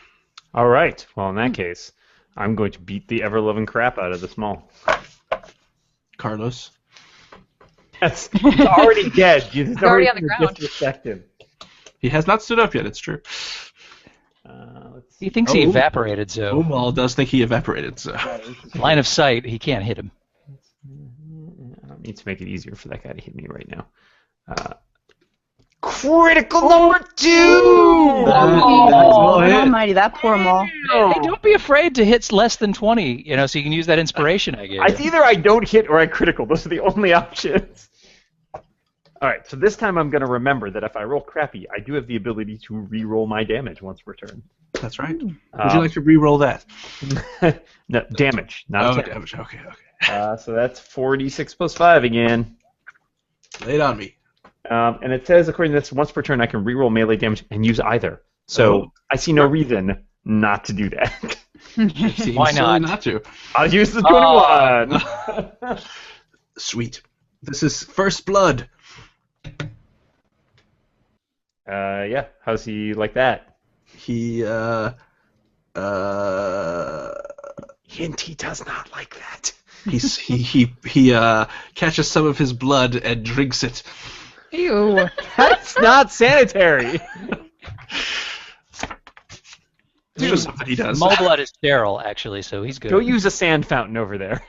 All right. Well, in that case, I'm going to beat the ever-loving crap out of the small. Carlos. He's already dead. He's already on the ground. Disrespect him. He has not stood up yet. It's true. Let's see. He thinks he evaporated, so Umal does think he evaporated. So line of sight, he can't hit him. I don't need to make it easier for that guy to hit me right now. Critical number 2! Almighty, that poor Maul. Hey, don't be afraid to hit less than 20, so you can use that inspiration I gave you. It's either I don't hit or I critical. Those are the only options. All right, so this time I'm going to remember that if I roll crappy, I do have the ability to re-roll my damage once per turn. that's right. Would you like to re-roll that? No, damage, not attack. Damage. Okay. So that's 46 plus 5 again. Lay it on me. And it says, according to this, once per turn I can re-roll melee damage and use either. So I see no reason not to do that. Seems Why silly not? not to. I'll use the 21. Sweet. This is First Blood. Yeah, how's he like that? He Hint, he does not like that. he catches some of his blood and drinks it. Ew. That's not sanitary. It's just something he does. Mole blood is sterile, actually, so he's good. Go use a sand fountain over there.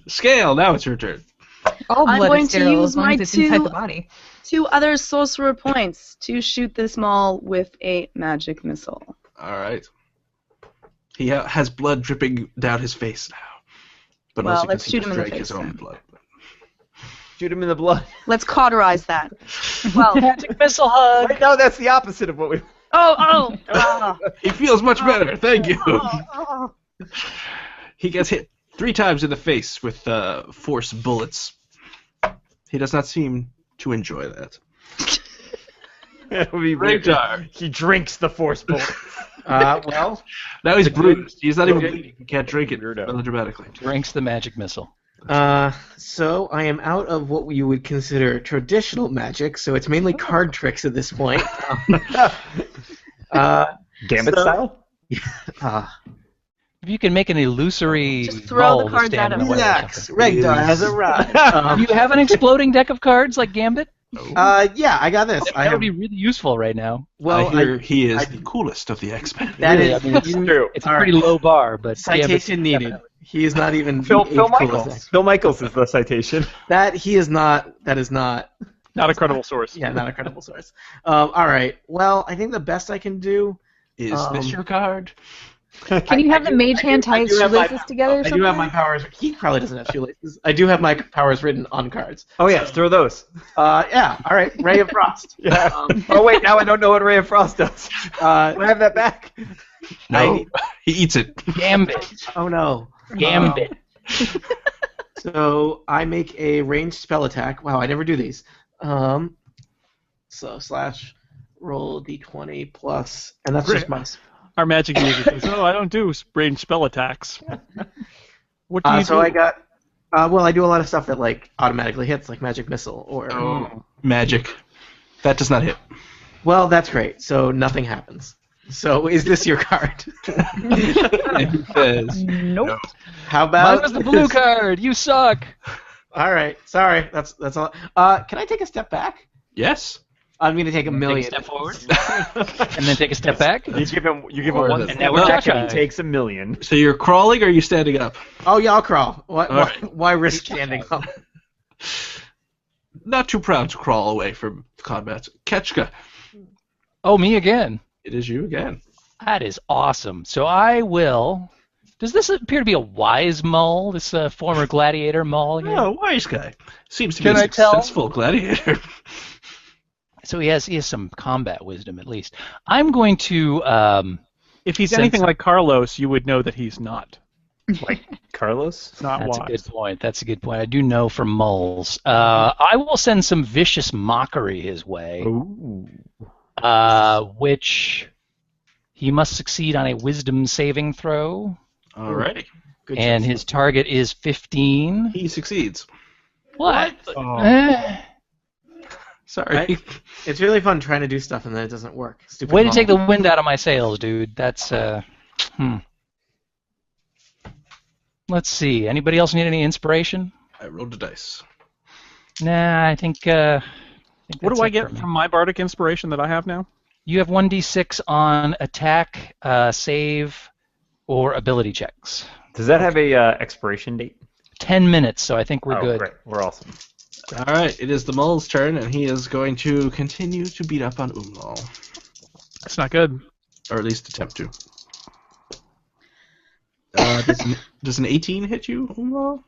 Scale. Now it's your turn. All I'm blood going is to sterile use as long my as it's inside two- the body. 2 other sorcerer points to shoot this Maul with a magic missile. All right. He has blood dripping down his face now. But Well, also let's because he shoot him in the drank his face, own then. blood. Shoot him in the blood. Let's cauterize that. Well, Magic missile hug! Wait, no, that's the opposite of what we... oh. He feels much better. Thank you. He gets hit 3 times in the face with force bullets. He does not seem to enjoy that. That would be weird. He drinks the force bullet. Well, Now he's bruised. He's not even bleeding. He can't drink it melodramatically. Drinks the magic missile. so I am out of what you would consider traditional magic, so it's mainly card tricks at this point. Gambit style? If you can make an illusory Just throw the roll to cards stand at in him. the way or Relax, something. Regdar has arrived. Do you have an exploding deck of cards like Gambit? Yeah, I got this. I That have, would be really useful right now. well, I hear he is the coolest of the X-Men. that Really, is I mean, it's True. It's a pretty low bar, but citation needed. He is not even Phil the coolest. Michaels. Phil Michaels is the citation. That he is not. That is not. Not a credible source. Yeah, not a credible source. All right. Well, I think the best I can do. Is this your card? Can you have the mage hand tie his shoelaces together or I something? do have my powers. He probably doesn't have shoelaces. I do have my powers written on cards. Oh, yes, throw those. Yeah. All right. Ray of Frost. Yeah. Oh, wait, now I don't know what Ray of Frost does. Can I have that back? No. He eats it. Gambit. Oh no. Gambit. So I make a ranged spell attack. Wow, I never do these. So slash roll d20 plus, and that's just my. Our magic user says, "Oh, I don't do range spell attacks." What do you So do? I got. Well, I do a lot of stuff that like automatically hits, like magic missile or. Magic. That does not hit. Well, that's great. So nothing happens. So is this your card? It says, Nope. How Mine about? was the blue card. You suck. All right. Sorry. That's all. Can I take a step back? yes. I'm gonna take a Take million. a step forward, and then take a step back. You give him Or one the- step And now we're back and he Josh. takes a million. So you're crawling or are you standing up? Oh yeah, I'll crawl. Why, All right. why risk standing up? Not too proud to crawl away from combat. Ketchka, Oh, me again. it is you again. That is awesome. So I will. Does this appear to be a wise mole? This former gladiator mole? Here? Oh, wise guy. Seems to Can be a I tell? successful gladiator. So he has some combat wisdom at least. I'm going to. If he's Sense- anything like Carlos, you would know that he's not. Like Carlos? Not That's wise. a good point. That's a good point. I do know from moles. I will send some vicious mockery his way, Ooh. which he must succeed on a wisdom saving throw, Alrighty. Good and choice. his target is 15. He succeeds. What? Oh. Sorry. It's really fun trying to do stuff and then it doesn't work. Stupid Way to mom. take the wind out of my sails, dude. That's Let's see. Anybody else need any inspiration? I rolled the dice. Nah, I think. What that's do I it get for me. from my bardic inspiration that I have now? You have 1d6 on attack, save, or ability checks. Does that have a expiration date? 10 minutes, so I think we're good. Great. We're awesome. Alright, it is the mole's turn, and he is going to continue to beat up on Umlal. That's not good. Or at least attempt to. Does an 18 hit you, Umlal?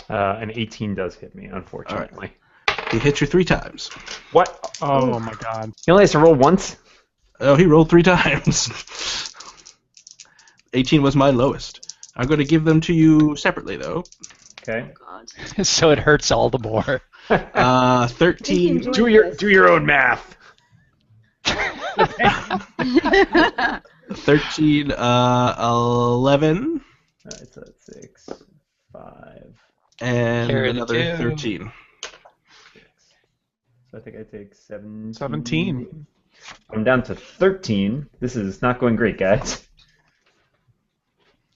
An 18 does hit me, unfortunately. He hit you 3 times. What? Oh my god. He only has to roll once? Oh, he rolled 3 times. 18 was my lowest. I'm going to give them to you separately, though. Okay. God. So it hurts all the more. 13. Do your own math. 13, 11, Alright, so that's 6, 5. and Carry the another 2. 13. So I think I take 17. 17. I'm down to 13. This is not going great, guys.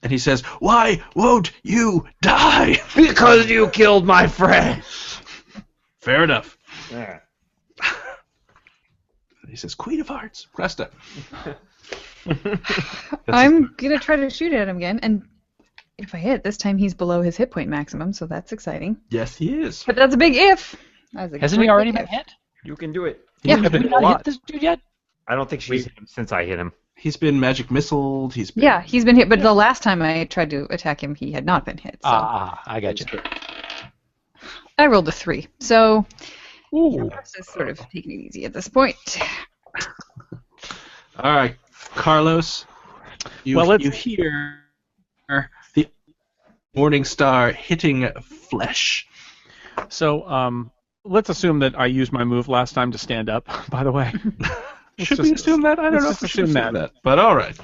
And he says, "Why won't you die?" Because you killed my friend. Fair enough. Yeah. He says, "Queen of Hearts, Cresta." I'm gonna try to shoot at him again, and if I hit, this time he's below his hit point maximum, so that's exciting. Yes, he is. But that's a big if. That's a Hasn't he great already big been if. hit? You can do it. Yeah. Have we not hit this dude yet? I don't think she's hit him since I hit him. He's been magic missiled. He's been... Yeah, he's been hit, but the last time I tried to attack him, he had not been hit. So I got you. I rolled a 3. So Ooh. just sort of taking it easy at this point. All right, Carlos. You hear the Morning Star hitting flesh. So, let's assume that I used my move last time to stand up, by the way. Should we assume that? I don't know if we should assume that. But all right.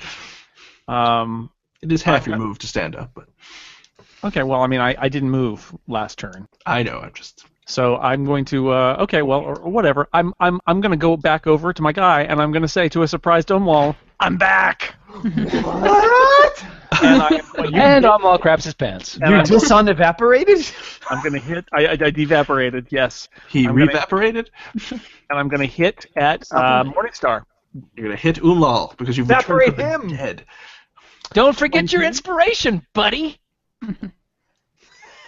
It is half your move to stand up, but Okay, well, I mean, I didn't move last turn. I know. I'm just. So I'm going to, okay, well, or whatever. I'm going to go back over to my guy, and I'm going to say to a surprised Umlal, I'm back! What? And Umlal craps his pants. You just unevaporated? I'm going to hit, I devaporated, yes. He I'm gonna- re-evaporated. And I'm going to hit at Morningstar. You're gonna hit Umlal because you've Evaporate returned from the him! dead. Don't forget your inspiration, buddy.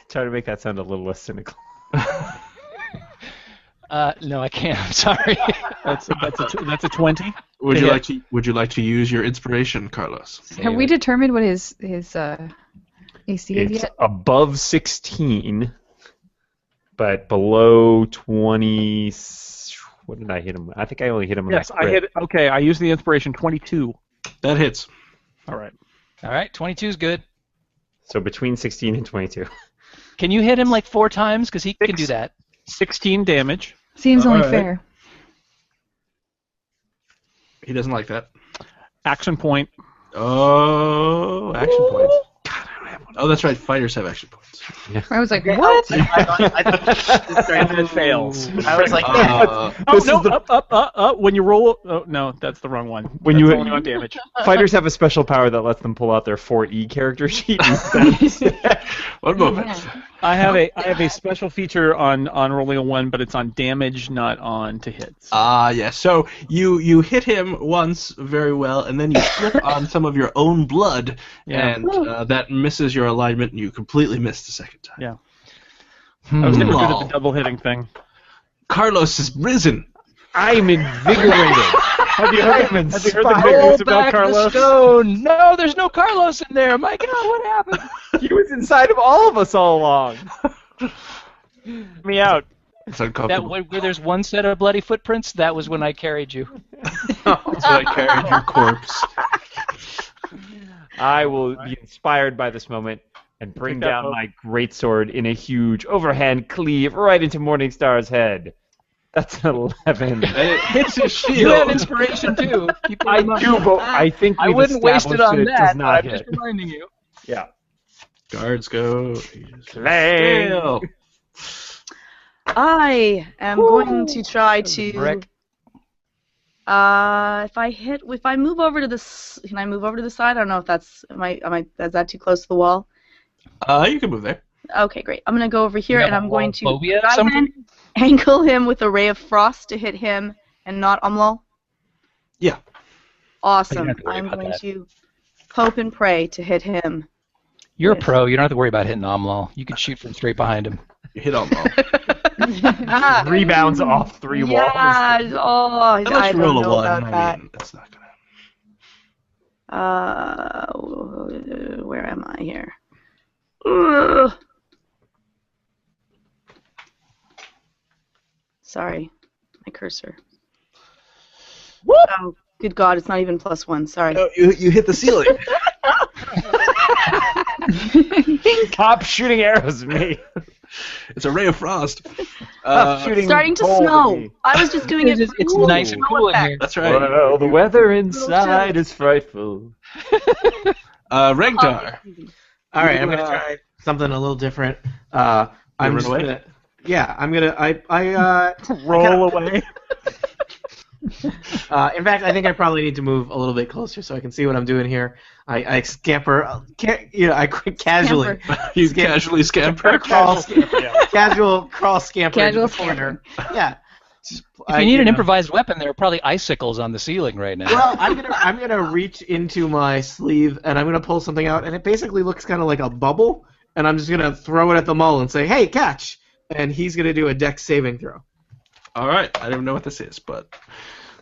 Try to make that sound a little less cynical. No, I can't. I'm sorry. That's a 20. Would you Yeah. like to use your inspiration, Carlos? Have we determined what his AC is It's yet? above 16, but below 20. What did I hit him with? I think I only hit him with Yes, that I crit. hit, okay, I used the inspiration 22. That hits. All right. All right, 22 is good. So between 16 and 22. Can you hit him like 4 times? Because he can do that. 16 damage. Seems only Alright. fair. He doesn't like that. Action point. Oh, action points. God, I don't have one. Oh, that's right. Fighters have action points. I was like, what? It fails. I was like, Oh, no, up. When you roll... Oh, no, that's the wrong one. When That's you- only on damage. Fighters have a special power that lets them pull out their 4E character sheet instead. One moment. I have a special feature on rolling a 1, but it's on damage, not on to hits. Yeah. So you hit him once very well, and then you slip on some of your own blood, Yeah. and that misses your alignment, and you completely miss the second time. Yeah. I was never good at Wow. the double hitting thing. Carlos is risen. I'm invigorated. Have you heard the good Roll news about back the Carlos? stone. No, there's no Carlos in there. My God, what happened? He was inside of all of us all along. Me out. It's That uncomfortable. where there's one set of bloody footprints, that was when I carried you. That's when I carried your corpse. I will be inspired by this moment and bring Pick up down hope. my greatsword in a huge overhand cleave right into Morningstar's head. That's an 11. And it hits his shield. You have inspiration too. Keep it I in mind. do, but I think I we've wouldn't waste it established on that it does that, but not I'm just hit. reminding you. Yeah. Guards go. Clang. Fail. I am going to try to. Brick. If I move over to this, can I move over to the side? I don't know if that's, is that too close to the wall? You can move there. Okay, great. I'm gonna go over here You and have I'm a going to phobia try somewhere? and angle him with a ray of frost to hit him and not Umlal. Yeah. Awesome. have to worry I'm about going that. to hope and pray to hit him. You're a Yes. pro. You don't have to worry about hitting Omlal. You can shoot from straight behind him. You hit on them. Rebounds off 3 walls. Yeah. Oh, I Unless you don't roll a know 1, about that. I mean, that's not gonna Where am I here? Ugh. Sorry, my cursor. Oh, good God, it's not even +1. Sorry. No, you hit the ceiling. Stop shooting arrows at me. It's a ray of frost. Stop shooting Starting to cold at snow. me. I was just doing it. It's for nice and snow cool in effect. here. That's right. Well, the weather inside is frightful. Regdar. All right, I'm gonna try something a little different. I'm run just away? gonna. Yeah, I'm gonna. Roll away. In fact, I think I probably need to move a little bit closer so I can see what I'm doing here. I scamper. I casually. You casually scamper. Crawl, casual crawl scamper. Casual into the corner. Yeah. If you need an improvised weapon, there are probably icicles on the ceiling right now. Well, I'm gonna reach into my sleeve and I'm gonna pull something out, and it basically looks kind of like a bubble, and I'm just gonna throw it at the mole and say, "Hey, catch!" And he's gonna do a dex saving throw. All right. I don't even know what this is, but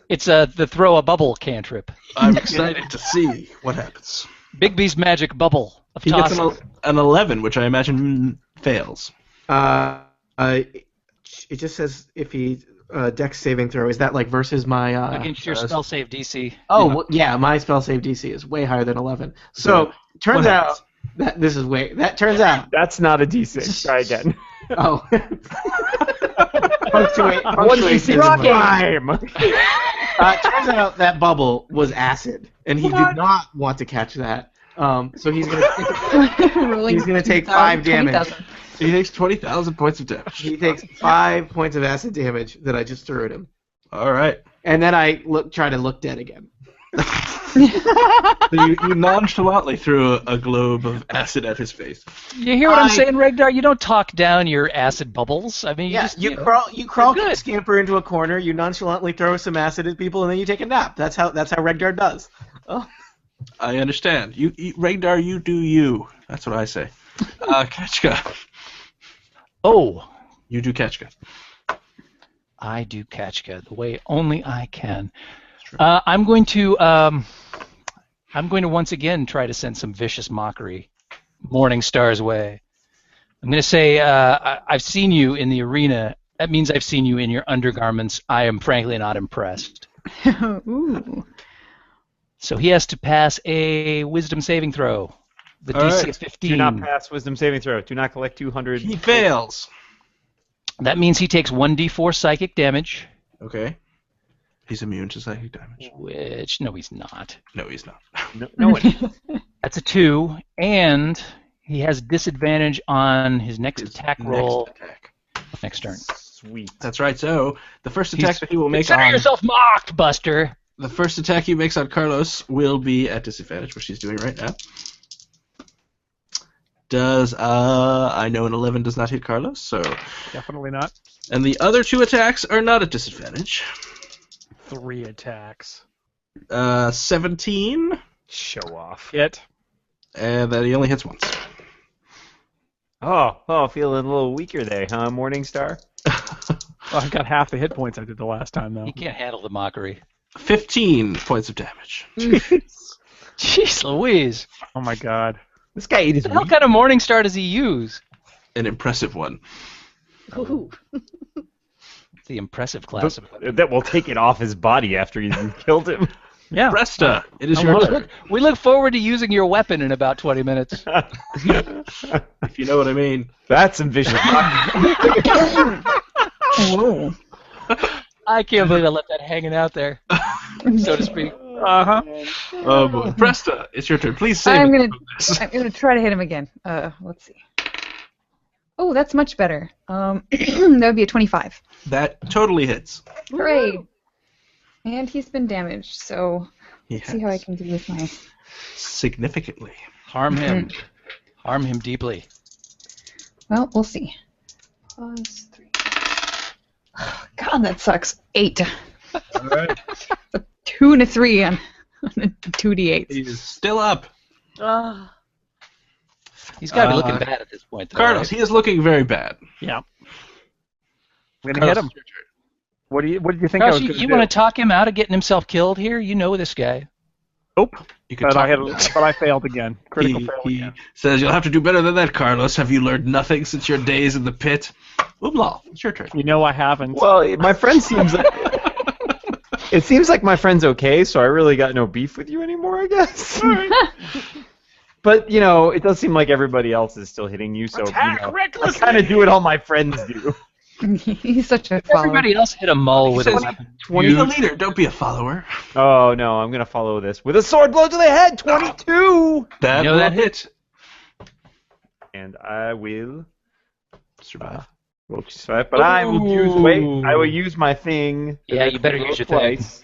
It's the throw a bubble cantrip. I'm excited to see what happens. Bigby's magic bubble of He gets tossing. an 11, which I imagine fails. It just says if he dex saving throw. Is that like versus my? Against your spell save DC. Oh, well, yeah, my spell save DC is way higher than 11. So turns What out that this is way. That turns out. That's not a D6. Try again. Oh. Punctuation. Time. Turns out that bubble was acid, and he did not want to catch that. So he's gonna take 5 damage. He takes 20,000 points of damage. He takes 5 points of acid damage that I just threw at him, All right. and then I try to look dead again. So you nonchalantly threw a globe of acid at his face. You hear what I'm saying, Regdar? You don't talk down your acid bubbles. I mean, You crawl, good. scamper into a corner. You nonchalantly throw some acid at people, and then you take a nap. That's how Regdar does. Oh. I understand. You Regdar, you do you. That's what I say. Ketchka. Oh, You do Ketchka. I do Ketchka the way only I can. I'm going to once again try to send some vicious mockery Morningstar's way. I'm going to say I've seen you in the arena. That means I've seen you in your undergarments. I am frankly not impressed. Ooh. So he has to pass a wisdom saving throw. The All DC right. is 15. Do not pass wisdom saving throw. Do not collect 200. He fails. That means he takes 1d4 psychic damage, Okay. He's immune to psychic damage. which, no, he's not. No, he's not. No one. That's a 2, and he has disadvantage on his next attack roll Next attack. next turn. Sweet. That's right. So the first attack that he will make Consider on yourself mocked, Buster. the first attack he makes on Carlos will be at disadvantage, which he's doing right now. Does I know an 11 does not hit Carlos, so Definitely not. and the other 2 attacks are not at disadvantage. 3 attacks. 17, Show off. Hit. and then he only hits once. Oh, feeling a little weaker there, huh, Morningstar? Well, I've got half the hit points I did the last time, though. He can't handle the mockery. 15 points of damage. Jeez Louise. Oh my God. This guy ate his What wheat. kind of Morningstar does he use? An impressive one. Ooh. the impressive class of weapon. That will take it off his body after you've killed him. Yeah. Presta, it is your turn. We look forward to using your weapon in about 20 minutes. If you know what I mean. That's some vicious. Whoa. I can't believe I left that hanging out there, so to speak. Uh-huh. Oh boy. Presta, it's your turn. Please save I'm it. gonna try to hit him again. Let's see. Oh, that's much better. That would be a 25. That totally hits. Hooray! And he's been damaged, so He let's see how I has. can do with my. Significantly. Harm him. Harm him deeply. Well, we'll see. Plus 3. God, that sucks. 8. All right. A 2 and a 3 on a 2d8. He's still up. He's got to be looking bad at this point, though. Carlos, he is looking very bad. Yeah. I'm gonna Carlos, hit him. it's your turn. What do you think I Carlos, was gonna you do? want to talk him out of getting himself killed here? You know this guy. Nope. You can But talk I him. but I failed again. Critical fail He again. says, you'll have to do better than that, Carlos. Have you learned nothing since your days in the pit? Ooblaw, it's your turn. You know I haven't. Well, my friend seems like... It seems like my friend's okay, so I really got no beef with you anymore, I guess. But, you know, it does seem like everybody else is still hitting you, so, Attack I recklessly! kind of do what all my friends do. He's such a follower. Everybody else hit a mull He with a says, weapon. be the leader, don't be a follower. Oh, no, I'm going to follow this with a sword blow to the head, 22! That You know will that hit. And I will... Survive. Roll to survive, but I will use... Wait, I will use my thing. Yeah, you better use your thing. twice.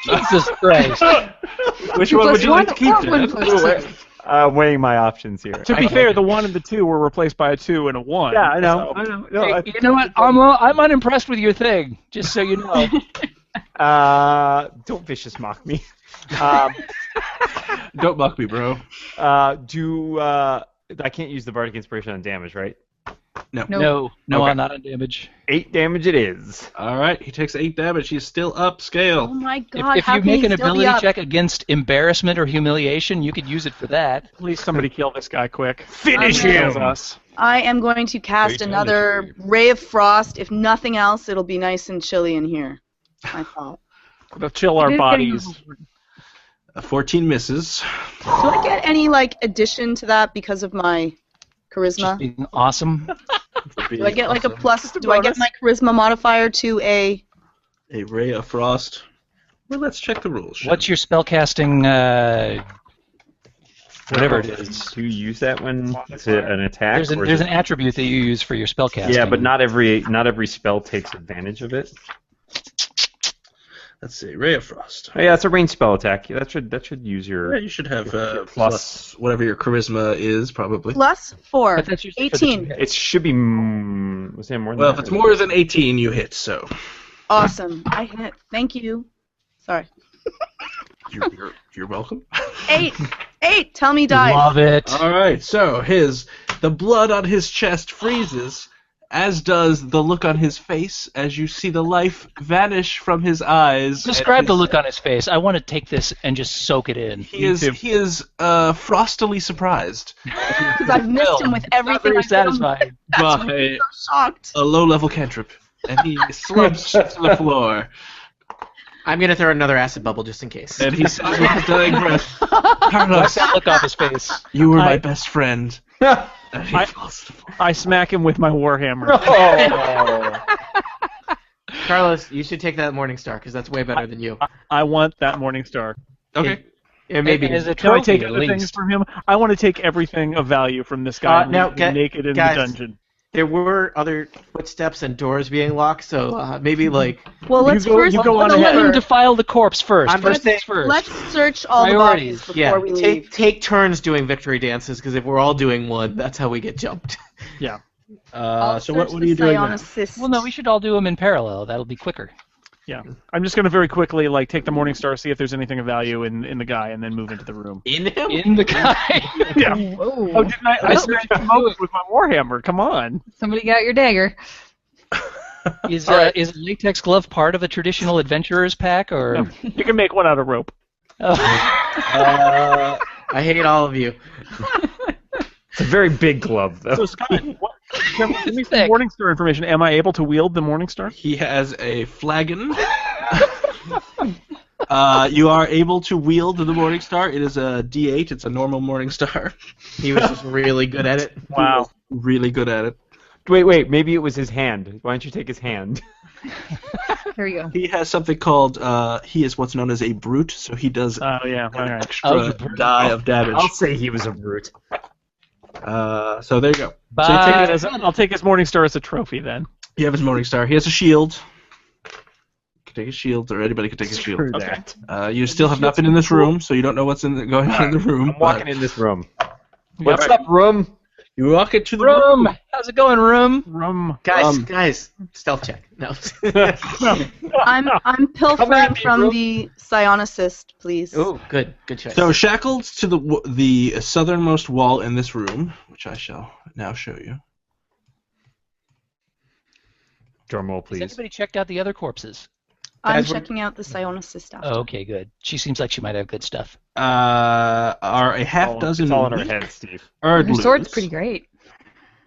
Jesus Christ. Which one would you like to keep, Dad? Weighing my options here. To be fair, the 1 and the 2 were replaced by a 2 and a 1. Yeah, I know. so- I know. No, Hey, you know what? I'm unimpressed with your thing, just so you know. don't vicious mock me. Don't mock me, bro. I can't use the Bardic Inspiration on damage, right? No. No, Okay. not on damage. 8 damage it is. All right, he takes 8 damage. He's still up Oh scale. my God! If how you can make he an still be ability up? check against embarrassment or humiliation, you could use it for that. Please, somebody kill this guy quick. Finish Kills him! us. I am going to cast another Ray of Frost. If nothing else, it'll be nice and chilly in here. I thought. It'll chill our bodies. A 14 misses. Do I get any addition to that because of my Just charisma? being awesome. Do I get a plus? Do I get my charisma modifier to a? A ray of frost. Well, let's check the rules. What's your spellcasting, whatever it is? Do you use that when it's an attack? or is There's it- an attribute that you use for your spellcasting. Yeah, but not every spell takes advantage of it. Let's see, ray of frost. Oh, yeah, it's a ranged spell attack. That should use Yeah, your. you should have Your plus whatever your charisma is, probably. Plus 4. But that's usually for the 18. It should be. Was there more than Well, that? if it's more than 18, you hit. So Awesome. I hit. Thank you. Sorry. you're welcome. 8. 8. Tell me dice. Love it. All right, so the blood on his chest freezes, as does the look on his face as you see the life vanish from his eyes. Describe the look on his face. I want to take this and just soak it in. He is frostily surprised. Because I've missed him with Not everything. very I've done. satisfying. By So shocked. a low-level cantrip, and he slumps to the floor. I'm gonna throw another acid bubble just in case. And he says with his dying breath, Carlos, That look off his face. you were my best friend. And he I- falls to the floor. I smack him with my warhammer. Carlos, you should take that Morning Star because that's way better than you. I want that morning star. Okay. It may be. As a Can I take trophy, at other things least. from him? I want to take everything of value from this guy and now, leave him naked in guys, the dungeon. There were other footsteps and doors being locked, so maybe Well, You let's go- first you go on Let ahead. him defile the corpse first. I'm First gonna things first. Let's search all Priorities. the bodies before we leave. take turns doing victory dances because if we're all doing one, that's how we get jumped. Yeah. I'll So what search are you the doing now? psionicist. Well, no, we should all do them in parallel. That'll be quicker. Yeah. I'm just going to very quickly take the morning star, see if there's anything of value in the guy, and then move into the room. In him? In the guy. Yeah. Whoa. Oh, didn't I smashed him up with my warhammer? Come on. Somebody got your dagger. Is latex glove part of a traditional adventurer's pack, or? No, you can make one out of rope. Oh. I hate all of you. It's a very big glove, though. So Scott, Give me some Morningstar information. Am I able to wield the Morningstar? He has a flagon. You are able to wield the Morningstar. It is a D8. It's a normal Morningstar. He was just really good at it. Wow. Really good at it. Wait. Maybe it was his hand. Why don't you take his hand? There you go. He has something called. He is what's known as a brute. So he does Oh yeah. All right. extra die of damage. I'll say he was a brute. So there you go. Bye. So I'll take his Morningstar as a trophy then. you have his Morningstar. He has a shield. You can take his shield, or anybody can take his shield. Screw that. You still have not been in this room, so you don't know what's going on in the room. I'm walking in this room. What's up, room? You walk into the Room. room. How's it going, Room? Rum. Guys, stealth check. No. I'm pilfering at me, from bro. the psionicist, please. Oh, good choice. So shackled to the southernmost wall in this room, which I shall now show you. Drum roll, Has please. anybody checked out the other corpses? I'm Guys, we're- checking out the psionicist after. Oh, okay, good. She seems like she might have good stuff. Are a half dozen It's all in our weak heads, Steve. Her Erdloos. sword's pretty great.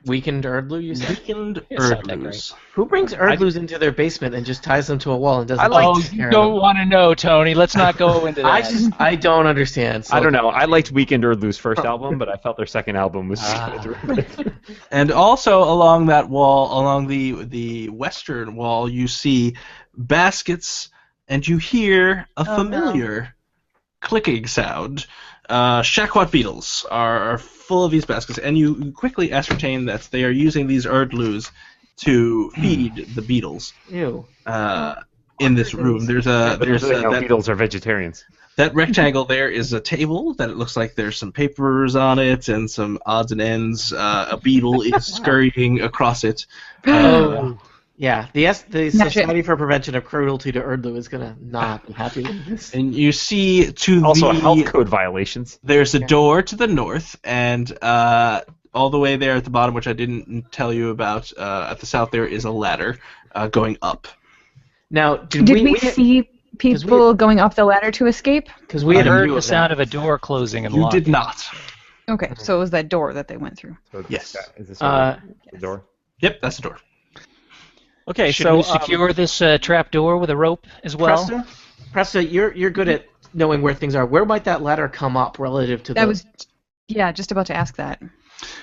Weakened Erdlu, you said? Weakened It's not that Erdloos. Who brings Erdlus into their basement and just ties them to a wall and doesn't Oh, take you care don't of want to know, Tony. Let's not go into that. them? I don't understand. So I don't know. I liked Weekend Erdlu's first album, but I felt their second album was derivative. And also along that wall, along the western wall, you see baskets, and you hear a familiar clicking sound. Shakwat beetles are full of these baskets, and you quickly ascertain that they are using these Erdloos to feed the beetles. Ew. In this room, there's that beetles are vegetarians. That rectangle there is a table that it looks like there's some papers on it and some odds and ends. A beetle is scurrying across it. Oh. Yeah, the Not Society for Prevention of Cruelty to Erdlu is gonna not be happy with this. And you see to Also, the health code violations. there's a door to the north, and all the way there at the bottom, which I didn't tell you about, at the south there is a ladder going up. Now, Did we see people going up the ladder to escape? Because we I had a heard view the of sound that. of a door closing and You locking. did not. Okay, so it was that door that they went through. So Yes. Is this Uh, the door? Yep, that's the door. Okay, Should so we secure this trap door with a rope as well? Presta, you're good at knowing where things are. Where might that ladder come up relative to That the? was, yeah, just about to ask that.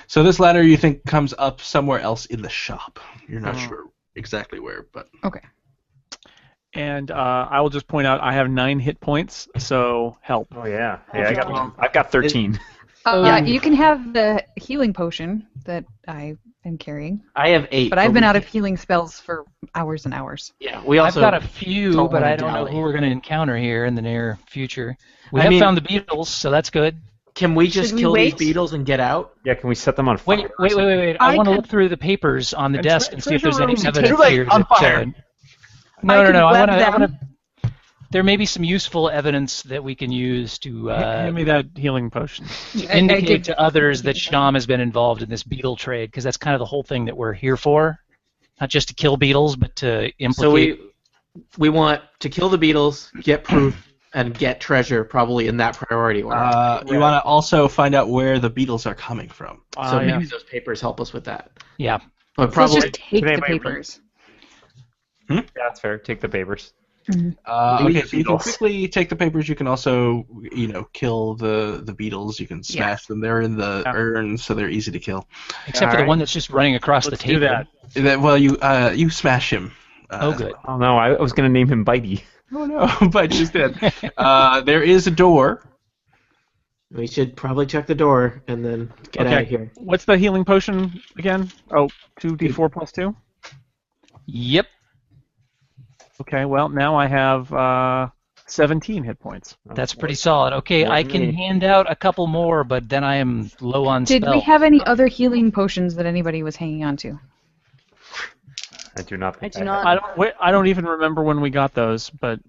So this ladder you think comes up somewhere else in the shop. You're not sure exactly where, but Okay. and I will just point out I have 9 hit points, so help. Oh yeah. I've got 13. You can have the healing potion that I am carrying, I have 8. but I've been out of healing spells for hours and hours. Yeah, we also. I've got a few, don't but wanna I don't know dally. who we're going to encounter here in the near future. We I have mean- found the beetles, so that's good. Can we just Should we kill these wait? beetles and get out? Yeah, can we set them on fire? Wait. I I want to could- look through the papers on the And desk and see if there's any treasure rooms, evidence too late, here. on fire. I No. could I web want them. to. There may be some useful evidence that we can use to Hand me that healing potion. indicate to others that Sham has been involved in this beetle trade, because that's kind of the whole thing that we're here for. Not just to kill beetles, but to implicate. So we want to kill the beetles, get proof, and get treasure, probably in that priority order. you want to also find out where the beetles are coming from. So Yeah. maybe those papers help us with that. Yeah. But So probably. let's just take Can the anybody papers. Yeah, that's fair. Take the papers. Okay, so you can quickly take the papers. You can also, kill the beetles. You can smash them. They're in the urn, so they're easy to kill. Except for the Alright. one that's just running across Let's the table. do that. Well, you smash him. Oh, good. Oh no, I was gonna name him Bitey. Oh no, but you just did. There is a door. We should probably check the door and then get out of here. What's the healing potion again? Oh, 2d4 plus 2? Yep. Okay, well, now I have 17 hit points. That's pretty solid. Okay, More I than can me. hand out a couple more, but then I am low on Did spell. we have any other healing potions that anybody was hanging on to? I do not. Think I do not. I don't even remember when we got those, but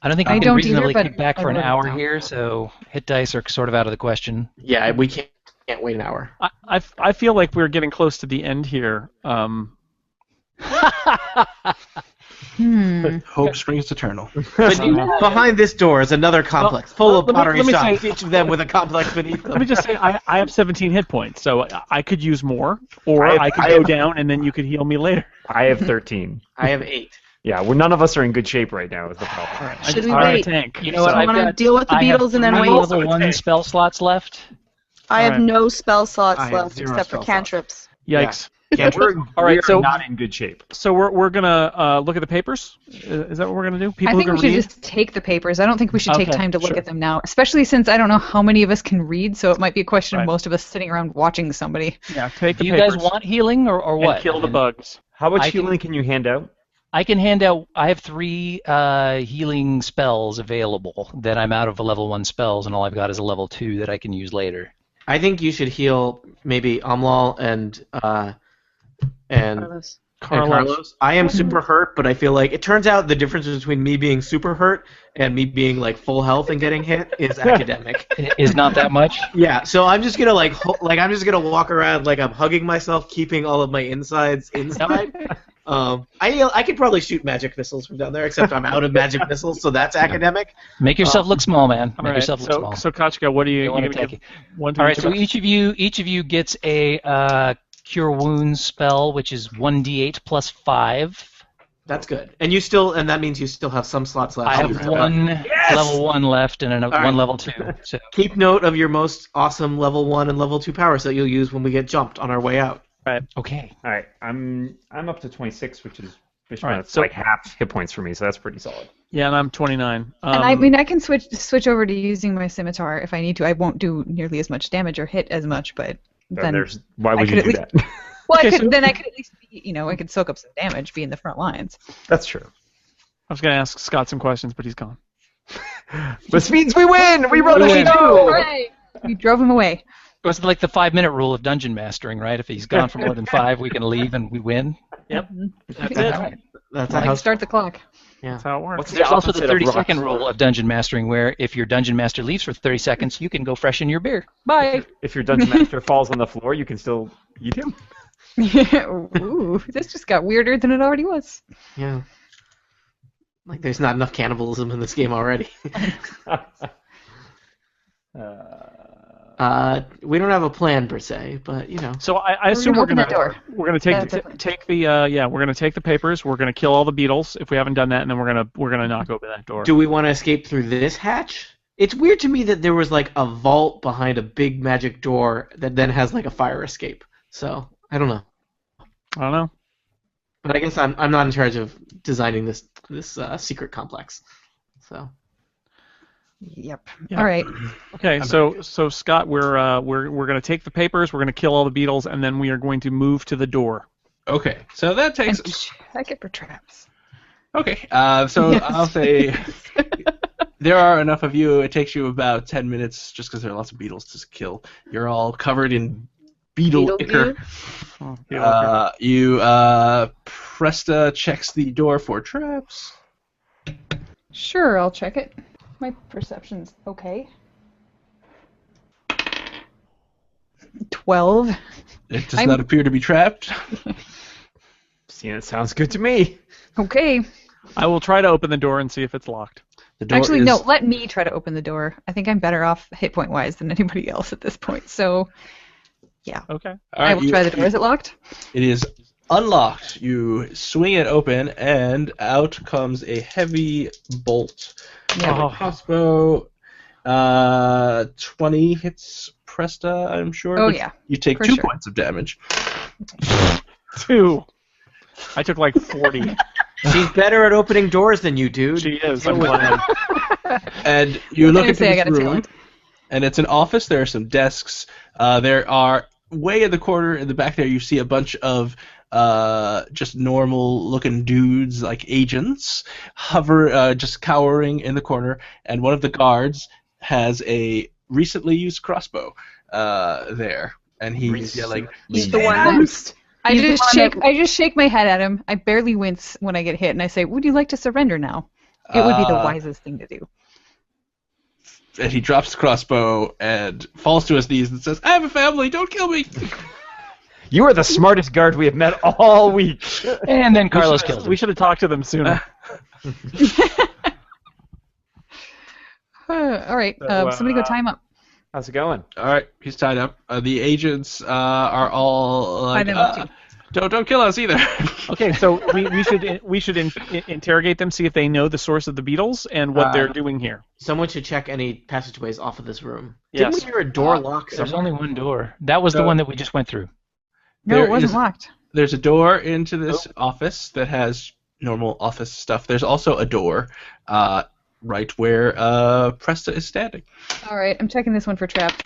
I don't think I we can don't either, reasonably but kick back I for an wrote it hour down. here, so hit dice are sort of out of the question. Yeah, we can't wait an hour. I feel like we're getting close to the end here. Hope springs eternal. But behind this door is another complex full of pottery shops, each of them with a complex beneath them. Let me just say, I have 17 hit points, so I could use more, or I could go down and then you could heal me later. I have 13. I have 8. Yeah, well, none of us are in good shape right now. Is the problem? All right, Should we I wait? tank. You know what? So I want to deal with the beetles and then I wait. have 3 level 1 spell slots left. I have Alright. no spell slots I have left 0 except for spell slots. cantrips. Yikes. All right, so- not in good shape. So we're gonna look at the papers. Is that what we're gonna do? People I think who we can should read. just take the papers. I don't think we should take Okay, time to look sure. at them now, especially since I don't know how many of us can read, so it might be a question Right. of most of us sitting around watching somebody. Yeah, take the Do you papers. guys want healing or and what? kill the bugs. How much I can- healing can you hand out? I can hand out. I have 3 healing spells available that I'm out of a level 1 spells, and all I've got is a level 2 that I can use later. I think you should heal maybe Amlal and Carlos. Carlos. I am super hurt, but I feel like it turns out the difference between me being super hurt and me being like full health and getting hit is academic. It is not that much. Yeah, so I'm just gonna I'm just gonna walk around like I'm hugging myself, keeping all of my insides inside. I could probably shoot magic missiles from down there, except I'm out of magic missiles, so that's academic. Make yourself look small, man. Make All right. yourself look small. So Kachka, what do you? You wanna You gonna take give 1, 2, All right, so 3? each of you gets a cure wounds spell, which is 1d8 plus 5. That's good. And that means you still have some slots left. I have 1 level 1 left and one right. level 2. So Keep note of your most awesome level 1 and level 2 powers that you'll use when we get jumped on our way out. okay. All right, I'm up to 26, which is All right, that's so- like half hit points for me, so that's pretty solid. Yeah, and I'm 29. And I mean, I can switch over to using my scimitar if I need to. I won't do nearly as much damage or hit as much, but then Why I would could you at do least- that? well, Okay, I could so- then I could at least I could soak up some damage, be in the front lines. That's true. I was gonna ask Scott some questions, but he's gone. This means we win. We run We the win. show. Hooray! We drove him away. It was like the 5-minute rule of dungeon mastering, right? If he's gone for more than 5, we can leave and we win. Yep. That's All it. right. That's I how can start the clock. That's how it works. What's There's also the opposite of 30-second rock? rule of dungeon mastering, where if your dungeon master leaves for 30 seconds, you can go freshen your beer. Bye. If your dungeon master falls on the floor, you can still eat him. Ooh, this just got weirder than it already was. Yeah. Like there's not enough cannibalism in this game already. We don't have a plan per se, but you know. So I assume gonna we're open gonna that door. we're gonna take That's different. take the we're gonna take the papers. We're gonna kill all the beetles if we haven't done that, and then we're gonna knock open that door. Do we want to escape through this hatch? It's weird to me that there was like a vault behind a big magic door that then has like a fire escape. So I don't know. I don't know. But I guess I'm not in charge of designing this secret complex. So Yep. Yeah. All right. Okay, so Scott, we're gonna take the papers. We're gonna kill all the beetles, and then we are going to move to the door. Okay, so that takes. And check it for traps. Okay, so I'll say there are enough of you. It takes you about 10 minutes just because there are lots of beetles to kill. You're all covered in beetle ichor. Oh, beetle. Presta checks the door for traps. Sure, I'll check it. My perception's okay. 12. It does not appear to be trapped. See, it sounds good to me. Okay. I will try to open the door and see if it's locked. The door Actually, is, no, let me try to open the door. I think I'm better off hit point wise than anybody else at this point. So, yeah. Okay. All I right, will try the door. Is it locked? It is unlocked. You swing it open, and out comes a heavy bolt. Oh. Crossbow. 20 hits Presta, I'm sure. Oh, but yeah. You take For 2 sure. points of damage. 2. I took like 40. she's better at opening doors than you, dude. She is. I'm glad. And you look gonna into say I this got a room, talent. and it's an office. There are some desks. There are, way in the corner in the back there, you see a bunch of just normal-looking dudes, like agents, just cowering in the corner, and one of the guards has a recently used crossbow there, and he's yelling, He's the one. I He's the I one just shake my head at him. I barely wince when I get hit, and I say, "Would you like to surrender now?" It would be the wisest thing to do. and he drops the crossbow and falls to his knees and says, "I have a family, don't kill me!" You are the smartest guard we have met all week. And then Carlos kills him. We should have talked to them sooner. All right, So, somebody go time up. How's it going? All right, he's tied up. The agents are all like, them up, don't kill us either. Okay, so we should interrogate them, see if they know the source of the beetles and what they're doing here. Someone should check any passageways off of this room. Yes. Didn't we hear a door lock There's somewhere? only one door. That was the one that we just went through. No, There it wasn't is- locked. There's a door into this office that has normal office stuff. There's also a door right where Presta is standing. All right, I'm checking this one for traps.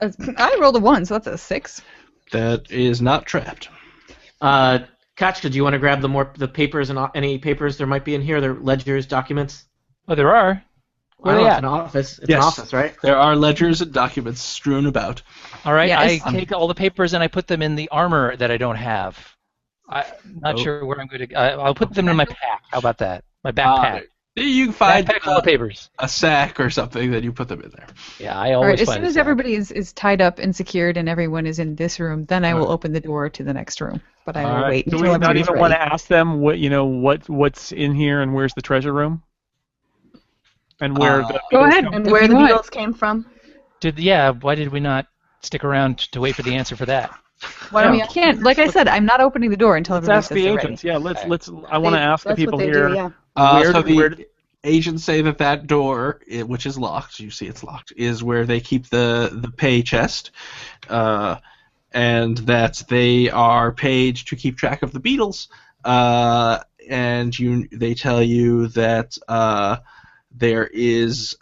I rolled a 1, so that's a 6. That is not trapped. Kachka, do you want to grab the papers and any papers there might be in here? They're ledgers, documents. Oh, there are. Where I are don't they know, at? it's an office. It's Yes. an office, right? There are ledgers and documents strewn about. All right, Yes. I take all the papers and I put them in the armor that I don't have. I'm not sure where I'm going to. I'll put them in my pack. How about that? My backpack. You can find Backpack full of papers. a sack or something, then you put them in there. Yeah, I All always right, as find soon a as sack. everybody is tied up and secured and everyone is in this room, then I will open the door to the next room. But I will All right. wait Do until we not everybody's even want ready. to ask them what's in here and where's the treasure room? And where the Go ahead. And If where you the want. beetles came from? Why did we not stick around to wait for the answer for that? Why don't I we? can't. Like I said, I'm not opening the door until let's everybody ask says the they're agents. ready. Yeah, let's. I want to ask the That's people what they here. do, yeah. Where So do- where the do- agents say that door, which is locked, you see it's locked, is where they keep the pay chest, and that they are paid to keep track of the beetles. And they tell you that there is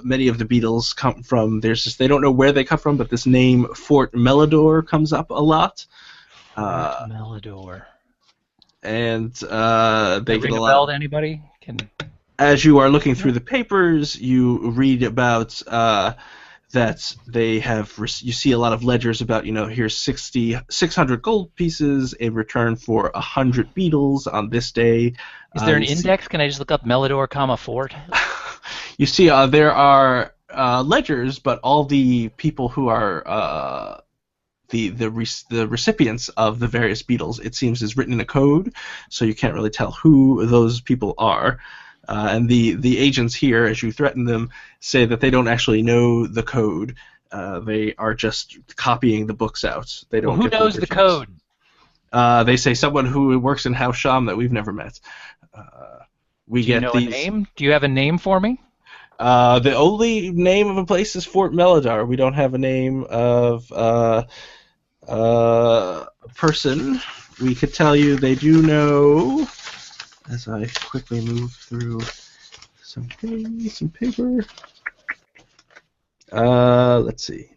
many of the beetles come from. They don't know where they come from, but this name Fort Melidor comes up a lot. Melidor. And they get Ring a a lot. bell to anybody? As you are looking through the papers, you read about that they have. You see a lot of ledgers about, here's 600 gold pieces in return for 100 beetles on this day. Is there an you see- index? Can I just look up Melidor, Fort? You see, there are ledgers, but all the people who are the recipients of the various beetles, it seems, is written in a code, so you can't really tell who those people are. And the agents here, as you threaten them, say that they don't actually know the code. They are just copying the books out. They don't. Who get knows the originals. code? They say someone who works in House Sham that we've never met. We Do you get know these. a name? Do you have a name for me? The only name of a place is Fort Melidor. We don't have a name of a person. We could tell you they do know. As I quickly move through some paper. Let's see.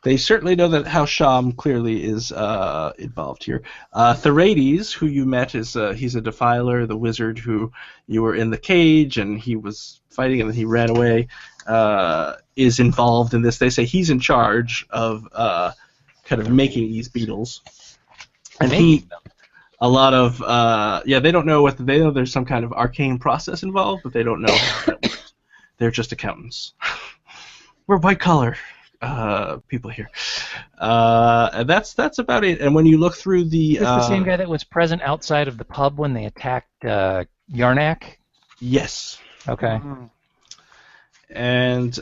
They certainly know that House Sham clearly is involved here. Therades, who you met, he's a defiler, the wizard who you were in the cage and he was fighting and then he ran away, is involved in this. They say he's in charge of kind of making these beetles. And a lot of they don't know they know there's some kind of arcane process involved, but they don't know how that works. They're just accountants. We're white collar people here, and that's about it. And when you look through the Is this the same guy that was present outside of the pub when they attacked Yarnak? yes, Okay. and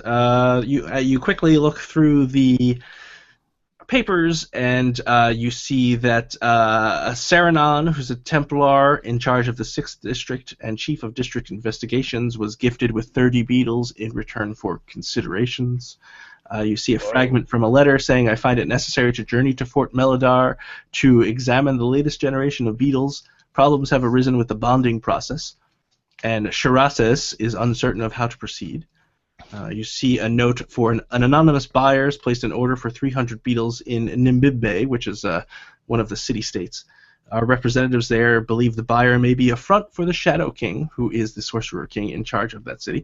you quickly look through the papers, and you see that Saranon, who's a Templar in charge of the 6th District and Chief of District Investigations, was gifted with 30 beetles in return for considerations. You see a fragment from a letter saying, I find it necessary to journey to Fort Melidor to examine the latest generation of beetles. Problems have arisen with the bonding process, and Shirases is uncertain of how to proceed. You see a note for an anonymous buyer has placed an order for 300 beetles in Nimbibbe, which is one of the city-states. Our representatives there believe the buyer may be a front for the Shadow King, who is the Sorcerer King in charge of that city.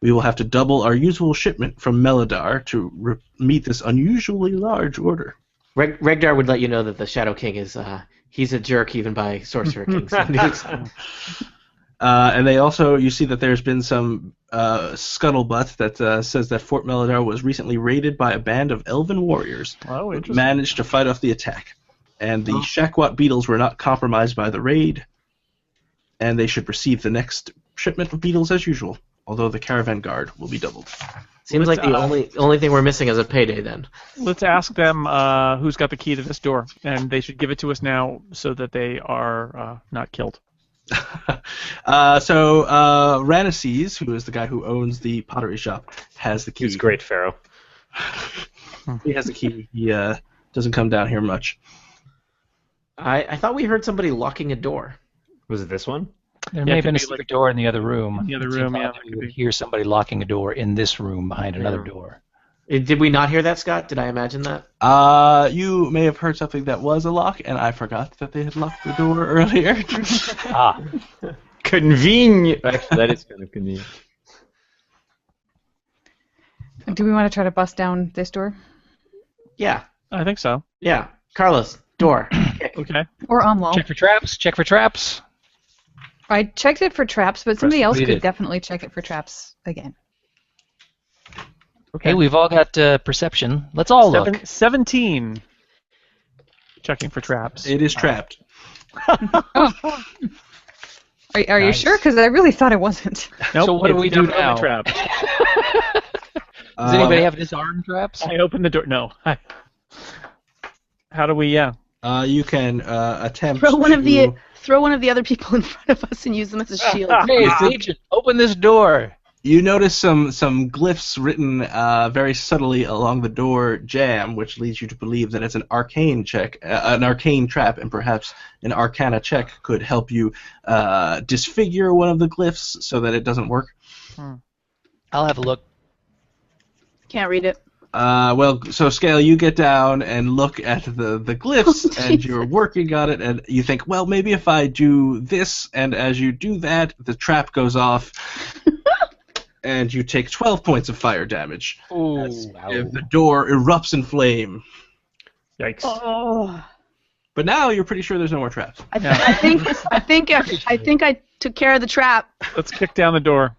We will have to double our usual shipment from Melidor to meet this unusually large order. Regdar would let you know that the Shadow King is he's a jerk even by Sorcerer King standards. And they also, you see that there's been some scuttlebutt that says that Fort Melodar was recently raided by a band of elven warriors Oh, who interesting. managed to fight off the attack. And the Shakwat beetles were not compromised by the raid, and they should receive the next shipment of beetles as usual, although the caravan guard will be doubled. Seems like the only thing we're missing is a payday then. Let's ask them who's got the key to this door, and they should give it to us now so that they are not killed. So Ramesses, who is the guy who owns the pottery shop, has the key. He's great, Pharaoh. He has the key. He doesn't come down here much. I thought we heard somebody locking a door. Was it this one? There Yeah, may it have been could a be secret door in the other room. In the other It room, seemed yeah, odd that that we could would be. hear somebody locking a door in this room behind another door. Did we not hear that, Scott? Did I imagine that? You may have heard something that was a lock, and I forgot that they had locked the door earlier. Ah, Convenient. Actually, that is kind of convenient. Do we want to try to bust down this door? Yeah. I think so. Yeah. Carlos, door. Kick. Okay. Or on wall? check for traps. Check for traps. I checked it for traps, but somebody else completed. could definitely check it for traps again. Okay, we've all got perception. Let's all look. 17. Checking for traps. It is trapped. Are you Nice. sure? Because I really thought it wasn't. Nope, So what do it's we do definitely now? trapped. Does anybody have disarm traps? I opened the door. No. How do we? Yeah. You can attempt Throw one of to- the other people in front of us and use them as a shield. Hey, Agent, open this door. You notice some glyphs written very subtly along the door jamb, which leads you to believe that it's an arcane check, an arcane trap, and perhaps an arcana check could help you disfigure one of the glyphs so that it doesn't work. I'll have a look. Can't read it. Well, so Scale, you get down and look at the glyphs, Oh, and Jesus. you're working on it, and you think, well, maybe if I do this, and as you do that, the trap goes off, and you take 12 points of fire damage. Ooh, If the door erupts in flame. Yikes. Oh. But now you're pretty sure there's no more traps. I think I took care of the trap. Let's kick down the door.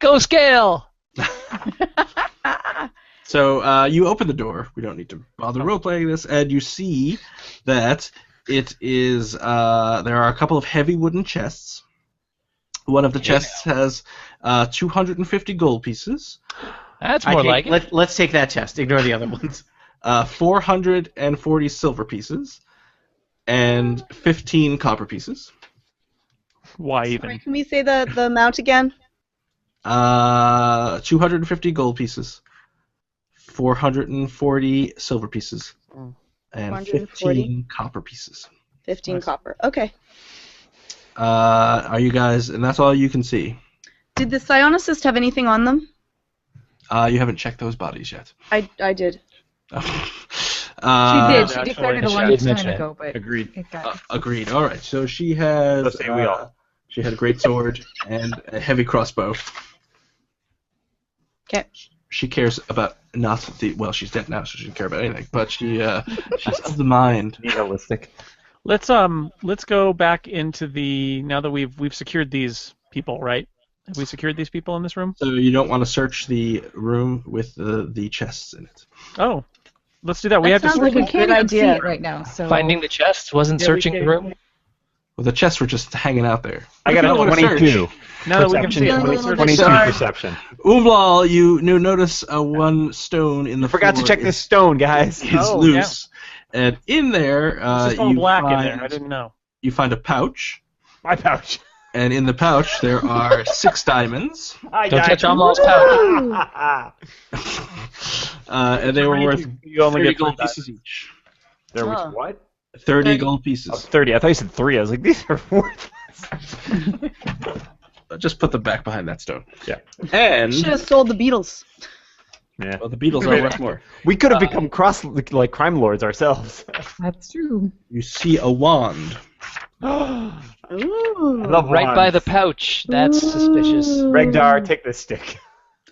Go Scale! So you open the door. We don't need to bother role-playing this, and you see that it is. There are a couple of heavy wooden chests. One of the chests has 250 gold pieces, That's more like it. Let's take that chest. Ignore the other ones. 440 silver pieces, and 15 copper pieces. Why Sorry, even? can we say the amount again? 250 gold pieces, 440 silver pieces, and 440? 15 copper pieces. 15 Nice. copper. Okay. Are you guys? And that's all you can see. Did the psionicist have anything on them? You haven't checked those bodies yet. I did. She did. She actually, declared it a she long did time mention it. ago, but Agreed. it got. Agreed. All right. So she has. Let's say we all. She had a great sword and a heavy crossbow. Okay. She cares about not the. Well, she's dead now, so she doesn't care about anything. But she's of the mind. Nihilistic. Let's go back into the now that we've secured these people, right? Have we secured these people in this room? So you don't want to search the room with the chests in it. Oh, let's do that. We That have to sounds search. like a We can't good even see idea. it right now. So Finding the chests wasn't Yeah, we searching the can- room. Well, the chests were just hanging out there. I got You a don't wanna 22. Now that we can Perception. see it, Feeling a let's little search. bit 22 shy. perception. Umlal, you notice one stone in the Forgot to floor check this stone, guys. is Oh, loose, and in there It's just all you black find in there. I didn't know. you find a pouch, My pouch. and in the pouch there are 6 diamonds, Don't touch Omlal's pouch. and they were worth You only 30 get gold 3 pieces each. There was Oh. what? 30 gold pieces. Oh, 30. I thought you said 3. I was like, these are worthless. Just put them back behind that stone. Yeah. And Should have sold the Beatles. Yeah. well, the beetles are worth more. We could have become like crime lords ourselves. that's true. You see a wand. I Ooh. love Right by wands. the pouch. That's suspicious. Regdar, take this stick.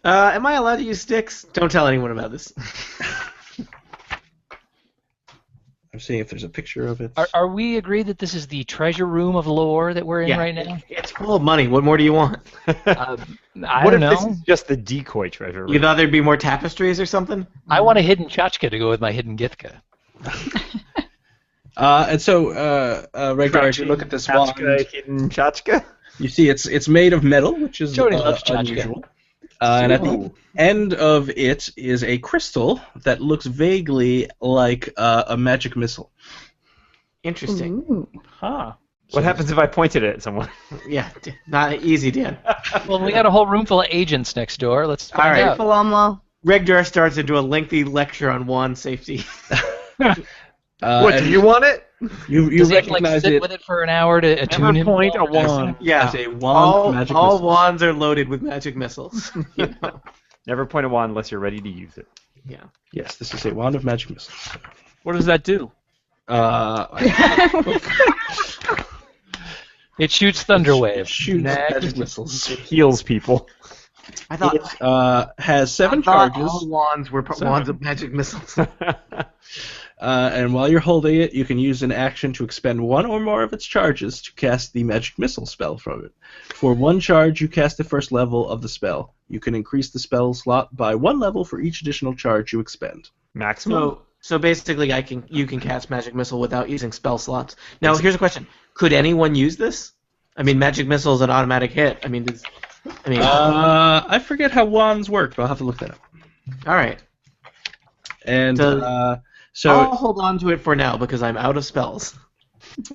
Am I allowed to use sticks? Don't tell anyone about this. I'm seeing if there's a picture of it. Are we agreed that this is the treasure room of lore that we're in right now? It's full of money. What more do you want? I What don't if this know. is just the decoy treasure room? You thought there'd be more tapestries or something? I want a hidden tchotchke to go with my hidden githka. And so, Regdar, as you look at this wand, Hidden tchotchke? you see it's made of metal, which is Jody loves tchotchke. unusual. And at the end of it is a crystal that looks vaguely like a magic missile. Interesting. Ooh. Huh. What happens if I pointed it at someone? Yeah, not easy, Dan. Well, we got a whole room full of agents next door. Let's All find right. out. Paloma. Regdar starts into a lengthy lecture on wand safety. What, And do you want it? You Does he have to like recognize sit it with it for an hour to attune Never him? point a wand. Yeah. as a wand of magic all missiles. wands are loaded with magic missiles. You know? Never point a wand unless you're ready to use it. Yeah. Yes, this is a wand of magic missiles. What does that do? It shoots thunder waves. Shoots magic missiles. It heals people. I thought It has 7 I thought charges. all wands were wands of magic missiles. And while you're holding it, you can use an action to expend 1 or more of its charges to cast the magic missile spell from it. For 1 charge, you cast the first level of the spell. You can increase the spell slot by 1 level for each additional charge you expend. Maximum? So basically, you can cast magic missile without using spell slots. Now, here's a question: could anyone use this? I mean, magic missile is an automatic hit. I forget how wands work, but I'll have to look that up. All right. And So I'll hold on to it for now because I'm out of spells.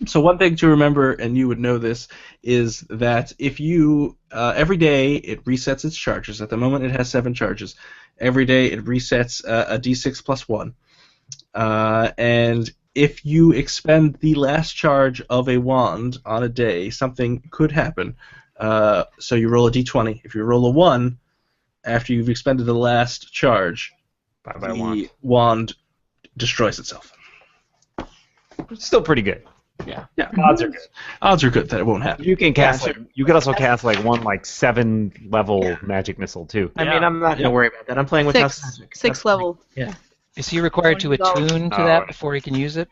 So one thing to remember, and you would know this, is that if you every day it resets its charges. At the moment, it has 7 charges. Every day it resets a d6 plus 1. And if you expend the last charge of a wand on a day, something could happen. So you roll a d20. If you roll a 1, after you've expended the last charge, Bye-bye the wand destroys itself. It's still pretty good. Yeah. Odds are good. Odds are good that it won't happen. You can cast you could also cast one 7 level magic missile too. I mean, I'm not going to worry about that. I'm playing with house magic. Six level. Yeah. Is he required to attune to that before he can use it?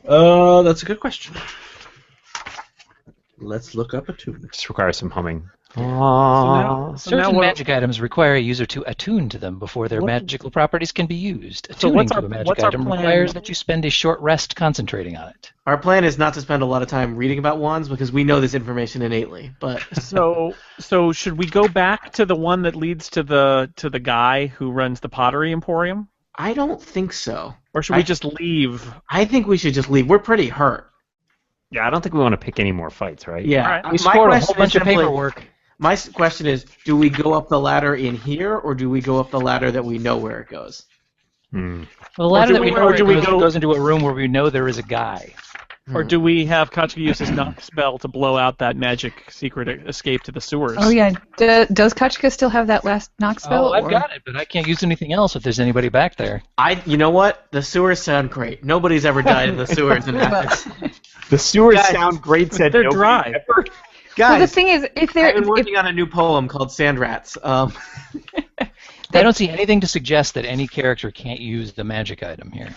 That's a good question. Let's look up attunement. Just requires some humming. Certain magic items require a user to attune to them before their magical properties can be used. Attuning to a magic item requires that you spend a short rest concentrating on it. Our plan is not to spend a lot of time reading about wands because we know this information innately. But So should we go back to the one that leads to the guy who runs the pottery emporium, I don't think so. or should we just leave? I think we should just leave. We're pretty hurt. Yeah, I don't think we want to pick any more fights, right? Yeah. All right. We scored a whole bunch of paperwork. My question is, do we go up the ladder in here, or do we go up the ladder that we know where it goes? Well, the ladder do that we we- know or do we go- goes into a room where we know there is a guy. Or do we have Kachka use his knock spell to blow out that magic secret escape to the sewers? Oh yeah, does Kachka still have that last knock spell? Oh, I've got it, but I can't use anything else if there's anybody back there. You know what? The sewers sound great. Nobody's ever died in the sewers in Athens. The sewers Guys, sound great, said they're nobody dry. ever. Guys, Well, the thing is, if they're I've been working on a new poem called Sand Rats. I don't see anything to suggest that any character can't use the magic item here.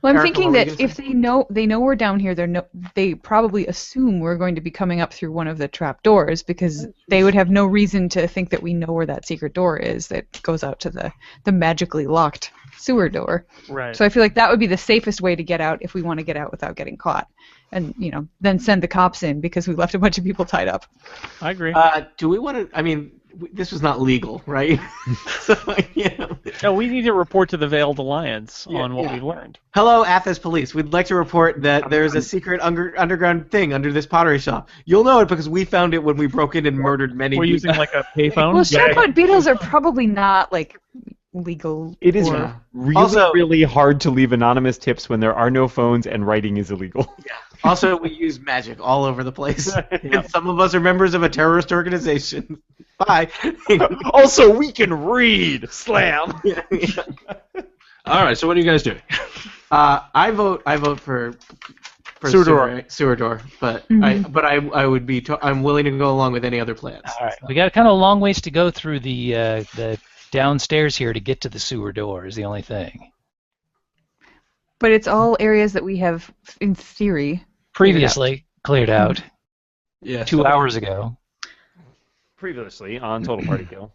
well, I'm Erica, thinking what were you that gonna if they know we're down here, they probably assume we're going to be coming up through one of the trap doors because they would have no reason to think that we know where that secret door is that goes out to the magically locked sewer door. Right. So I feel like that would be the safest way to get out if we want to get out without getting caught. And, then send the cops in because we left a bunch of people tied up. I agree. Do we want to? I mean, this was not legal, right? So, No, we need to report to the Veiled Alliance on what we've learned. Hello, Athens Police. We'd like to report that there's a secret underground thing under this pottery shop. You'll know it because we found it when we broke in and murdered many We're people. using like a payphone. Well, shotgun beetles are probably not, legal. It is Yeah. really hard to leave anonymous tips when there are no phones and writing is illegal. Also, we use magic all over the place. And some of us are members of a terrorist organization. Bye. Also, we can read. Slam. All right, so what are you guys doing? I vote for sewer door, but I would be I'm willing to go along with any other plans. All right, we got kind of a long ways to go through the downstairs here to get to the sewer door. Is the only thing. But it's all areas that we have, in theory, Previously cleared out Yeah. 2 hours ago. Previously on Total Party Kill.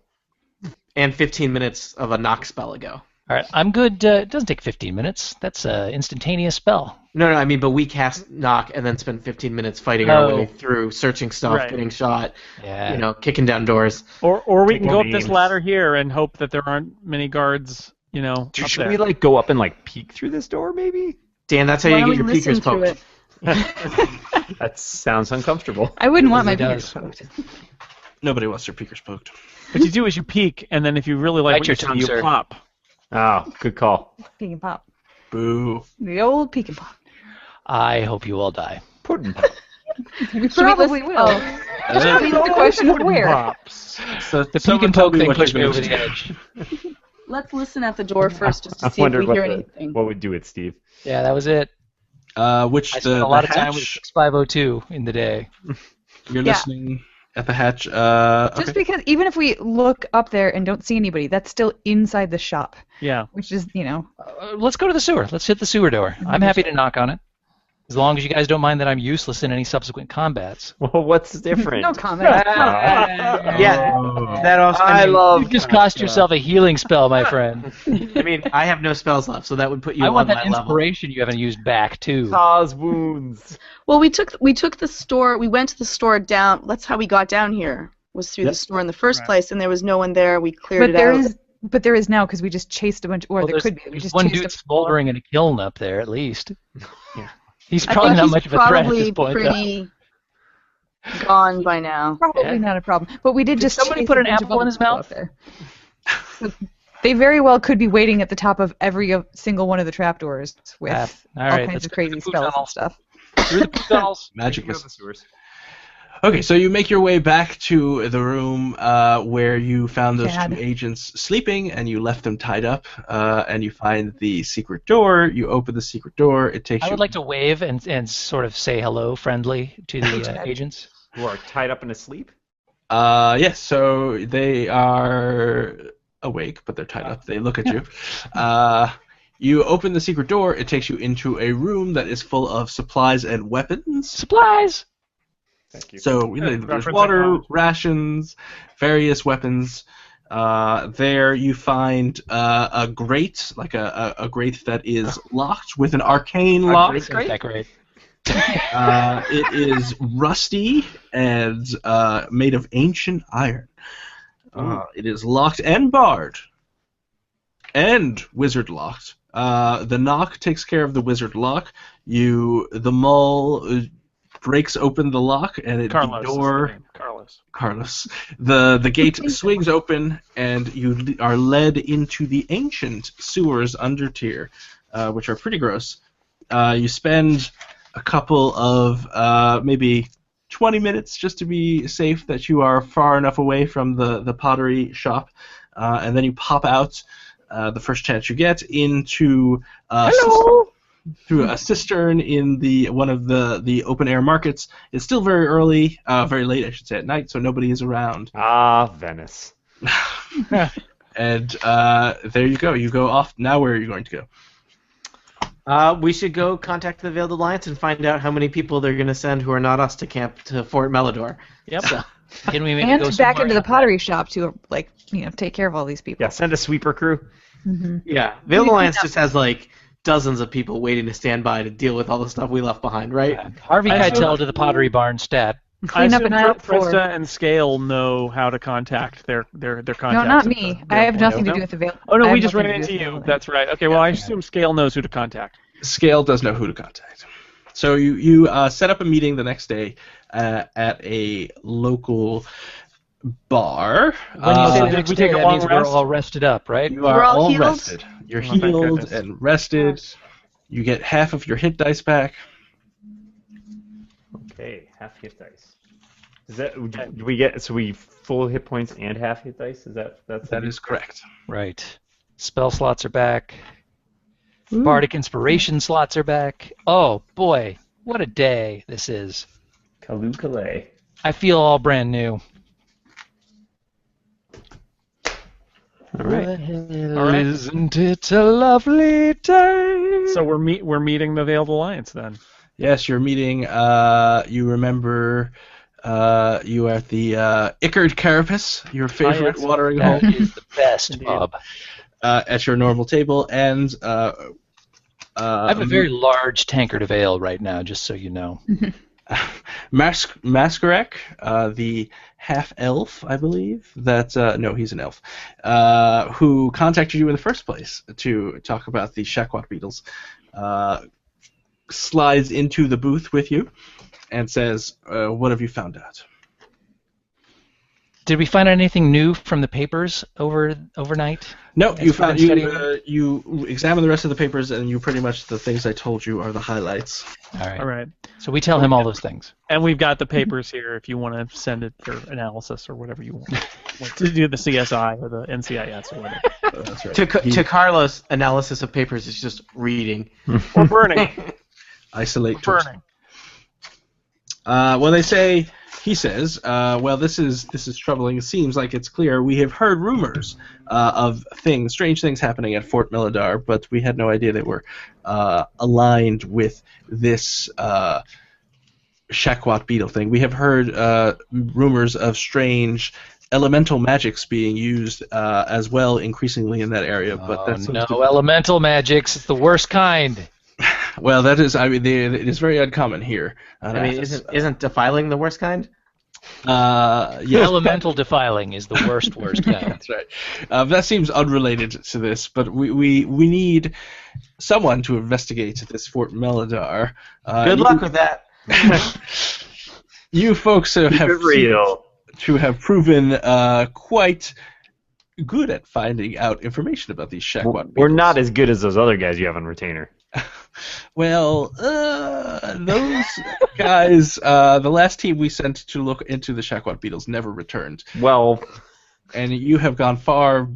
And 15 minutes of a knock spell ago. All right, I'm good. It doesn't take 15 minutes. That's an instantaneous spell. No, I mean, but we cast knock and then spend 15 minutes fighting our way through, searching stuff, Right. getting shot, Yeah. kicking down doors. Or we can Take go up names. this ladder here and hope that there aren't many guards, up Should there. we like go up and like peek through this door maybe? Dan, that's how Why you don't get your we listen peekers through poked. it? That sounds uncomfortable. I wouldn't want my It does. peekers poked. Nobody wants their peekers poked. What you do is you peek, and then if you really like Bite what your you see, tongue, you sir. pop. Oh, good call. Peek and pop. Boo. The old peek and pop. I hope you all die. Pudding pop. We probably will. Oh. I mean, the question of where. Pops. So The peek someone and tell poke me thing what pushed me you're over gonna the do. edge. Let's listen at the door first just to I see if wondered we hear what anything. what would do it, Steve. Yeah, that was it. Which I the spent a lot the of time with hatch, 6502 in the day. You're Yeah. listening at the hatch. Just because even if we look up there and don't see anybody, that's still inside the shop, Yeah. which is, Let's go to the sewer. Let's hit the sewer door. I'm happy to knock on it. As long as you guys don't mind that I'm useless in any subsequent combats. Well, what's different? no comment. Yeah, that also. I love. You just cost yourself a healing spell, my friend. I mean, I have no spells left, so that would put you I on want my that level. inspiration you haven't used back, too. Cause wounds. Well, we took the store. We went to the store down. That's how we got down here. Was through the store in the first place, and there was no one there. We cleared But there is now because we just chased a bunch. Or Well, there could be. We there's just one chased dude smoldering in a kiln up there, at least. Yeah. He's I probably think not he's much of a threat at probably this point. though. pretty gone by now. Probably Yeah. not a problem. But we did just somebody chase put a an bunch of apple in other his people mouth? up there. So they very well could be waiting at the top of every single one of the trapdoors with All all right, kinds let's of go crazy through the spells and tunnels. stuff. Through the poop tunnels. Magic Go to missile. the sewers. Okay, so you make your way back to the room where you found those Dad. two agents sleeping, and you left them tied up, and you find the secret door. You open the secret door. It takes I you. would like to wave and sort of say hello friendly to the agents. Who are tied up and asleep? Yes, so they are awake, but they're tied up. They look at you. You open the secret door. It takes you into a room that is full of supplies and weapons. Supplies! Thank you. So there's referencing water, knowledge. rations, various weapons. There you find a grate, like a grate that is locked with an arcane lock. Isn't that great? It is rusty and made of ancient iron. It is locked and barred, and wizard locked. The knock takes care of the wizard lock. The mull breaks open the lock, and Carlos. the is door. the name. Carlos. The gate swings open, and you are led into the ancient sewers under tier, which are pretty gross. You spend a couple of maybe 20 minutes just to be safe that you are far enough away from the pottery shop, and then you pop out the first chance you get into through a cistern in one of the open air markets. It's still very early, very late, I should say, at night, so nobody is around. Ah, Venice. And there you go. You go off. Now where are you going to go? We should go contact the Veiled Alliance and find out how many people they're going to send who are not us to camp to Fort Melidor. Yep. Can we maybe And go back somewhere into the else? pottery shop to take care of all these people. Yeah, send a sweeper crew. Yeah, Veiled Alliance just has dozens of people waiting to stand by to deal with all the stuff we left behind, right? Harvey I Keitel assume- to the Pottery Barn stat. Clean up an aisle for. Krista and Scale know how to contact their contacts. No, not at me. the I have Veiled nothing to Alliance. do with the veil. Oh no, I we have just nothing ran to do into with you. the That's right. Okay, well I assume Scale knows who to contact. Scale does know who to contact. So you set up a meeting the next day at a local bar. When you say did the next we day, take a that long means rest? we're all rested up, right? You We're are all all healed? rested. You're thank healed goodness. and rested. You get half of your hit dice back. Okay, half hit dice. Is that do we get so we full hit points and half hit dice? That is correct. Right. Spell slots are back. Bardic inspiration slots are back. Oh boy, what a day this is. Kalu Kalay. I feel all brand new. All right. Isn't it a lovely day? So we're meeting the Veiled Alliance then. Yes, you're meeting. You remember. You are at the Ickard Carapace, your favorite yes. watering hole. That is the best Indeed. pub. At your normal table, and I have a very large tankard of ale right now, just so you know. Maskarek, the half-elf, I believe. No, he's an elf. Who contacted you in the first place to talk about the Shakwat beetles, slides into the booth with you and says, "What have you found out?" Did we find anything new from the papers overnight? No, As we've been studying? you examine the rest of the papers, and you pretty much the things I told you are the highlights. All All right. So we tell him all those things. And we've got the papers here if you want to send it for analysis or whatever you want. To do the CSI or the NCIS or whatever. That's right. To Carlos, analysis of papers is just reading. Or burning. Isolate. Burning. When they say, he says, well, this is troubling. It seems like it's clear. We have heard rumors of strange things happening at Fort Milidar, but we had no idea they were aligned with this Shakwat beetle thing. We have heard rumors of strange elemental magics being used as well, increasingly in that area. But that's elemental magics. It's the worst kind. Well, that is. I mean, it is very uncommon here. Isn't defiling the worst kind? Yeah. Elemental defiling is the worst kind. That's right. That seems unrelated to this, but we need someone to investigate this Fort Melidar. Good luck with that. You folks have proven quite good at finding out information about these Shakwat beetles. We're not as good as those other guys you have on retainer. Well, those guys, the last team we sent to look into the Shakwat beetles never returned. Well, and you have gotten far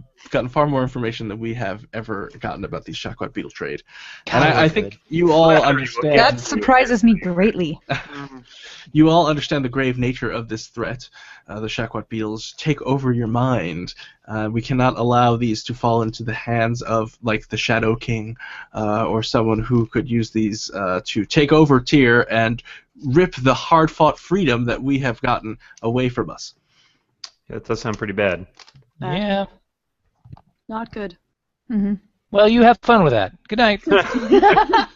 more information than we have ever gotten about the Shakwat beetle trade. And I think you all understand. That surprises me greatly. You all understand the grave nature of this threat. The Shakwat beetles take over your mind. We cannot allow these to fall into the hands of, like, the Shadow King or someone who could use these to take over Tyr and rip the hard-fought freedom that we have gotten away from us. yeah, that does sound pretty bad. Yeah. Not good. Mm-hmm. Well, you have fun with that. Good night. Hi,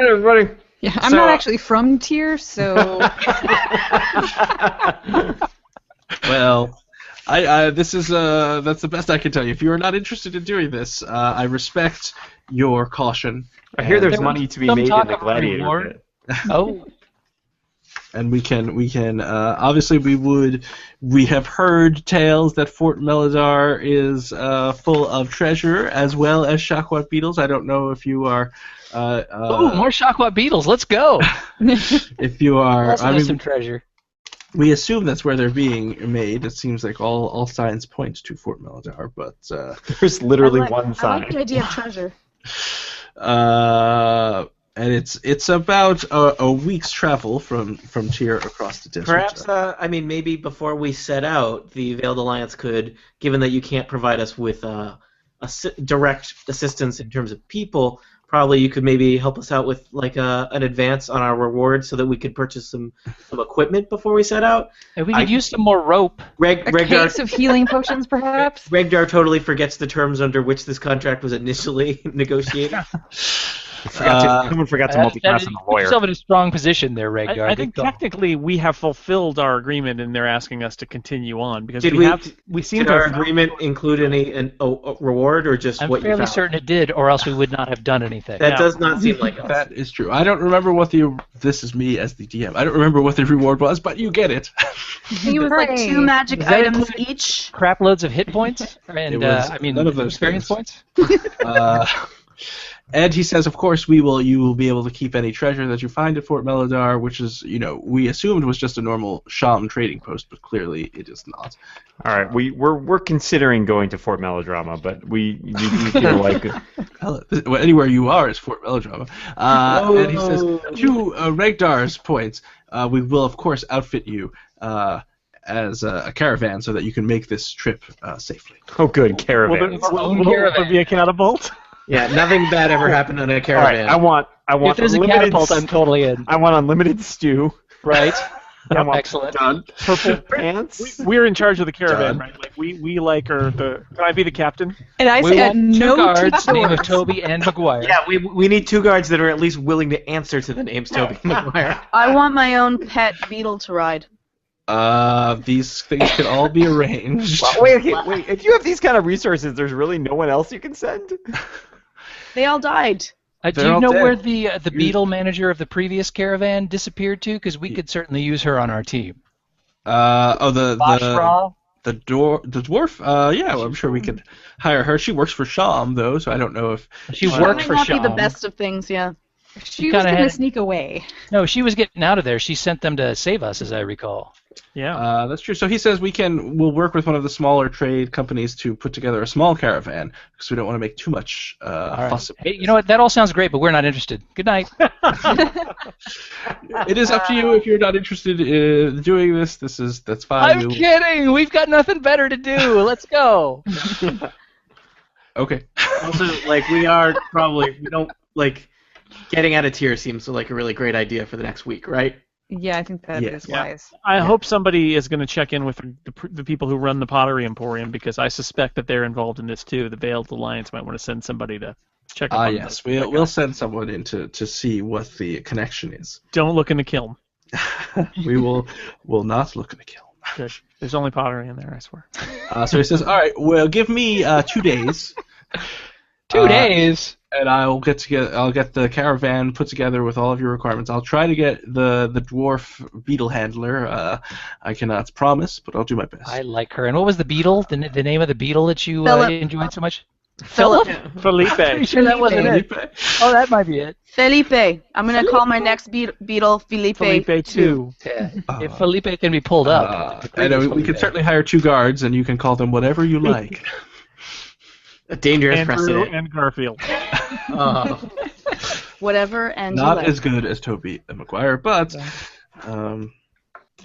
everybody. Yeah, I'm not actually from Tyr, so. Well, that's the best I can tell you. If you are not interested in doing this, I respect your caution. I hear there's There money was to be some made in talk the of gladiator reward. bit. Oh, And we can obviously we have heard tales that Fort Melidar is full of treasure as well as Shakwat beetles. I don't know if you are. more Shakwat beetles. Let's go. If you are, Let's have some treasure. we assume that's where they're being made. It seems like all signs point to Fort Melidar, but There's literally I like, one I sign. like the idea of treasure. and it's about a week's travel from Tyr across the desert. Perhaps, maybe before we set out, the Veiled Alliance could, given that you can't provide us with direct assistance in terms of people, probably you could maybe help us out with like an advance on our reward so that we could purchase some equipment before we set out. And we could use some more rope. A case of healing potions, perhaps? Regdar totally forgets the terms under which this contract was initially negotiated. Someone forgot to multiclass on the Put lawyer. yourself in a strong position there, Regdar. I think Good call. technically we have fulfilled our agreement, and they're asking us to continue on because Did we seem Did to our have agreement include a reward or just I'm what you fairly found? certain it did, or else we would not have done anything. That does not seem like us. That is true. I don't remember what this is me as the DM. I don't remember what the reward was, but you get it. I think it was like Hooray. 2 magic Does that items include each. Crap loads of hit points, and was none of those experience things. points. And he says, of course, you will be able to keep any treasure that you find at Fort Melidar, which is, we assumed was just a normal Sham trading post, but clearly it is not. All right, we're considering going to Fort Melodrama, but we feel like Anywhere you are is Fort Melodrama. And he says, to Regdar's points, we will, of course, outfit you as a caravan so that you can make this trip safely. oh good caravan. will there be a catapult? Yeah, nothing bad ever happened on a All right, caravan. I want If there's a unlimited. catapult, I'm totally in. I want unlimited stew. Right? I want Excellent. purple pants. We're in charge of the caravan, Done. right? Like we like are the. Can I be the captain? And I We said want two no guards, to name of doors. Toby and McGuire. Yeah, we need 2 guards that are at least willing to answer to the names Toby McGuire. I want my own pet beetle to ride. These things can all be arranged. Well, wait. If you have these kind of resources, there's really no one else you can send. They all died. Do They're you all know dead. where the beetle manager of the previous caravan disappeared to? Because we could certainly use her on our team. The Bashra? the dwarf. Yeah, well, I'm sure we could hire her. She works for Sham though, so I don't know if She That worked might for not be the Sham. best of things, yeah. She was kinda going to had- sneak away. No, she was getting out of there. She sent them to save us, as I recall. Yeah. That's true. So he says we'll work with one of the smaller trade companies to put together a small caravan because we don't want to make too much All right. fuss. about Hey, it. you know what? That all sounds great, but we're not interested. Good night. It is up to you if you're not interested in doing this. That's fine. I'm kidding. We've got nothing better to do. Let's go. Okay. Also, like, we don't, like, getting out of tier seems like a really great idea for the next week, right? Yeah, I think that Yes. is wise. I hope somebody is going to check in with the people who run the Pottery Emporium because I suspect that they're involved in this too. The Veiled Alliance might want to send somebody to check up on Yes, that we'll guy. send someone in to see what the connection is. Don't look in the kiln. We will not look in the kiln. Good. There's only pottery in there, I swear. So he says, all right, well, give me 2 days. 2 days. And I'll get the caravan put together with all of your requirements. I'll try to get the dwarf beetle handler. I cannot promise, but I'll do my best. I like her. And what was the beetle? The name of the beetle that you Philip. enjoyed so much? Philip. Felipe. Pretty sure that wasn't it. Felipe? Oh, that might be it. Felipe. I'm going to call my next beetle Felipe. Felipe 2. Yeah. If Felipe can be pulled up. I know we could certainly hire 2 guards, and you can call them whatever you like. A dangerous Andrew precedent. and Garfield. Whatever, and Not you as good as Toby and McGuire, but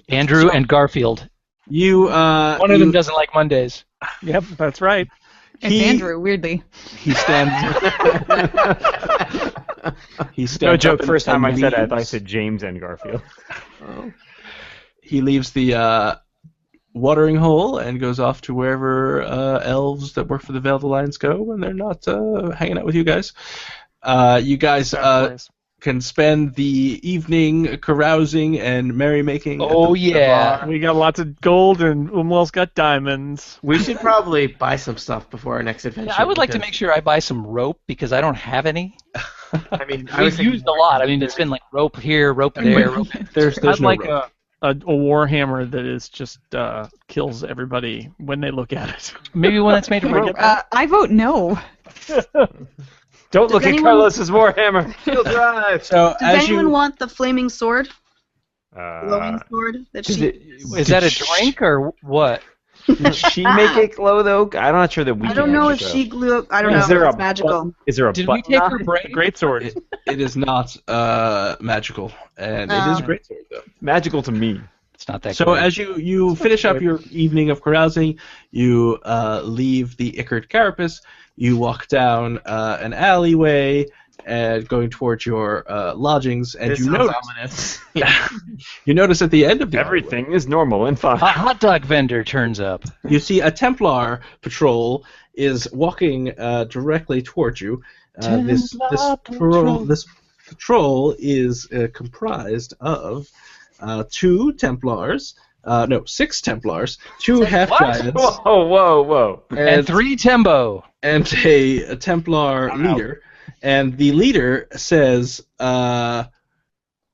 Andrew and Garfield. you. One of them doesn't like Mondays. Yep, that's right. It's He- Andrew, weirdly. He stands. He stands. No joke. up First time I and said it, I thought I leaves. said James and Garfield. He leaves the watering hole and goes off to wherever elves that work for the Veiled Alliance go when they're not hanging out with you guys. You guys can spend the evening carousing and merrymaking. at Oh, the yeah. bar. We got lots of gold, and Umwell's got diamonds. We should probably buy some stuff before our next adventure. I would like to because- make sure I buy some rope because I don't have any. I mean, I was We've thinking used a lot. I mean, it's been like rope here, rope there, rope there. There's I'd no like rope. a warhammer that is just kills everybody when they look at it. Maybe one that's made of rope. I vote no. Don't look at anyone- Carlos's warhammer. He'll drive. So Does as anyone you want the flaming sword? Glowing sword that Is, she... is that a drink or what? Did she make it glow though? I'm not sure that we. I can don't know if actually she glue... I don't Is know there if it's a magical. Is there a Did we button take on her it? brain? Great sword. it is not magical, and it is a great sword though. Magical to me. It's not that So great. as you finish up your evening of carousing, you leave the Ichard Carapace. You walk down an alleyway and going towards your lodgings, and This you sounds notice ominous. you notice at the end of the Everything is normal and fine. A hot dog vendor turns up. alleyway, you see a Templar patrol is walking directly towards you. This patrol is comprised of 2 Templars. No, 6 Templars, 2 half giants, Whoa. And 3 Tembo. and a Templar leader. And the leader says,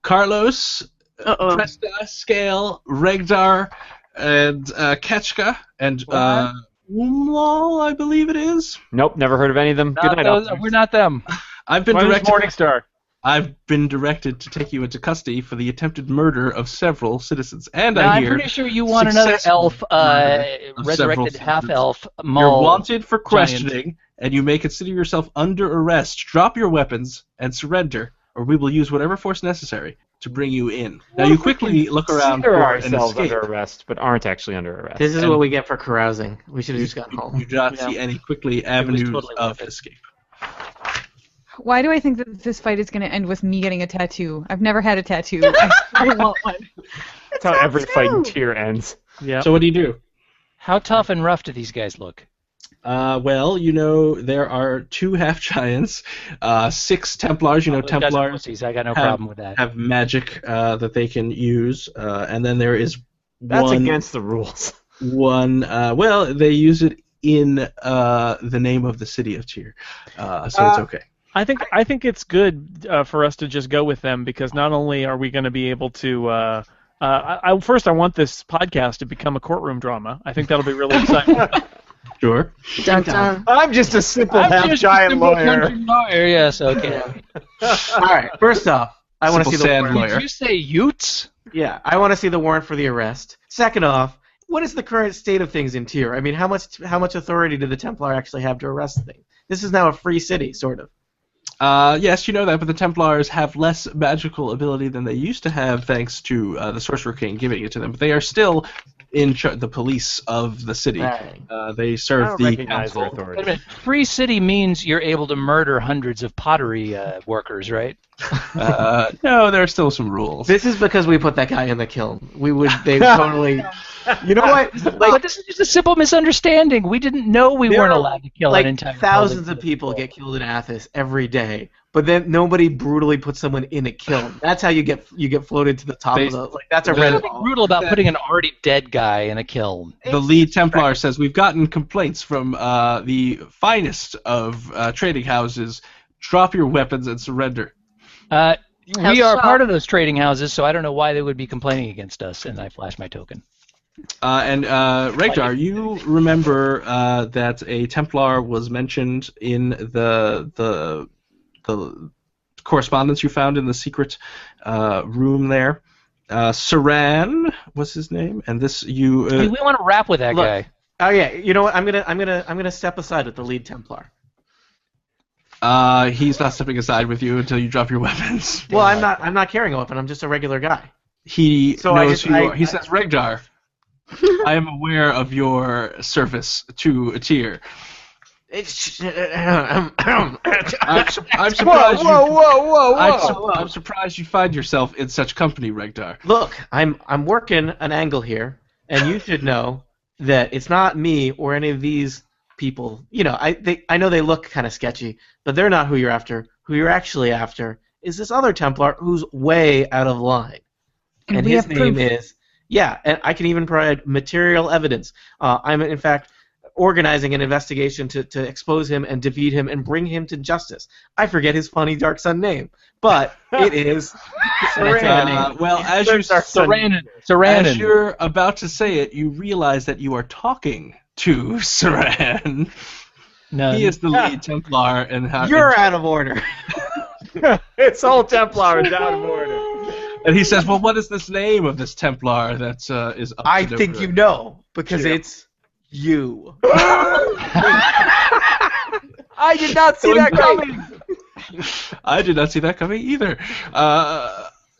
Carlos, Uh-oh. Presta, Scale, Regdar, and Ketchka, and Umlal, I believe it is. Nope, never heard of any of them. Good night. officers. We're not them. I've been My name's directed. Morningstar. I've been directed to take you into custody for the attempted murder of several citizens, and Now, I I'm hear pretty sure you want another elf, successful murder of resurrected several half-elf, you're Maul. wanted for giant. questioning, and you may consider yourself under arrest. Drop your weapons and surrender, or we will use whatever force necessary to bring you in. Now you quickly look around Consider for an ourselves escape. under arrest, but aren't actually under arrest. This is And- what we get for carousing. We should have just gotten home. You do not see any quickly avenues totally of worth it. escape. Why do I think that this fight is going to end with me getting a tattoo? I've never had a tattoo. I want one. That's how every fight in tier ends. Yeah. So what do you do? How tough and rough do these guys look? Well, there are 2 half-giants, 6 Templars. Those guys are Templars pussies. I got no problem with that. have magic that they can use, and then there is That's one... against the rules. Well, they use it in the name of the city of Tyr, so it's okay. I think it's good for us to just go with them because not only are we going to be able to. First, I want this podcast to become a courtroom drama. I think that'll be really exciting. Sure. Dun, dun. I'm just a simple half-giant lawyer. Yes, okay. All right. First off, I want to see the Simple warrant. sand lawyer. Did you say Utes? Yeah, I want to see the warrant for the arrest. Second off, what is the current state of things in Tyr? I mean, how much authority do the Templar actually have to arrest things? This is now a free city, sort of. Yes, you know that, but the Templars have less magical ability than they used to have thanks to the Sorcerer King giving it to them. But they are still the police of the city. Right. They I serve don't the recognize their council. Wait a authority. minute. Free city means you're able to murder hundreds of pottery workers, right? No, there are still some rules. This is because we put that guy in the kiln. They totally. You know what? But this is just a simple misunderstanding. We didn't know we There weren't are, allowed to kill like an entire thousands building. of people get killed in Athos every day, but then nobody brutally puts someone in a kiln. That's how you get floated to the top of the. Like that's a There's red nothing ball. brutal about putting an already dead guy in a kiln. The lead Templar says, we've gotten complaints from the finest of trading houses. Drop your weapons and surrender. We are part of those trading houses, so I don't know why they would be complaining against us, and I flash my token. And Regdar, you remember that a Templar was mentioned in the correspondence you found in the secret room there. Saran was his name, and this you. I mean, we want to rap with that Look, guy. Oh yeah, you know what? I'm gonna step aside with the lead Templar. He's not stepping aside with you until you drop your weapons. Well, I'm not carrying a weapon. I'm just a regular guy. He So I knows just- who you I- are. He says, Regdar, I am aware of your service to a tier. I'm surprised. I'm surprised you find yourself in such company, Regdar. Look, I'm working an angle here, and you should know that it's not me or any of these people. You know, I know they look kind of sketchy, but they're not who you're after. Who you're actually after is this other Templar who's way out of line, and we his have name proof. is and I can even provide material evidence. I'm in fact organizing an investigation to expose him and defeat him and bring him to justice. I forget his funny Dark Sun name, but it is Well, as Saranin. as you're about to say it, you realize that you are talking to Saran. No, He is the lead Templar, and You're out of order. It's all Templars out of order. and he says, "Well, what is this name of this Templar that is up I to no think good?" you know because it's you. I did not see that coming. I did not see that coming either.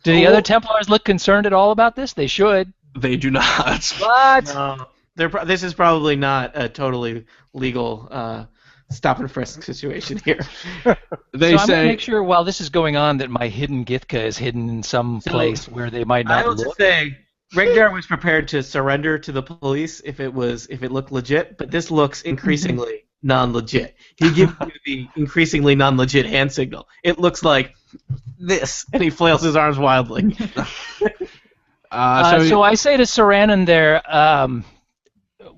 Do the other Templars look concerned at all about this? They should. They do not. What? No, this is probably not a totally legal stop and frisk situation here. They So I'm going to say make sure while this is going on that my hidden Githka is hidden in some place where they might I not will look. just say, Regdar was prepared to surrender to the police if it looked legit, but this looks increasingly non-legit. He gives you the increasingly non-legit hand signal. It looks like this, and he flails his arms wildly. So I say to Saranin there,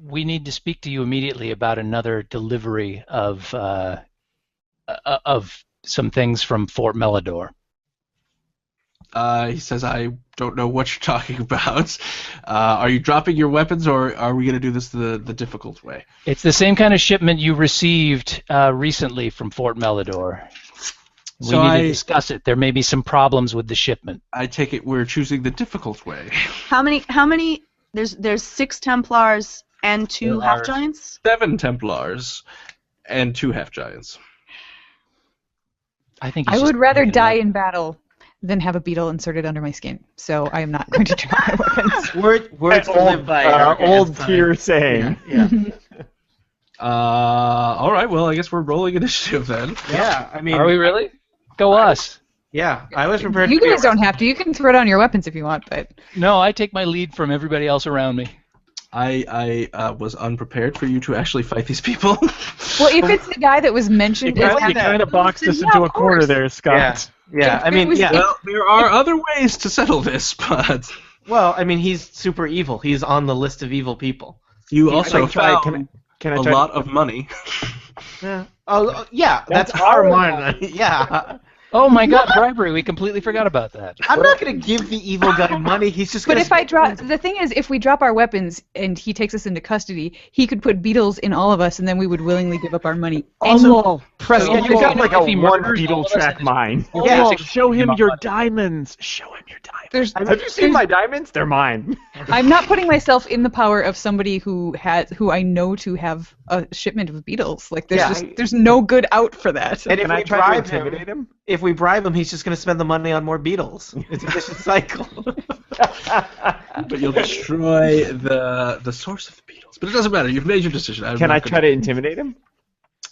we need to speak to you immediately about another delivery of some things from Fort Melidor. he says, "I don't know what you're talking about. Are you dropping your weapons, or are we going to do this the difficult way?" It's the same kind of shipment you received recently from Fort Melidor. We So need to discuss it. There may be some problems with the shipment. I take it we're choosing the difficult way. How many? There's 6 Templars and 2 There are half giants. 7 Templars and 2 half-giants. I think I would rather die in battle than have a beetle inserted under my skin. So I am not going to drop my weapons. Words to live by. Old Erica tier saying. Yeah. All right. Well, I guess we're rolling initiative then. Yeah, I mean, Are we really? Go us. yeah, I was prepared. You to guys don't have to. You can throw down your weapons if you want, but No, I take my lead from everybody else around me. I was unprepared for you to actually fight these people. well, if it's the guy that was mentioned, You as kind having- of boxed us Yeah, into a of corner course. there, Scott. Yeah, I mean, yeah. Well, there are other ways to settle this, but Well, I mean, he's super evil. He's on the list of evil people. you Can also I try- found Can I a try? lot of money. Yeah. Oh, yeah. That's That's our our money. Yeah. Oh my God, bribery! We completely forgot about that. I'm not gonna give the evil guy money. He's just But gonna. if I drop, the thing is, if we drop our weapons and he takes us into custody, he could put beetles in all of us, and then we would willingly give up our money. Also, press. Yeah, You you're got gonna- like if a he one murders beetle all of us track and- mine. Yeah. show him your diamonds. Show him your diamonds. Have you seen my diamonds? They're mine. I'm not putting myself in the power of somebody who I know to have a shipment of beetles. Like there's no good out for that. And if Can I we try to bribe intimidate him? if we bribe him, he's just gonna spend the money on more beetles. It's a vicious cycle. But you'll destroy the source of the beetles. But it doesn't matter. You've made your decision. Can I try to intimidate him?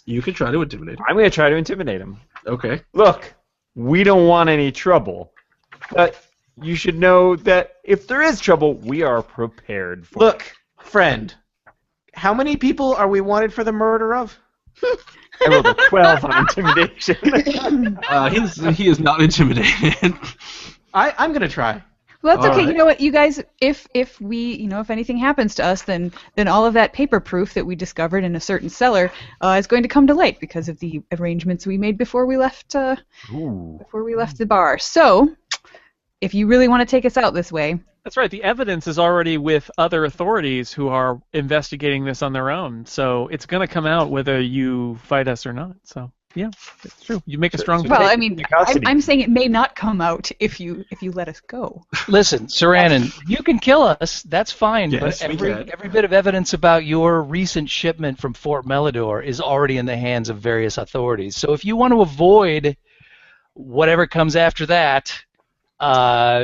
You can try to intimidate him. I'm going to try to intimidate him. Okay. Look, we don't want any trouble, but you should know that if there is trouble, we are prepared for it. Look, friend, how many people are we wanted for the murder of? I rolled a 12 on intimidation. He is not intimidated. I'm gonna try. Well, that's okay. Alright. You know what, you guys? If we, if anything happens to us, then all of that paper proof that we discovered in a certain cellar is going to come to light because of the arrangements we made before we left the bar. So, if you really want to take us out this way, That's right. The evidence is already with other authorities who are investigating this on their own. So it's going to come out whether you fight us or not. So yeah, it's true. You make a strong well, point. I mean, I'm saying it may not come out if you let us go. Listen, Saranin, you can kill us. That's fine. Yes, but we can. every bit of evidence about your recent shipment from Fort Melidor is already in the hands of various authorities. So if you want to avoid whatever comes after that,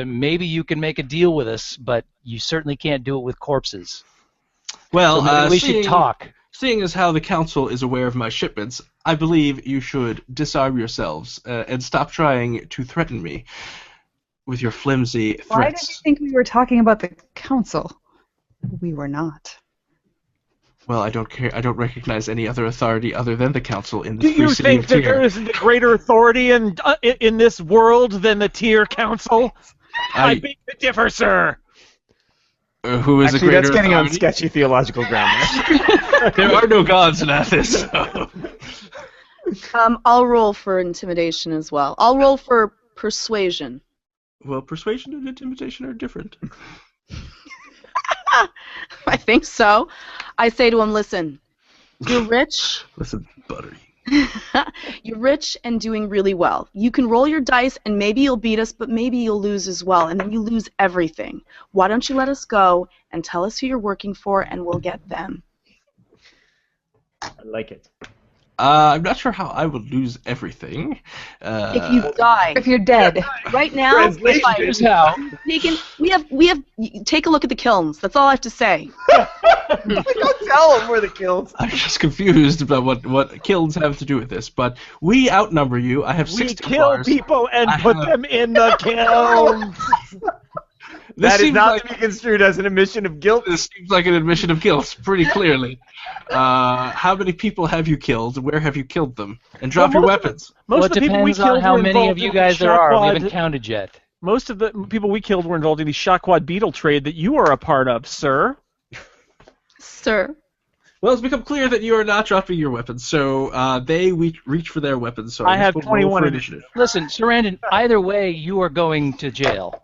maybe you can make a deal with us, but you certainly can't do it with corpses. Well, So maybe we should talk. Seeing as how the council is aware of my shipments, I believe you should disarm yourselves and stop trying to threaten me with your flimsy threats. Why did you think we were talking about the council? We were not. Well, I don't care. I don't recognize any other authority other than the council in Do this you free city think of that Tyr. there isn't a greater authority in this world than the Tier Council? I beg to differ, sir. Who is Actually, a greater that's getting on authority? sketchy theological ground. There are no gods in Athens. So. I'll roll for intimidation as well. I'll roll for persuasion. Well, persuasion and intimidation are different. I think so. I say to him, listen, you're rich. Listen, buttery. You're rich and doing really well. You can roll your dice and maybe you'll beat us, but maybe you'll lose as well, and then you lose everything. Why don't you let us go and tell us who you're working for and we'll get them. I like it. I'm not sure how I would lose everything. If you die. If you're dead. Right now, Translation. Here's how. we have take a look at the kilns. That's all I have to say. Don't tell them where the kills. I'm just confused about what kilns have to do with this, but we outnumber you. I have We 6 kill Templars. people and I put have- them in the kiln. This That is seems not like, to be construed as an admission of guilt. This seems like an admission of guilt, pretty clearly. How many people have you killed? Where have you killed them? And drop your weapons. Most Well, of it the people we depends on killed how were many involved of you in guys the there are. We Shockwad- haven't counted yet. Most of the people we killed were involved in the Shockwad beetle trade that you are a part of, sir. Sir. Well, it's become clear that you are not dropping your weapons, so they reach for their weapons. So I have guess we'll roll 21 for in- initiative. Listen, Sarandon, either way, you are going to jail.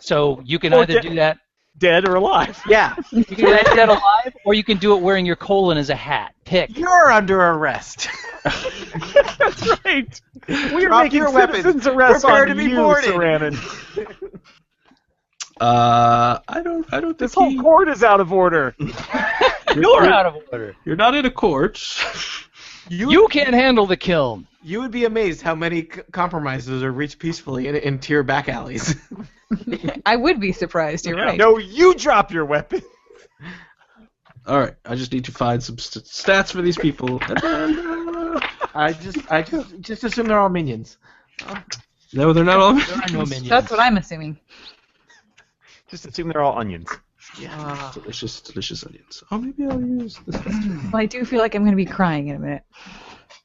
So you can Or either do that. Dead or alive. Yeah, You can do that alive, or you can do it wearing your colon as a hat. Pick. you're under arrest. That's right. We are Drop making your weapons. citizens arrests Prepare on to be you, boarded. Saranin. I don't think This whole court is out of order. You're out of order. You're not in a court. You can't handle the kiln. You would be amazed how many compromises are reached peacefully in tier back alleys. I would be surprised. You're right. No, you drop your weapon. All right, I just need to find some stats for these people. I just assume they're all minions. No, they're not all. There are no minions. That's what I'm assuming. Just assume they're all onions. Yeah. Delicious, delicious onions. Oh, maybe I'll use this. Well, I do feel like I'm going to be crying in a minute.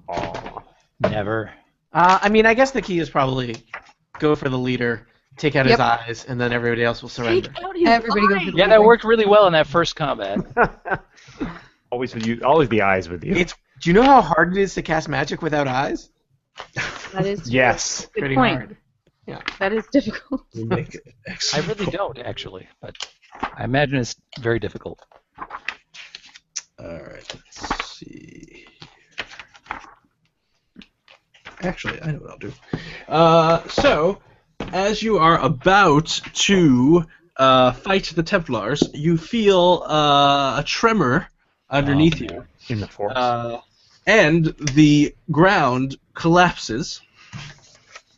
Aw. Never. I mean, I guess the key is probably go for the leader, take out his eyes, and then everybody else will surrender. Take out his Everybody goes eyes. to the Yeah, that worked really well in that first combat. Always with you. Always the eyes with you. Do you know how hard it is to cast magic without eyes? That is Yes. good Pretty point. hard. Yeah. That is difficult. We make it I excellent. really don't, actually, but I imagine it's very difficult. All right, let's see. Actually, I know what I'll do. So, as you are about to fight the Templars, you feel a tremor underneath you, In the forest. and the ground collapses.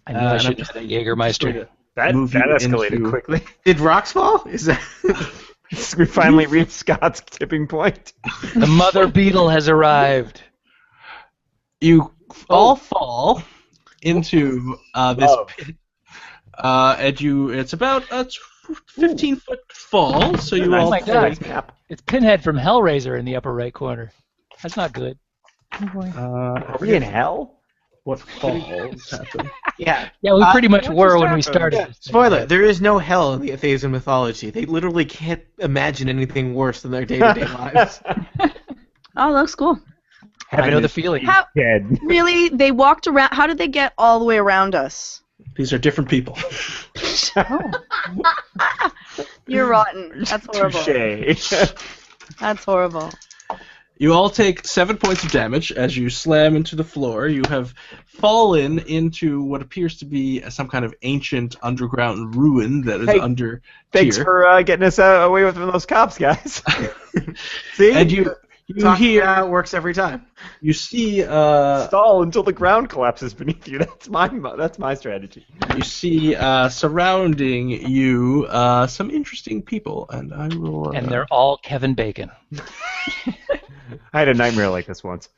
I knew I should have had a Jägermeister. that move you escalated into- quickly. Did rocks fall? Is that? We finally reached Scott's tipping point. The mother beetle has arrived. You all fall into this pit, and it's about a 15-foot fall. So you Oh all my fall. God. It's Pinhead from Hellraiser in the upper right corner. That's not good. Oh boy. Are we in hell? What falls happen? Yeah. Yeah, we pretty much what were just when we happened? started. Yeah. this thing. Spoiler: there is no hell in the Athasian mythology. They literally can't imagine anything worse than their day-to-day lives. Oh, that looks cool. I know the feeling. How, Dead. really? They walked around. How did they get all the way around us? These are different people. You're rotten. That's horrible. Touche. That's horrible. You all take 7 points of damage as you slam into the floor. You have fallen into what appears to be some kind of ancient underground ruin that is Hey, under Thanks here. for getting us away from those cops, guys. See? And you Talking hear, it out works every time. you see, stall until the ground collapses beneath you. That's my strategy. you see surrounding you some interesting people, and I will. And they're all Kevin Bacon. I had a nightmare like this once.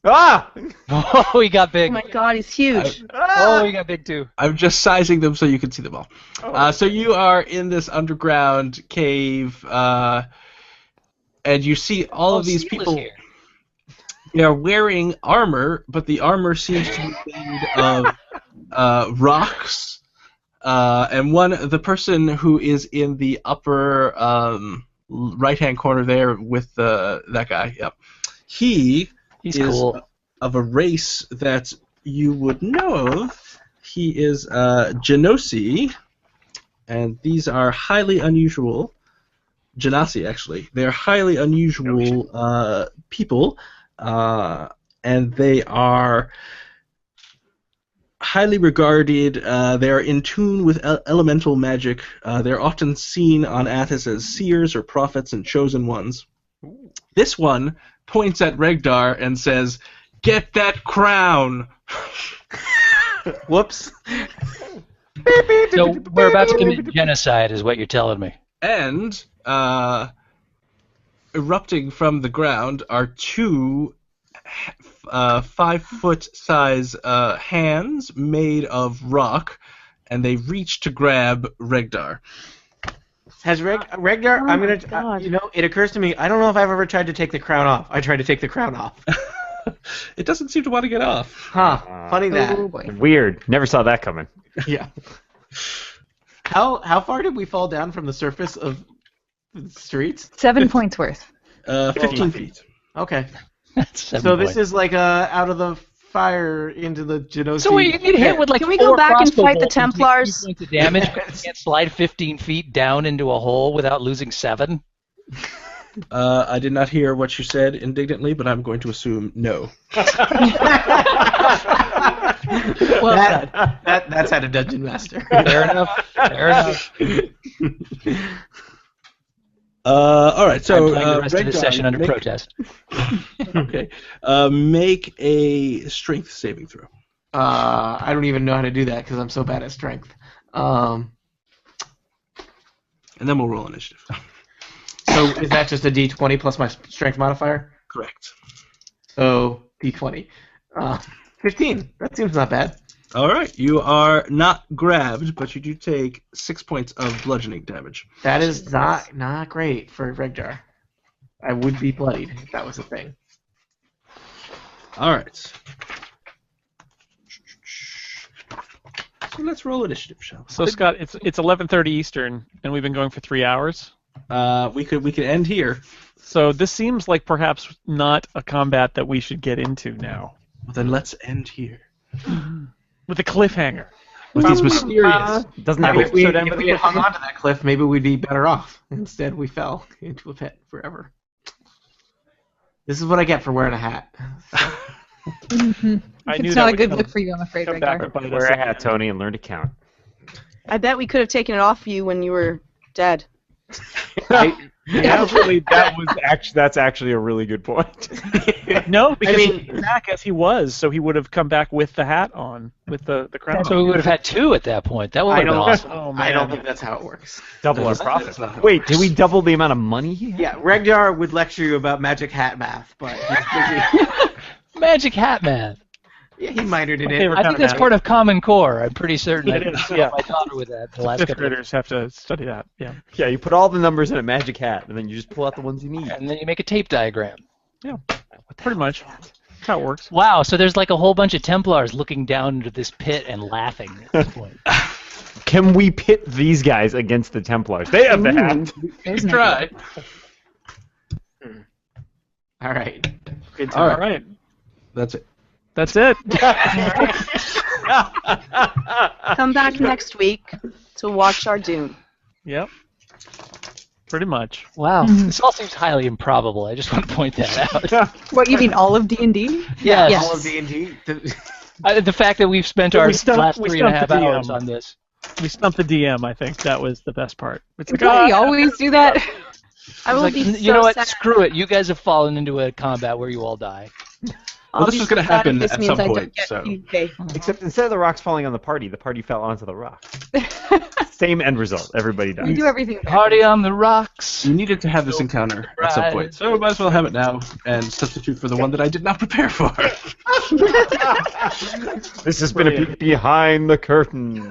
Ah! Oh, he got Oh big. my God, he's huge. Oh, he got big too. I'm just sizing them so you can see them all. So you are in this underground cave, and you see all of these Seal is people. here. They are wearing armor, but the armor seems to be made of rocks. And the person who is in the upper right-hand corner there with that guy, yep, he He's is cool. of a race that you would know of. He is Genasi, and these are highly unusual. Genasi, actually. They're highly unusual people, and they are highly regarded. They are in tune with elemental magic. They're often seen on Athos as seers or prophets and chosen ones. This one points at Regdar and says, "Get that crown!" Whoops. So we're about to commit genocide, is what you're telling me. And erupting from the ground are two 5-foot size hands made of rock, and they reach to grab Regdar. Has Regdar? Oh I'm my gonna. God. It occurs to me. I don't know if I've ever tried to take the crown off. I tried to take the crown off. It doesn't seem to want to get off. Huh. Funny that. Oh boy. Weird. Never saw that coming. Yeah. How far did we fall down from the surface of the streets? 7 points worth. 15 feet. Okay. That's 7 So this points. is like out of the fire into the Genosi. So wait, you get hit with like Can we 4 go back and crossbow fight the bolts and take Templars? 3 points of damage, but you can't slide 15 feet down into a hole without losing 7? I did not hear what you said indignantly, but I'm going to assume no. Well said. That's how to Dungeon Master. Fair enough. Fair enough. All right, so I'm playing the rest of this Regdar, session under protest. Okay. Make a strength saving throw. I don't even know how to do that because I'm so bad at strength. And then we'll roll initiative. So So is that just a D20 plus my strength modifier? Correct. So D20. 15. That seems not bad. All right. You are not grabbed, but you do take 6 points of bludgeoning damage. That is not great for Regdar. I would be bloodied if that was a thing. All right. So let's roll initiative, shall we? So Scott, it's 11:30 Eastern, and we've been going for 3 hours. We could end here. So this seems like perhaps not a combat that we should get into now. Well, then let's end here. With a cliffhanger. With these mysterious. Doesn't If that we episode end with had hung on to that cliff, maybe we'd be better off. Instead, we fell into a pit forever. This is what I get for wearing a hat. I knew It's that not a would good come- look for you, I'm afraid, come back Regdar. to bite us Wear a again. hat, Tony, and learn to count. I bet we could have taken it off you when you were dead. That's actually a really good point. No, because I mean- he came back as he was, so he would have come back with the hat on, with the crown So on. we would have had 2 at that point. That would have been awesome. Oh, man. I don't think that's how it works. Double our That's profit. not how it Wait, works. did we double the amount of money he had? Yeah, Regdar would lecture you about magic hat math, but he's busy. Magic Hat Man. Yeah, he minored in They it. were I think kinda that's mad. part of Common Core. I'm pretty certain. It I is, saw yeah. my daughter with that the last Fifth couple of graders have to study that. Yeah. Yeah, you put all the numbers in a magic hat, and then you just pull out the ones you need. and then you make a tape diagram. Pretty much. That's how it works. Wow, so there's like a whole bunch of Templars looking down into this pit and laughing at this point. Can we pit these guys against the Templars? They have the hat. There's no Try. All right. Good All time. All right. That's it. That's it. Come back next week to watch our Dune. Yep. Pretty much. Wow, this all seems highly improbable. I just want to point that out. What, you mean all of D&D? Yes. All of D&D. The fact that we've spent We our stumped- last we 3.5 stumped the DM. hours on this. We stumped the DM, I think. That was the best part. It's like, Don't we always do that? I will Like, be you know so what? sad. Screw it. You guys have fallen into a combat where you all die. I'll this be was gonna so sad happen if this at means some I don't point, get so. PK. Except instead of the rocks falling on the party fell onto the rock. Same end result. Everybody We dies. do everything Party on the rocks. We needed to have this encounter at some point, so we might as well have it now and substitute for the one that I did not prepare for. This has been a peek behind the curtain.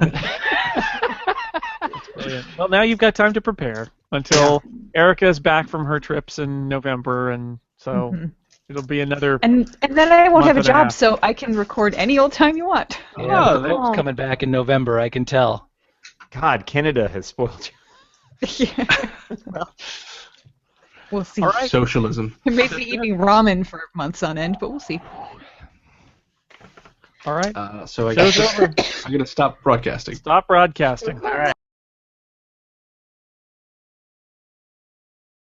brilliant. Well, now you've got time to prepare until Erica's back from her trips in November, and so it'll be another. And then I won't Month have a and a job, half. so I can record any old time you want. Yeah, Oh, the boat's coming back in November, I can tell. God, Canada has spoiled you. Well, we'll see. All right. Socialism. I may be eating ramen for months on end, but we'll see. All right. So I Show's guess over. I'm going to stop broadcasting. Stop broadcasting. All right.